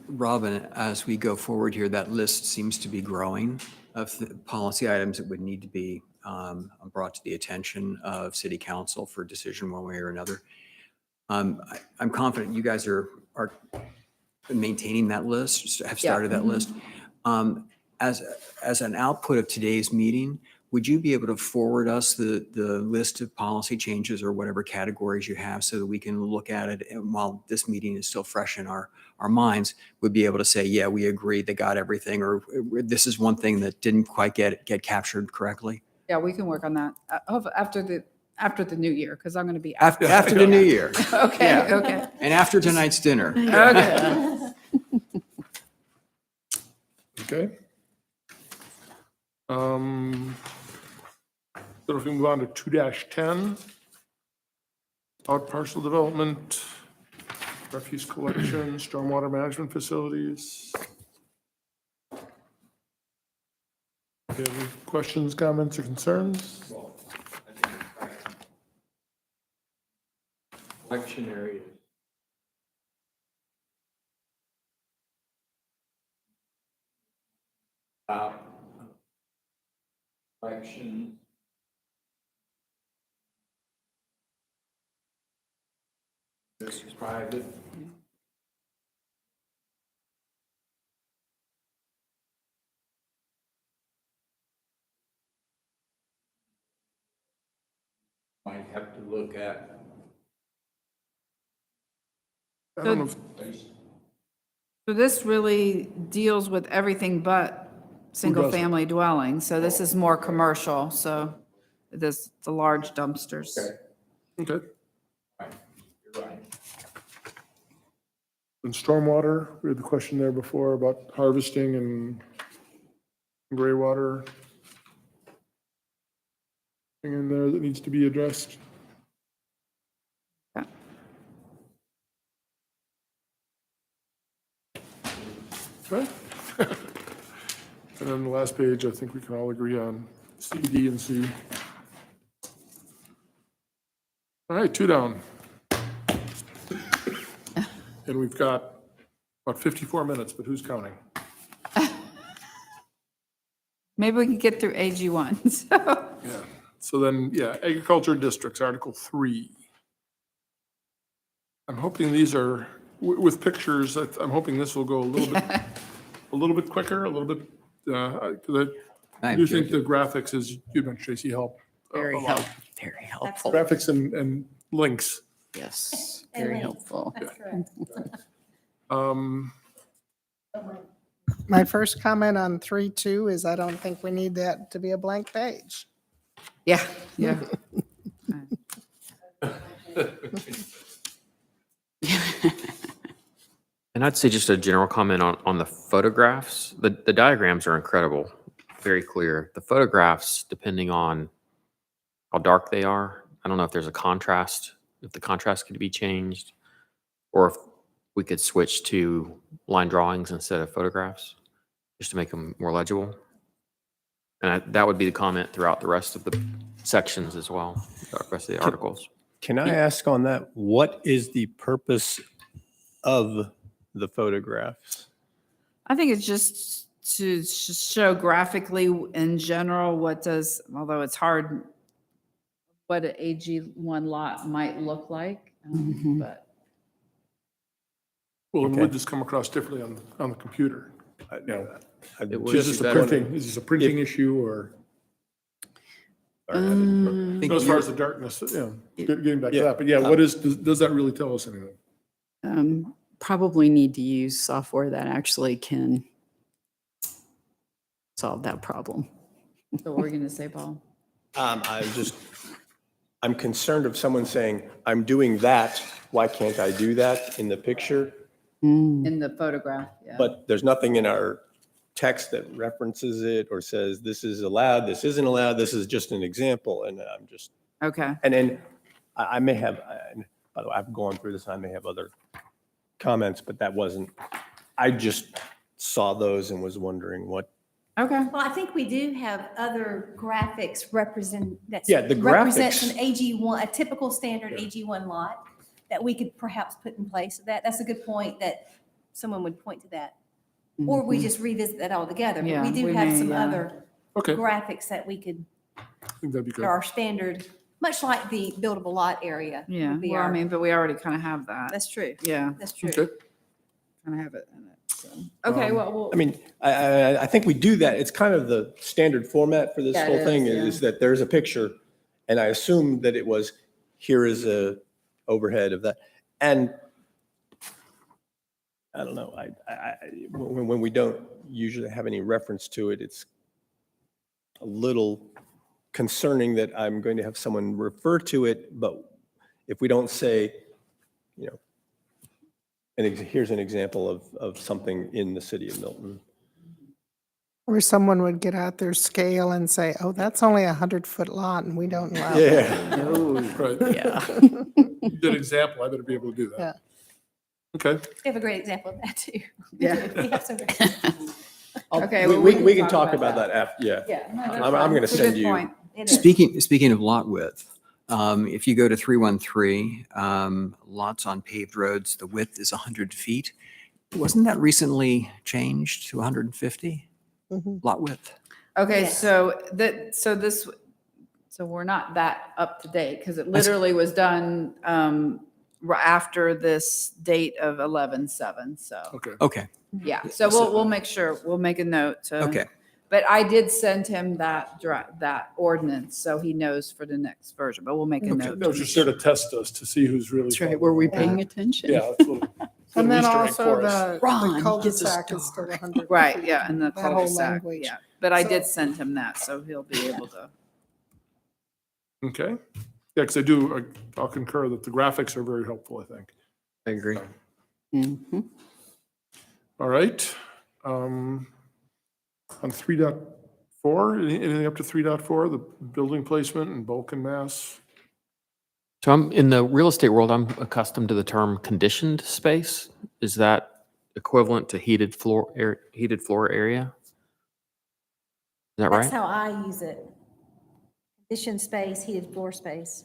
Robin, as we go forward here, that list seems to be growing of the policy items that would need to be brought to the attention of city council for decision one way or another. I'm confident you guys are maintaining that list, have started that list. As an output of today's meeting, would you be able to forward us the list of policy changes or whatever categories you have so that we can look at it and while this meeting is still fresh in our minds, we'd be able to say, yeah, we agree, they got everything, or this is one thing that didn't quite get captured correctly? Yeah, we can work on that after the new year, because I'm going to be. After the new year. Okay, Yeah. okay. And after tonight's dinner. Okay. Okay. So if we move on to 2-10, out parcel development. refuse collection, stormwater management facilities. Okay, any questions, comments, or concerns? Collection areas. Collection. This is private. Might have to look at. I don't know if, So this really deals with everything but single-family dwellings. So this is more commercial, so this, the large dumpsters. okay. Right, you're right. And stormwater, we had the question there before about harvesting and gray water. Thing in there that needs to be addressed. Yeah. Okay. And then the last page, I think we can all agree on C, D, and C. All right, 2 down. And we've got about 54 minutes, but who's counting? Maybe we can get through AG1, so. Yeah, so then, yeah, agriculture districts, Article 3. I'm hoping these are, with pictures, I'm hoping this will go a little bit quicker, a little bit, because I do think the graphics, as you mentioned, Tracy, help. Very a lot. helpful, very helpful. Graphics and links. Yes, And very links. helpful. That's correct. My first comment on 3.2 is I don't think we need that to be a blank page. Yeah, yeah. And I'd say just a general comment on the photographs. The diagrams are incredible, very clear. The photographs, depending on how dark they are, I don't know if there's a contrast, if the contrast could be changed, or if we could switch to line drawings instead of photographs, just to make them more legible. And that would be the comment throughout the rest of the sections as well, the rest of the articles. Can I ask on that, what is the purpose of the photographs? I think it's just to show graphically in general what does, although it's hard, what an AG1 lot might look like, but. Well, and Okay. would this come across differently on the computer? You know, It would is this a printing, is this a printing issue or, as far as the darkness, getting back to that, but yeah, what is, does that really tell us anything? Probably need to use software that actually can solve that problem. So what were you going to say, Paul? I'm concerned of someone saying, I'm doing that, why can't I do that in the picture? In the photograph, yeah. But there's nothing in our text that references it or says this is allowed, this isn't allowed, this is just an example, and I'm just, Okay. and then I may have, by the way, I've gone through this, I may have other comments, but that wasn't, I just saw those and was wondering what. Okay. Well, I think we do have other graphics Yeah, the represents an graphics. AG1, a typical standard AG1 lot that we could perhaps put in place. That's a good point that someone would point to that. Or we just revisit that altogether. But Yeah, we do we have may, some yeah. other Okay, I graphics that we could, think that'd be good. that are standard, much like the buildable lot area. Yeah, would be well, I our- mean, but we already kind of have that. That's true. Yeah, That's true. Okay, kind of have it in it, so. Okay, well, we'll. I mean, I think we do that. It's kind of the standard format for this Yeah, it whole thing is, is that there's a picture. And I assumed that it was, here is a overhead of that. And I don't know, when we don't usually have any reference to it, it's a little concerning that I'm going to have someone refer to it, but if we don't say, you know, and here's an example of something in the city of Milton. Or someone would get out their scale and say, oh, that's only a 100-foot lot and we don't allow that. Yeah. No, right. yeah. Good example, I better be able to do that. Yeah. Okay, We have a great example of that too. Yeah. We have some great. Okay, We, well, we can talk about that after, yeah. Yeah. no, that's I'm fine. gonna It's a send good you- point. It is. Speaking of lot width, if you go to 313, lots on paved roads, the width is 100 feet. Wasn't that recently changed to 150 Mhm. lot width? Okay, Yes. so we're not that up to date because it literally was done after this date of 11/7. So, okay. Okay, yeah, so we'll make sure, we'll make a note to. okay. But I did send him that ordinance, so he knows for the next version, but we'll make a Okay, note. that to was make just sort of test us to see who's really. That's right. following Were we along. paying attention? Yeah. that's a little- And little then Easter egg also for us. Ron, the he gets a cul-de-sac is still star. 100. Right, yeah, and the That whole cul-de-sac, language. yeah. But I So- did send him that, so he'll be able to. Okay. Yeah, because I'll concur that the graphics are very helpful, I think. I agree. Mhm. All right. On 3.4, anything up to 3.4, the building placement and bulk and mass? So I'm, in the real estate world, I'm accustomed to the term conditioned space. Is that equivalent to heated floor area? Is that That's right? how I use it. Conditioned space, heated floor space.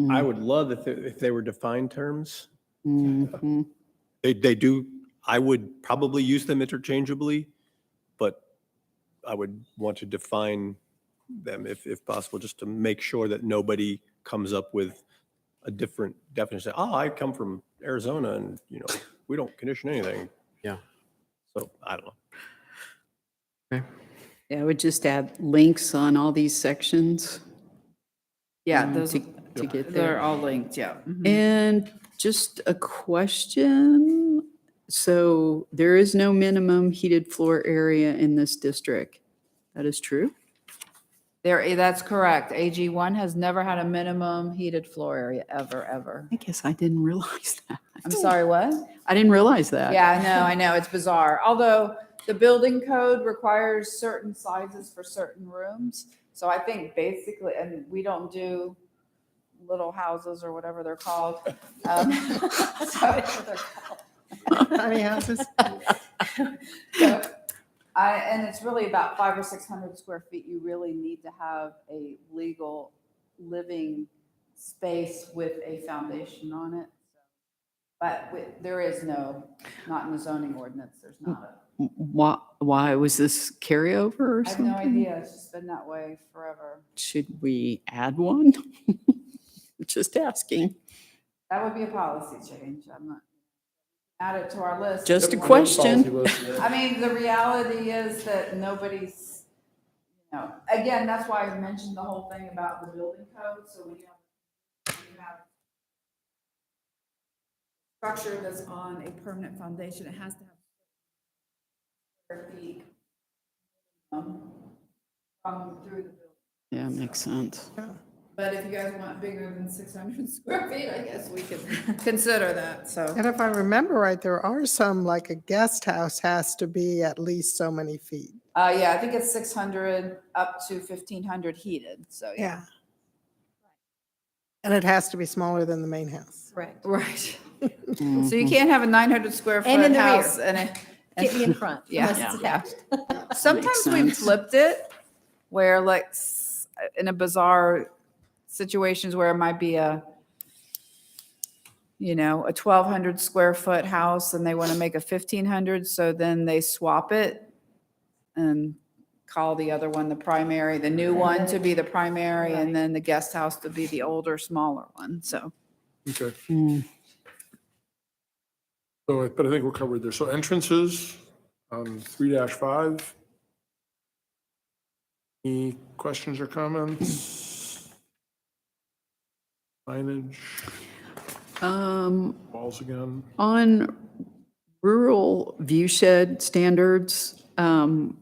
I would love if they were defined terms. Mhm. They do, I would probably use them interchangeably, but I would want to define them if possible, just to make sure that nobody comes up with a different definition. Oh, I come from Arizona and, we don't condition anything. Yeah. So I don't know. Yeah, I would just add links on all these sections. Yeah, those, To get they're there. all linked, yeah. Mhm. And just a question. So there is no minimum heated floor area in this district. That is true? That's correct. AG1 has never had a minimum heated floor area, ever. I guess I didn't realize that. I'm sorry, what? I didn't realize that. Yeah, I know, it's bizarre. Although the building code requires certain sizes for certain rooms. So I think basically, and we don't do little houses or whatever they're called. Tiny houses. So, and it's really about 500 or 600 square feet. You really need to have a legal living space with a foundation on it. But there is not in the zoning ordinance, there's not Why was this carryover or I have something? no idea, it's just been that way forever. Should we add one? Just asking. That would be a policy change, I'm not, add it to our list. Just a Yep, question. policy list. I mean, the reality is that nobody's, again, that's why I mentioned the whole thing about the building code, so when you have structure that's on a permanent foundation, it has to have square feet from through the building. Yeah, makes sense. But if you guys want bigger than 600 square feet, I guess we could consider that, so. And if I remember right, there are some, like a guest house has to be at least so many feet. Yeah, I think it's 600 up to 1,500 heated, so yeah. Yeah. And it has to be smaller than the main house. Correct. Right. So you can't have a 900 square And in foot the rear. house and Get me in front. Yeah. unless it's attached. sometimes we've sense. flipped it where like in a bizarre situations where it might be a 1,200 square foot house and they want to make a 1,500. So then they swap it and call the other one the primary, the new one to be the primary, and then the guest house to be the older, smaller one. So. Okay, Mm. so, but I think we're covered there. So entrances on 3-5. Any questions or comments? Signage, walls again. On rural view shed standards, I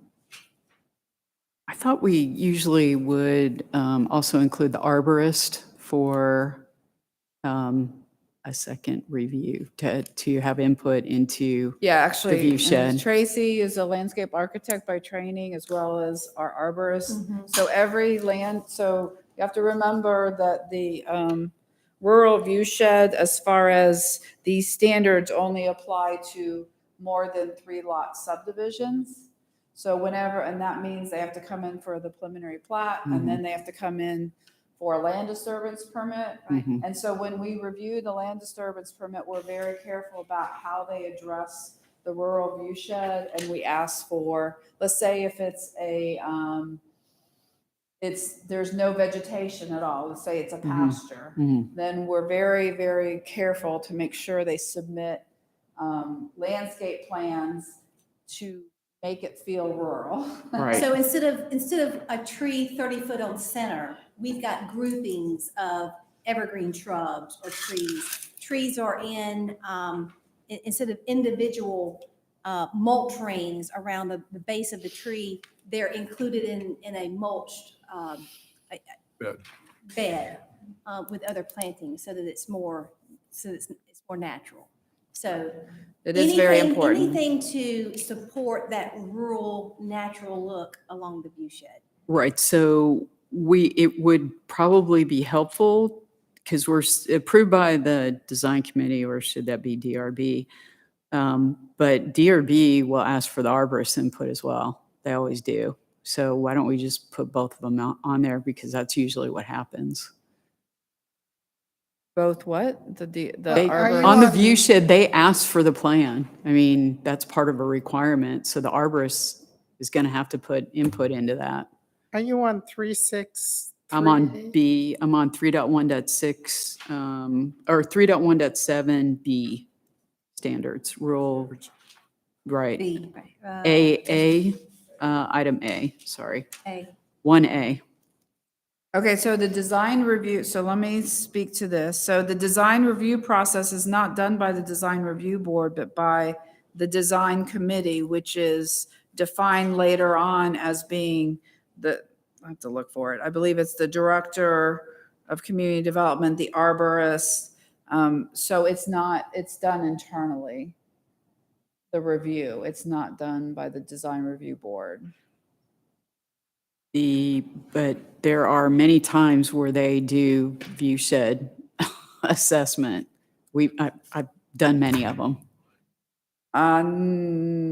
thought we usually would also include the arborist for a second review to have input into. Yeah, actually, view and shed. Tracy is a landscape architect by training as well as our arborist. So so you have to remember that rural view shed, as far as these standards only apply to more than 3 lot subdivisions. So whenever, and that means they have to come in for the preliminary plat, and then they have to come in for a land disturbance permit. Mhm. And so when we review the land disturbance permit, we're very careful about how they address the rural view shed, and we ask for, let's say if it's a, there's no vegetation at all, let's say it's a pasture, Mhm. then we're very, very careful to make sure they submit landscape plans to make it feel rural. Right. So instead of a tree 30 foot on center, we've got groupings of evergreen shrubs or trees. Trees are instead of individual mulch rings around the base of the tree, they're included in a mulched Bed. bed with other plantings so that it's more natural. So It is very anything- important. Anything to support that rural, natural look along the view shed. Right, so it would probably be helpful, because we're approved by the design committee, or should that be DRB? But DRB will ask for the arborist input as well. They always do. So why don't we just put both of them on there, because that's usually what happens. Both what? The They- arbor. On the view shed, they ask for the plan. I mean, that's part of a requirement. So the arborist is going to have to put input into that. Are you on 3.6? I'm on B, I'm on 3.1.6, or 3.1.7B standards, rural, right. B. Item A, sorry, A. 1A. Okay, so the design review, so let me speak to this. So the design review process is not done by the design review board, but by the design committee, which is defined later on as being I have to look for it. I believe it's the director of community development, the arborist. So it's done internally. The review, it's not done by the design review board. But there are many times where they do view shed assessment. I've done many of them.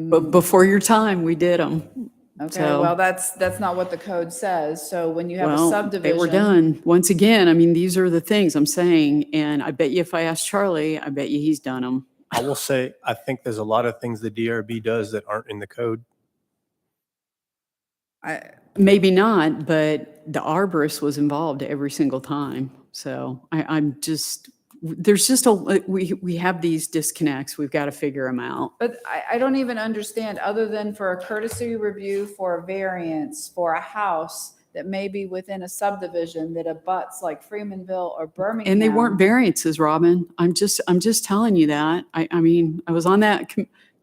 But before your time, we did them. Okay, So- well, that's not what the code says. So when you have a Well, subdivision. they were done. Once again, I mean, these are the things I'm saying, and I bet you if I ask Charlie, I bet you he's done them. I will say, I think there's a lot of things the DRB does that aren't in the code. Maybe not, but the arborist was involved every single time. So I'm just, there's just we have these disconnects. We've got to figure them out. But I don't even understand, other than for a courtesy review for a variance for a house that may be within a subdivision that abuts like Freemanville or Birmingham. And they weren't variances, Robin. I'm just telling you that. I mean, I was on that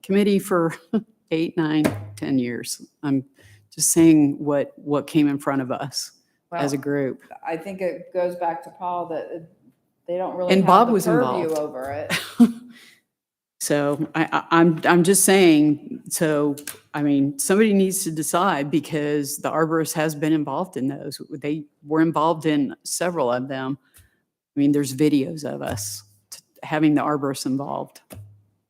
committee for 8, 9, 10 years. I'm just saying what came in front of us as a Well, group. I think it goes back to Paul that they don't really And have Bob the was purview involved. over it. So I'm just saying, so, I mean, somebody needs to decide, because the arborist has been involved in those. They were involved in several of them. I mean, there's videos of us having the arborist involved.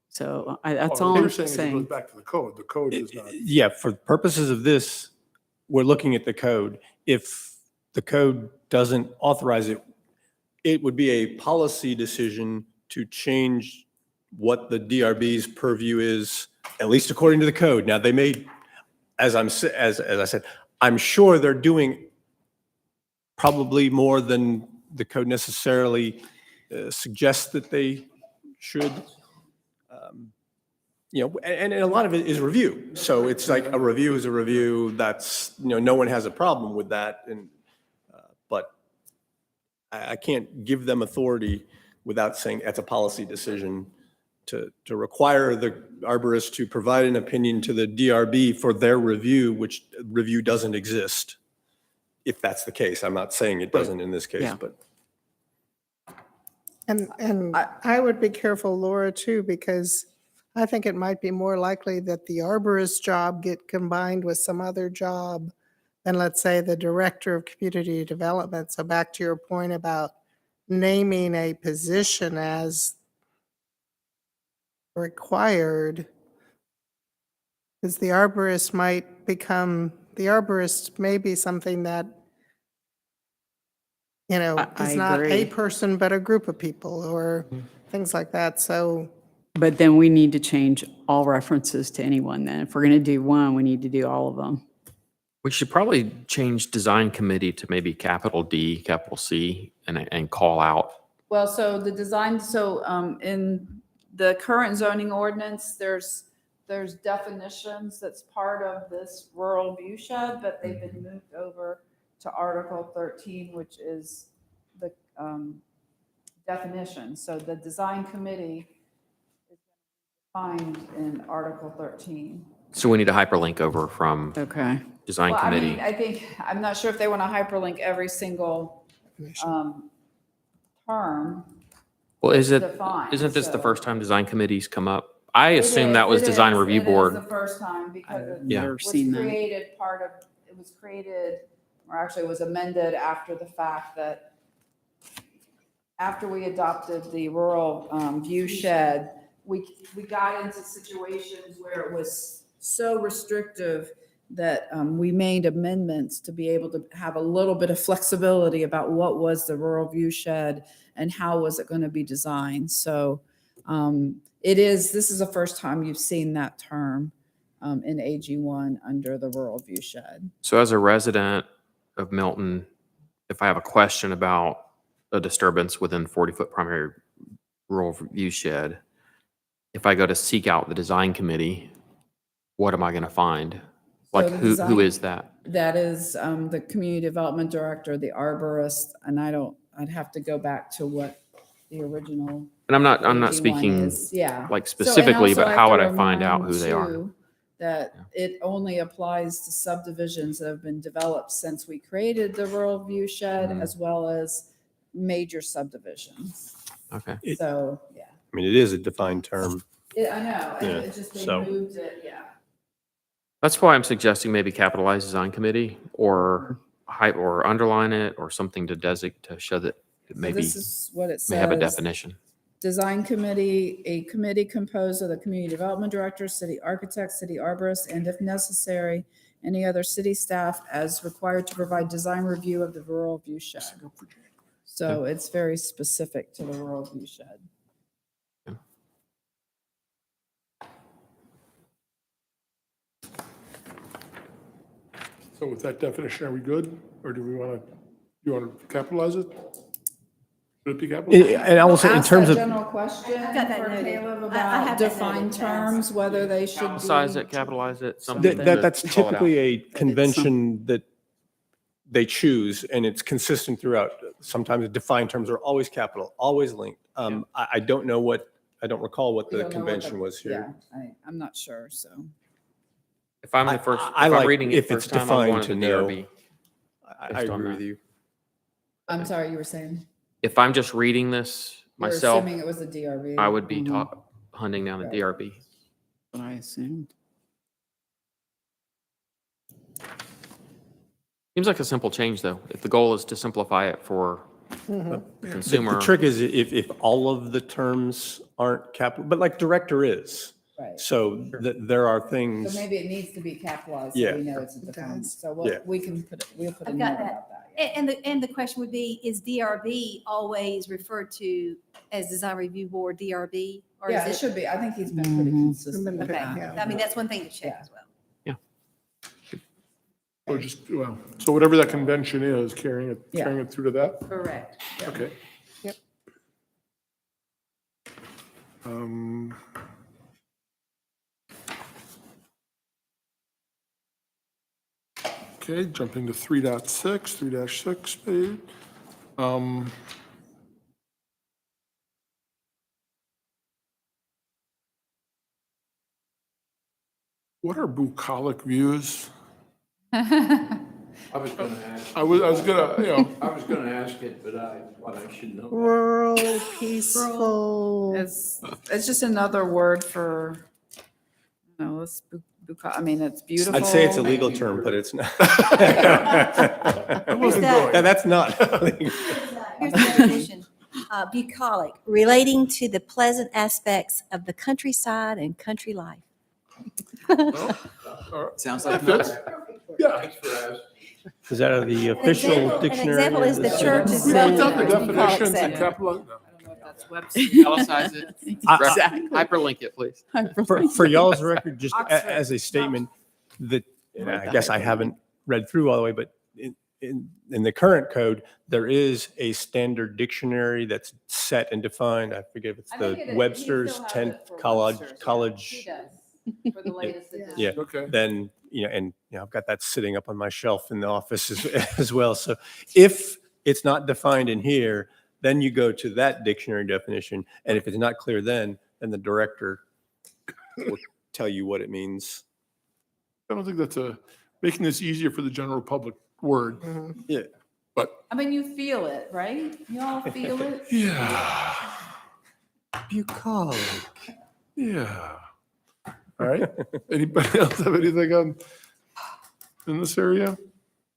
So that's Well, all what I'm you're saying is it goes saying. back to the code. The code does not. Yeah, for purposes of this, we're looking at the code. If the code doesn't authorize it, it would be a policy decision to change what the DRB's purview is, at least according to the code. Now, they may, as I said, I'm sure they're doing probably more than the code necessarily suggests that they should. And a lot of it is review. So it's like a review is a review. That's, no one has a problem with that. But I can't give them authority without saying that's a policy decision to require the arborist to provide an opinion to the DRB for their review, which review doesn't exist. If that's the case, I'm not saying it doesn't in this case, Yeah. but. And I would be careful, Laura, too, because I think it might be more likely that the arborist job get combined with some other job than, let's say, the director of community development. So back to your point about naming a position as required, because the arborist may be something that, I is not a agree. person, but a group of people or things like that. So, But then we need to change all references to anyone then. If we're going to do one, we need to do all of them. We should probably change design committee to maybe capital D, capital C, and call out. Well, so the design, in the current zoning ordinance, there's definitions that's part of this rural view shed, but they've been moved over to Article 13, which is the definition. So the design committee is defined in Article 13. So we need a hyperlink over from Okay. design Well, I committee. mean, I'm not sure if they want to hyperlink every single term. Well, defined, isn't this the so- first time design committees come up? I assumed that was design review It board. is the first time because it Yeah. Never was seen that. created or actually it was amended after the fact that after we adopted the rural view shed, we got into situations where it was so restrictive that we made amendments to be able to have a little bit of flexibility about what was the rural view shed and how was it going to be designed. So this is the first time you've seen that term in AG1 under the rural view shed. So as a resident of Milton, if I have a question about a disturbance within 40-foot primary rural view shed, if I go to seek out the design committee, what am I going to find? So Like the who design- is that? That is the community development director, the arborist, and I'd have to go back to what the original. And I'm not AG1 speaking is. Yeah. like So, and specifically, also but I how have would to I find out remind, who they are? too, That it only applies to subdivisions that have been developed since we created the rural view shed, Mhm. as well as major subdivisions. Okay. So, yeah. I mean, it is a defined term. I know, Yeah, it just, they so- moved it, yeah. That's why I'm suggesting maybe capitalize design committee or or underline it or something to designate to show that it So maybe this is what it says. may have a definition. Design committee, a committee composed of the community development director, city architect, city arborist, and if necessary, any other city staff as required to provide design review of the rural view shed. So it's very specific to the rural view shed. So with that definition, are we good? Or do you want to capitalize it? Should it be capitalized? And I will say, in Ask terms that of, general question I've got that for noted. Caleb I about have that defined noted to ask. terms, whether they should be. Italicize it, capitalize it, something. that's to call it out. typically a convention that they choose, and it's consistent throughout. Sometimes defined terms are always capital, always linked. I don't recall what We the don't know what convention was here. Yeah, I'm not sure, so. If I'm the first, if I I'm like reading it if it's first time, I defined wanted to the know. DRB. I Based on agree that. with you. I'm sorry, you were saying? If I'm just reading this You're myself, assuming it was the DRB. I would be Mhm. hunting down the Right. DRB. What I assumed. Seems like a simple change, though. If the goal is to simplify it for the The consumer. trick is if all of the terms aren't capital, but like director is. Right. So there are So things. maybe it needs to be capitalized, so Yeah. we know it's a defined, does. so Yeah. we'll put a I've note got that. about that. yeah. And the question would be, is DRB always referred to as Design Review Board, DRB? Or Yeah, it is it? should be, I think he's been pretty Mhm. consistent with Okay, that. I mean, that's one thing to check Yeah. as well. So whatever that convention is, carrying Yeah. it through to that? Correct. Okay. Yep. Okay, jumping to 3.6, 3-6 page. What are bucolic views? I was gonna ask. I was gonna, I was gonna ask it, but I thought I should know. Rural, peaceful. It's just another word for, it's beautiful. I'd say it's a legal term, but it's not. I wasn't that. going. That's not legal. Here's the definition. Bucolic, relating to the pleasant aspects of the countryside and country life. Sounds That like fits. Yeah. Is that the official An dictionary? example of is the city? church is We looked in up the bucolic definitions and center. capital. No. I don't know if that's Webster. Italicize it. Exactly. Hyperlink it, please. For y'all's record, just Oxford. as a statement, that, and Like I the guess I hyperlink. haven't read through all the way, but in the current code, there is a standard dictionary that's set and defined. I forget if it's the Webster's 10th college. For the latest edition. Yeah. Okay. Then, and I've got that sitting up on my shelf in the office as well. So if it's not defined in here, then you go to that dictionary definition. And if it's not clear then the director will tell you what it means. I don't think that's making this easier for the general public word, Yeah. but I mean, you feel it, right? You all feel it? yeah, Bucolic. yeah. All right. Anybody else have anything in this area?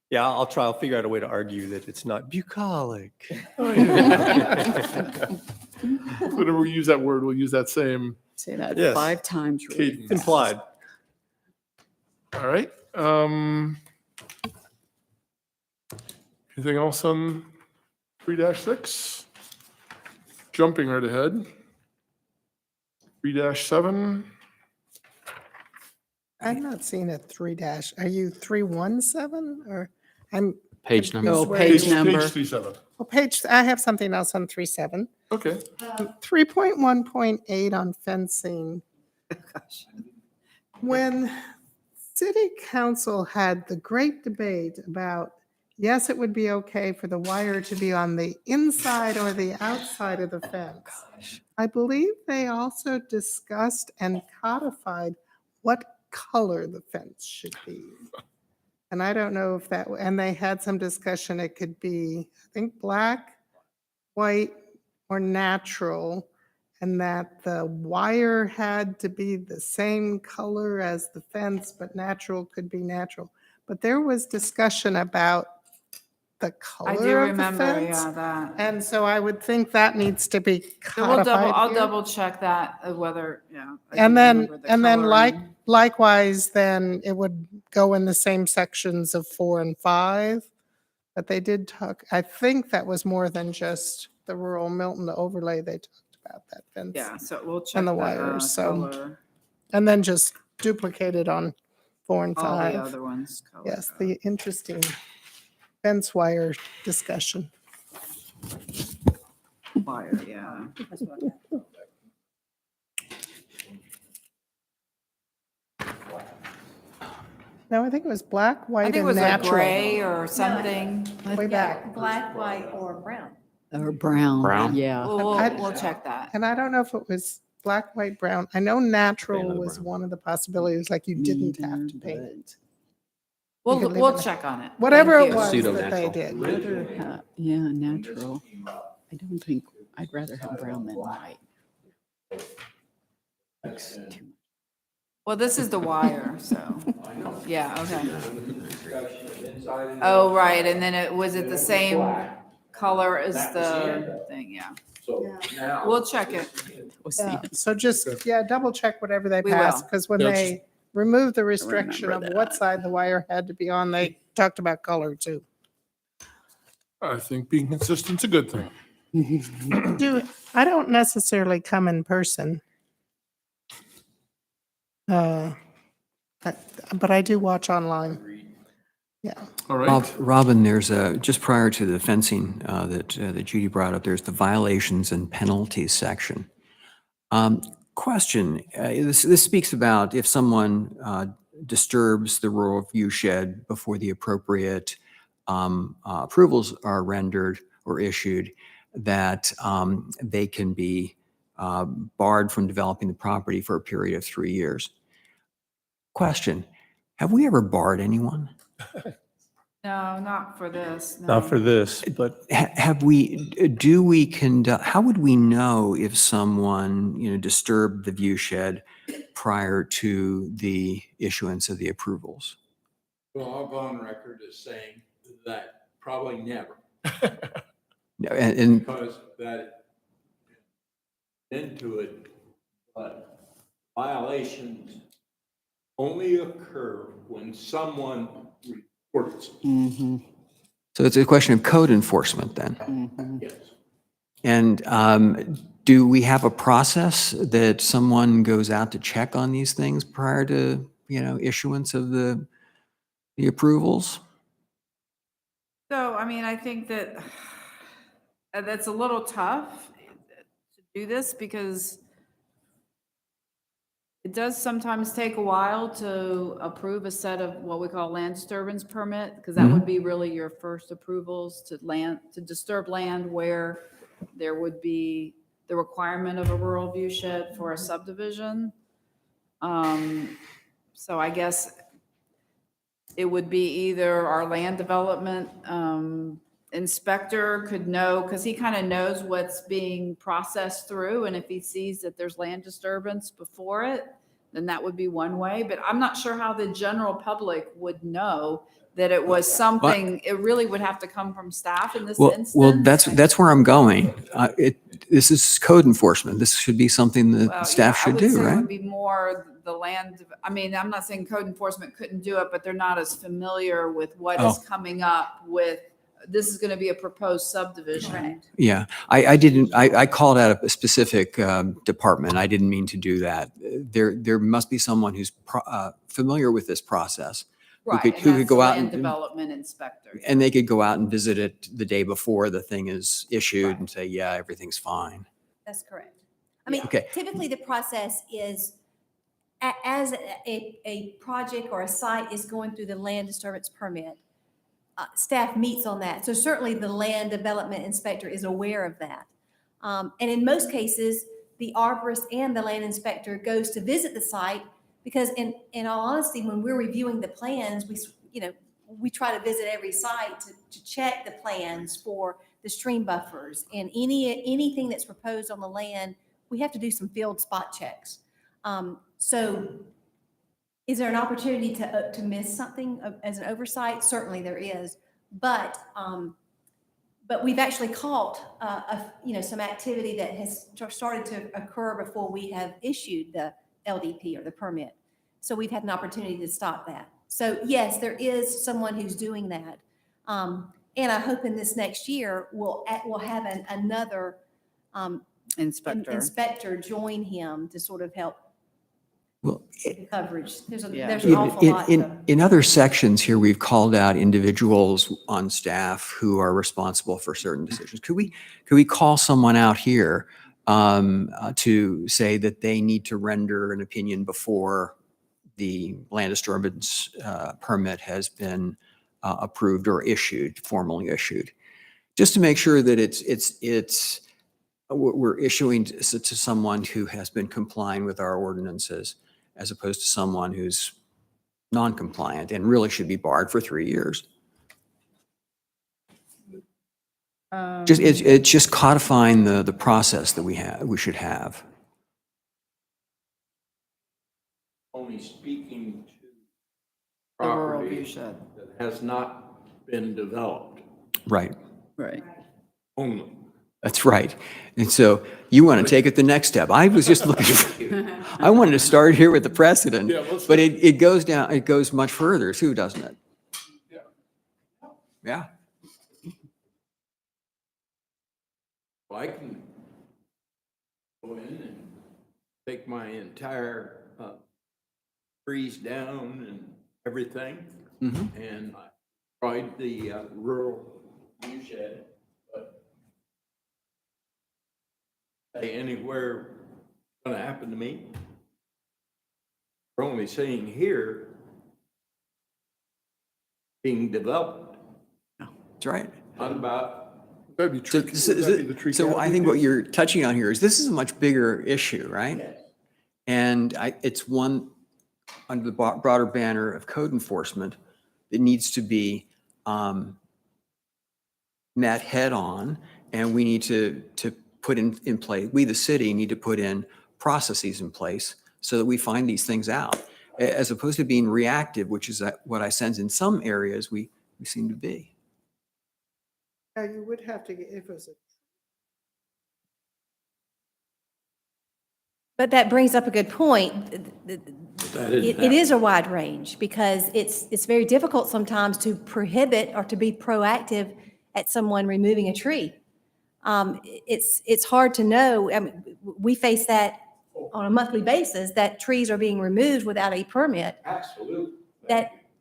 Yeah, I'll figure out a way to argue that it's not bucolic. Oh, yeah. Whenever we use that word, we'll use that same Say that Yes. 5 times. Really cadence. Implied. All right. Anything else on 3-6? Jumping right ahead. 3-7. I'm not seeing a 3 dash. Are you 317 or I'm, Page number. Oh, Where page Page number. 3-7. well, I have something else on 3.7. Okay. 3.1.8 on fencing. When city council had the great debate about, yes, it would be okay for the wire to be on the inside or the outside of the fence. I believe they also discussed and codified what color the fence should be. And I don't know if that, and they had some discussion, it could be, I think, black, white, or natural, and that the wire had to be the same color as the fence, but natural could be natural. But there was discussion about the I do color of the remember, fence. yeah, that. And so I would think that needs to be So I'll codified here. double check that, whether, yeah. I And do then, remember the and then coloring. likewise, then it would go in the same sections of 4 and 5. But they did talk, I think that was more than just the rural Milton overlay. They talked about that fence. Yeah, so we'll check And the the wires, so- color, And then just duplicate it on 4 and all the 5. other ones. color Yes, code. the interesting fence wire discussion. Wire, yeah. No, I think it was black, I white, think it and was a natural. gray or something. Way back. Black, white, or brown. Or brown. Brown? Yeah. We'll check that. And I don't know if it was black, white, brown. I know natural of the was brown. one of the possibilities, like you didn't have to Neither, paint but- it. We'll, could leave we'll it- check on it. Whatever Thank it you. was that Pseudo-natural. they did. Rather yeah, natural. I don't think, I'd rather have brown than white. Looks too- Well, this is the wire, so, yeah, okay. Oh, right, and then was it the same color as the thing, yeah. So now. We'll check it. We'll see. Yeah, so just, double check whatever they We passed, will. because when Yeah, they removed the restriction of remember what that. side the wire had to be on, they talked about color too. I think being consistent's a good thing. I don't necessarily come in person. But I do watch online. Yeah. All right. Robin, there's just prior to the fencing that Judy brought up, there's the violations and penalties section. Question, this speaks about if someone disturbs the rural view shed before the appropriate approvals are rendered or issued, that they can be barred from developing the property for a period of 3 years. Question, have we ever barred anyone? No, not for this. Not for this, but Have we, do we conduct, how would we know if someone, disturbed the view shed prior to the issuance of the approvals? Well, I'll go on record as saying that probably never, No, and because that into it, but violations only occur when someone reports. So it's a question of code enforcement then. Yes. And do we have a process that someone goes out to check on these things prior to, issuance of the approvals? So, I mean, I think that that's a little tough to do this because it does sometimes take a while to approve a set of what we call land disturbance permit, because that would be really your first approvals to disturb land where there would be the requirement of a rural view shed for a subdivision. So I guess it would be either our land development inspector could know, because he kind of knows what's being processed through, and if he sees that there's land disturbance before it, then that would be one way. But I'm not sure how the general public would know that it was something. It really would have to come from staff in this instance. Well, that's where I'm going. This is code enforcement. This should be something that Well, staff yeah, should I would do, say it right? would be more the land, I mean, I'm not saying code enforcement couldn't do it, but they're not as familiar with what is coming up with, this is going to be a proposed subdivision. Yeah, I called out a specific department. I didn't mean to do that. There must be someone who's familiar with this process. Right, Who and could that's the go out land and development inspector. and they could go out and visit it the day before the thing is issued Right. and say, yeah, everything's fine. That's correct. I mean, Okay. typically the process is as a project or a site is going through the land disturbance permit, staff meets on that. So certainly the land development inspector is aware of that. And in most cases, the arborist and the land inspector goes to visit the site because in all honesty, when we're reviewing the plans, we try to visit every site to check the plans for the stream buffers and anything that's proposed on the land. We have to do some field spot checks. So is there an opportunity to miss something as an oversight? Certainly there is, but we've actually caught some activity that has started to occur before we have issued the LDP or the permit. So we've had an opportunity to stop that. So yes, there is someone who's doing that, and I hope in this next year we'll have another inspector join him to sort of help. Well, the coverage. There's an In, awful lot to. in other sections here, we've called out individuals on staff who are responsible for certain decisions. Could we call someone out here to say that they need to render an opinion before the land disturbance permit has been approved or formally issued, just to make sure that we're issuing to someone who has been complying with our ordinances, as opposed to someone who's non-compliant and really should be barred for 3 years. It's just codifying the process that we should have. Only speaking to The rural view property shed. that has not been developed Right. Right. only. That's right. And so you want to take it the next step. I was just looking, I wanted to start here with the precedent, Yeah, let's- but it goes much further too, doesn't it? Yeah. Well, I can go in and take my entire trees down and everything. And I tried the rural view shed, but say anywhere gonna happen to me. We're only saying here being developed, That's right. not about. That'd be So, tricky. That'd be the tree so I canopy think what piece. you're touching on here is this is a much bigger issue, right? Yes. And it's one under the broader banner of code enforcement that needs to be met head on. And we need to put in place, we, the city, need to put in processes in place so that we find these things out, as opposed to being reactive, which is what I sense in some areas we seem to be. Now, you would have to, if it was a But that brings up a good point. That is It is a wide range because it's very difficult sometimes to prohibit or to be proactive at someone removing a tree. It's hard to know. I mean, we face that on a monthly basis, that trees are being removed without a permit. Absolutely.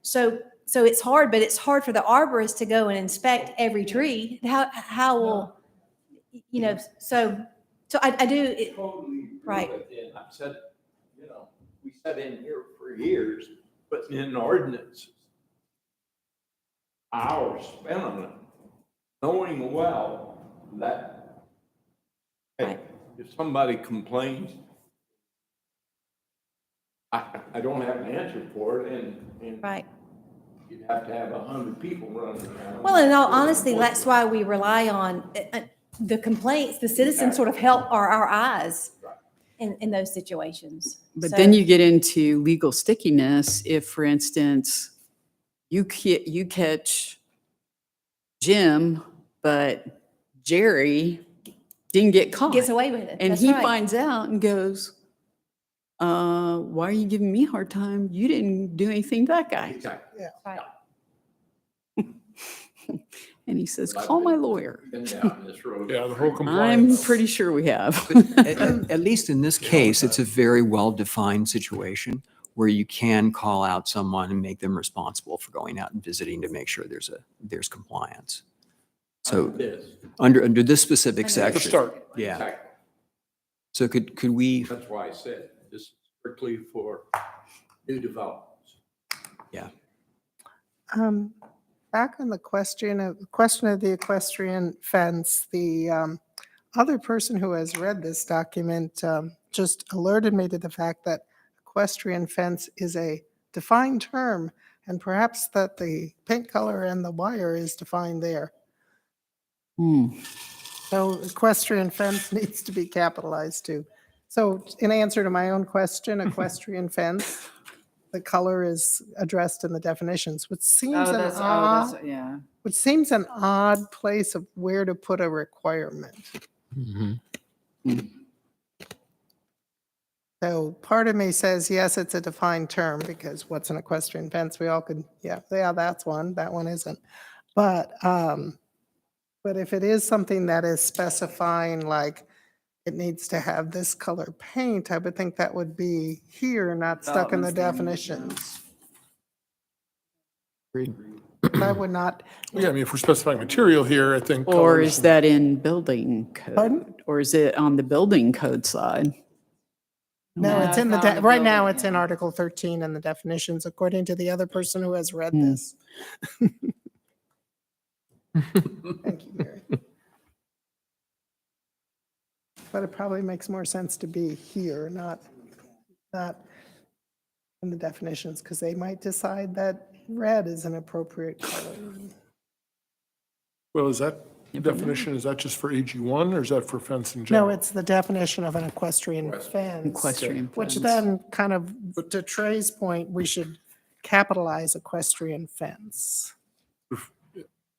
So it's hard, but it's hard for the arborist to go and inspect every tree. How will, so I do, Totally agree right. with you. And I've said, we said in here for years, putting in ordinances. Hours spent on it, knowing well that, hey, Right. if somebody complains, I don't have an answer for it, and Right. you'd have to have 100 people running around. Well, in all honesty, that's why we rely on the complaints, the citizens sort of help our eyes in those situations. But So- then you get into legal stickiness if, for instance, you catch Jim, but Jerry didn't get caught. Gets away with it. And That's he right. finds out and goes, why are you giving me a hard time? You didn't do anything to that guy. Exactly. Right. And he says, call my lawyer. Been down this road. Yeah, the whole I'm compliance. pretty sure we have. At least in this case, it's a very well-defined situation where you can call out someone and make them responsible for going out and visiting to make sure there's compliance. So This, under this specific Under- section. To start. Yeah. exactly. So could we, That's why I said this is strictly for new developments. Back on the question of the equestrian fence, the other person who has read this document just alerted me to the fact that equestrian fence is a defined term, and perhaps that the paint color and the wire is defined there. So equestrian fence needs to be capitalized too. So in answer to my own question, equestrian fence, the color is addressed in the definitions, which seems Yeah. which seems an odd place of where to put a requirement. So part of me says, yes, it's a defined term, because what's an equestrian fence? We all could, yeah, that's one, that one isn't. But if it is something that is specifying, like, it needs to have this color paint, I would think that would be here, not stuck in the Development standards, definitions. I would not, Yeah, I mean, if we're specifying material here, I think. Or colors is that in building Pardon? code? Or is it on the building code side? no, No, it's in the, it's not in the right now, building, it's in yeah. Article 13 in the definitions, according to the other person who has read Hmm. this. Thank you, Mary. But it probably makes more sense to be here, not in the definitions, because they might decide that red is an appropriate color. Well, is that definition, is that just for AG1 or is that for fence in general? No, it's the definition of an equestrian fence. Equestrian Which fence. then kind of, to Trey's point, we should capitalize equestrian fence. But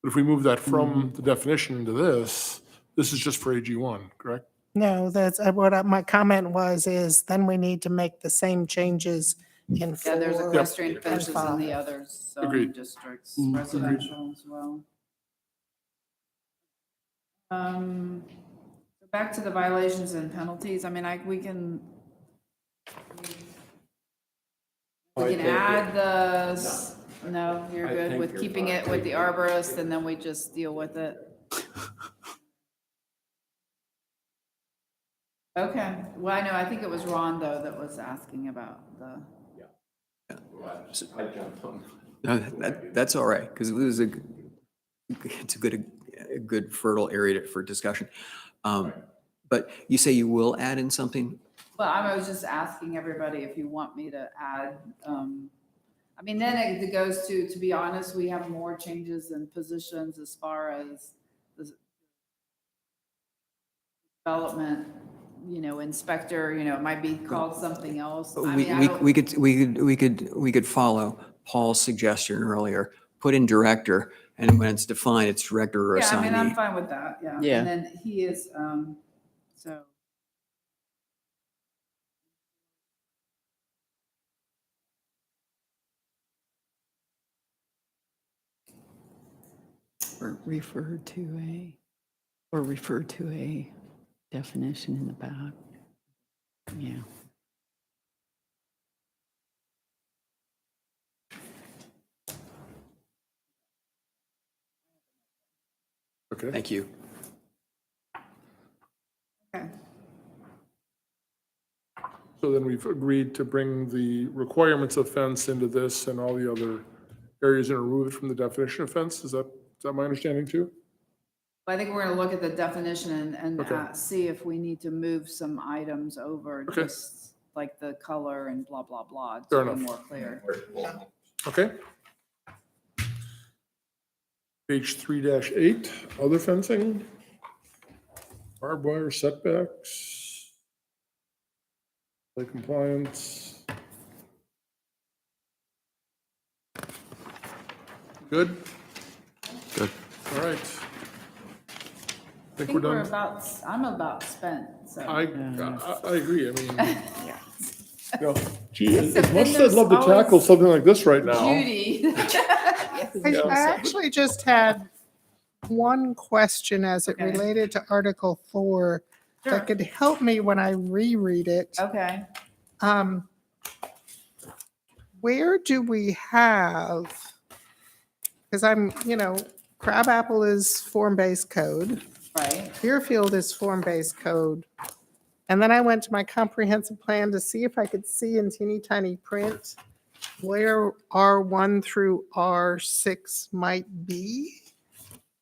if we move that from the definition into this is just for AG1, correct? No, that's my comment is then we need to make the same changes in Yeah, there's four equestrian and fences in five. the other zoning Agreed. districts, Mhm. residential as well. Back to the violations and penalties, I mean, we can add no, you're I good think with you're keeping fine. it with the arborist and then we just deal with it. Okay, well, I know, I think it was Ron though that was asking about the. I jumped on. no, that's all right, because it's a good fertile area for discussion. But you say you will add in something? Well, I was just asking everybody if you want me to add, I mean, then it goes to be honest, we have more changes in positions as far as the development, inspector, it might be called something else. I mean, I don't- We could follow Paul's suggestion earlier, put in director, and when it's defined, it's director or Yeah, I mean, I'm assignee. fine with that, yeah. Yeah. And then he is, so. Or refer to a definition in the back. Yeah. Okay. Thank you. Okay. So then we've agreed to bring the requirements of fence into this and all the other areas and remove it from the definition of fence. Is that my understanding too? I think we're gonna look at the definition and Okay. see if we need to move some items over, Okay. just like the color and blah, blah, blah, Fair to be enough. more clear. Okay. Page 3-8, other fencing. Barbed wire setbacks. Like compliance. Good? Good. All right. I Think think we're we're done? about, I'm about spent, so. I agree. I mean, you know, gee, as Except much then as I'd love to there's tackle always something like this right now. Judy. I actually just had one question as it Okay. related to Article 4 Sure. that could help me when I reread it. Okay, Where do we have, because Crabapple is form-based code, right, Deerfield is form-based code. And then I went to my comprehensive plan to see if I could see in teeny tiny print where R1 through R6 might be.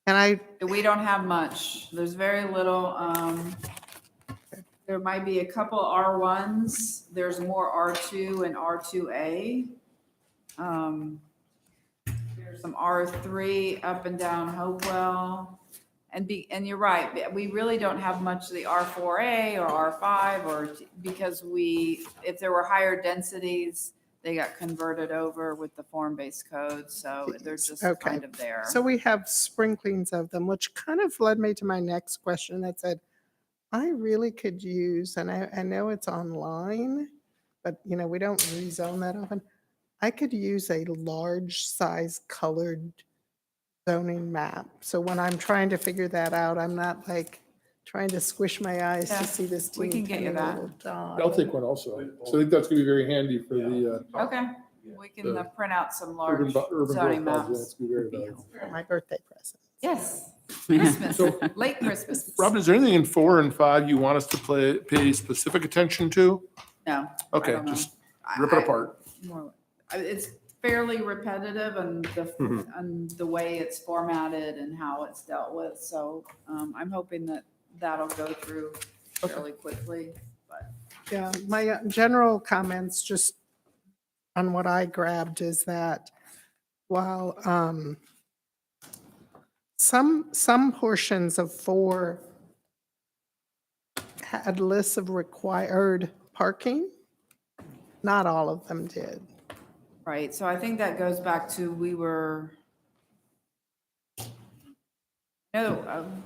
And we don't have much, there's very little, there might be a couple R1s, there's more R2 and R2A. There's some R3 up and down Hopewell. And you're right, we really don't have much of the R4A or R5 because if there were higher densities, they got converted over with the form-based code, so they're just Okay. kind of there. so we have sprinklings of them, which kind of led me to my next question that said, I really could use, and I know it's online, but we don't rezone that often. I could use a large size colored zoning map. So when I'm trying to figure that out, I'm not like trying to squish my eyes Yeah, to see this we teeny can get tiny you that. little dot. I'll take one also. So I think that's gonna be very handy for the Okay, we can The print out some urban large zoning growth plans. maps. That's gonna be very valuable. For my birthday present. Yes, Christmas, So- late Christmas. Robin, is there anything in 4 and 5 you want us to pay specific attention to? No. Okay, don't know. just rip it I- apart. It's fairly repetitive and Mhm. and the way it's formatted and how it's dealt with. So I'm hoping that that'll go through fairly quickly. But Yeah, my general comments just on what I grabbed is that while some portions of 4 had lists of required parking, not all of them did. right, so I think that goes back to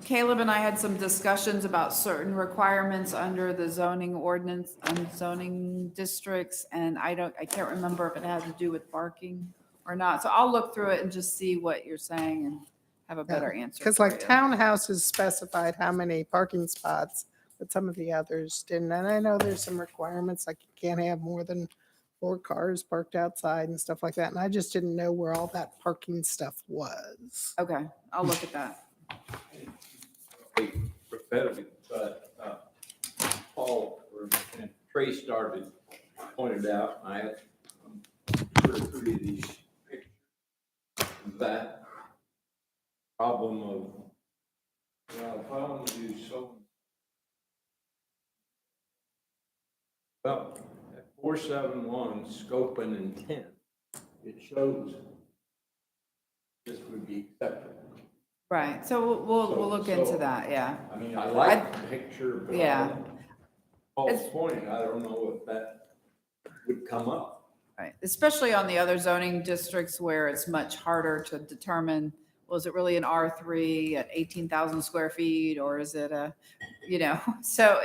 Caleb and I had some discussions about certain requirements under the zoning ordinance and zoning districts, and I can't remember if it had to do with parking or not. So I'll look through it and just see what you're saying and have a better answer. Because for like you. townhouses specified how many parking spots, but some of the others didn't. And I know there's some requirements, like you can't have more than 4 cars parked outside and stuff like that. And I just didn't know where all that parking stuff was. Okay, I'll look at that. Repetitive, but Paul and Trey pointed out, I had 2 or 3 of these pictures, that problem of, if I want to do so. Well, at 471, scope and intent, it shows this would be acceptable. Right, so we'll look into So- that, yeah. I mean, I like the picture, but Yeah. Paul's point, I don't know if that would come up. Right, especially on the other zoning districts where it's much harder to determine, was it really an R3 at 18,000 square feet, or is it so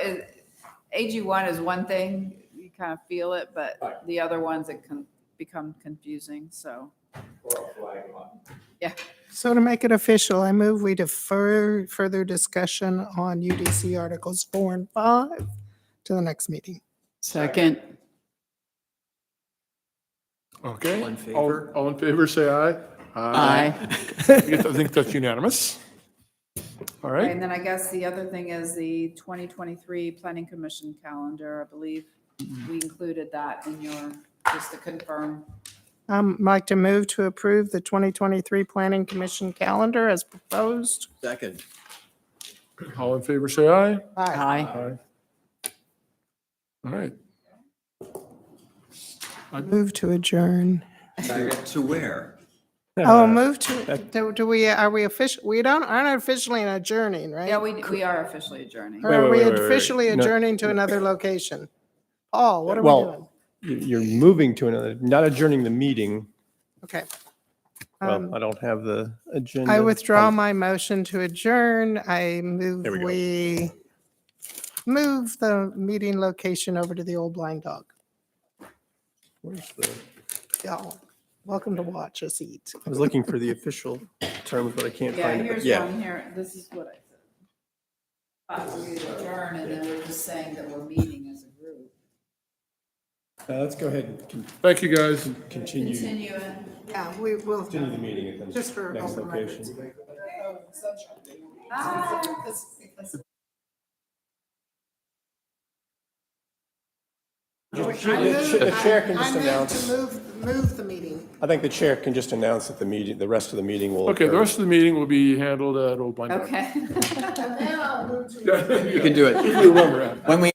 AG1 is one thing, you kind of feel it, but Right. the other ones, it can become confusing, so. For a flag lot. So to make it official, I move we defer further discussion on UDC Articles 4 and 5 to the next meeting. Second. Okay. All in favor? All in favor, say aye. Aye. I think that's unanimous. All right. And then I guess the other thing is the 2023 Planning Commission calendar. I believe we included that in your, just to confirm. Like to move to approve the 2023 Planning Commission calendar as proposed. Second. All in favor, say aye. Aye. Aye. All right. Move to adjourn. To where? Oh, move to, do we, are we official, we aren't officially adjourning, right? Yeah, we are officially adjourning. Or are we wait, officially no. adjourning to another location? Paul, what are we Well, doing? you're moving to another, not adjourning the meeting. Okay. Well, I don't have the agenda. I withdraw my motion to adjourn. I move There we go. we move the meeting location over to the Old Blind Dog. Where's the, Y'all, welcome to watch us eat. I was looking for the official terms, but I can't Yeah, find it. But here's yeah, one here. This is what I said. We adjourn and then we're just saying that we're meeting as a group. let's go ahead and Thank you, guys. continue Continue it. Yeah, we will, the meeting at the just for next open records. location. The chair can just I announce, move to move the meeting. I think the chair can just announce that the meeting, the rest of the meeting will Okay, the occur. rest of the meeting will be handled at Old Blind Dog. Okay. You can do it. Remember that. When we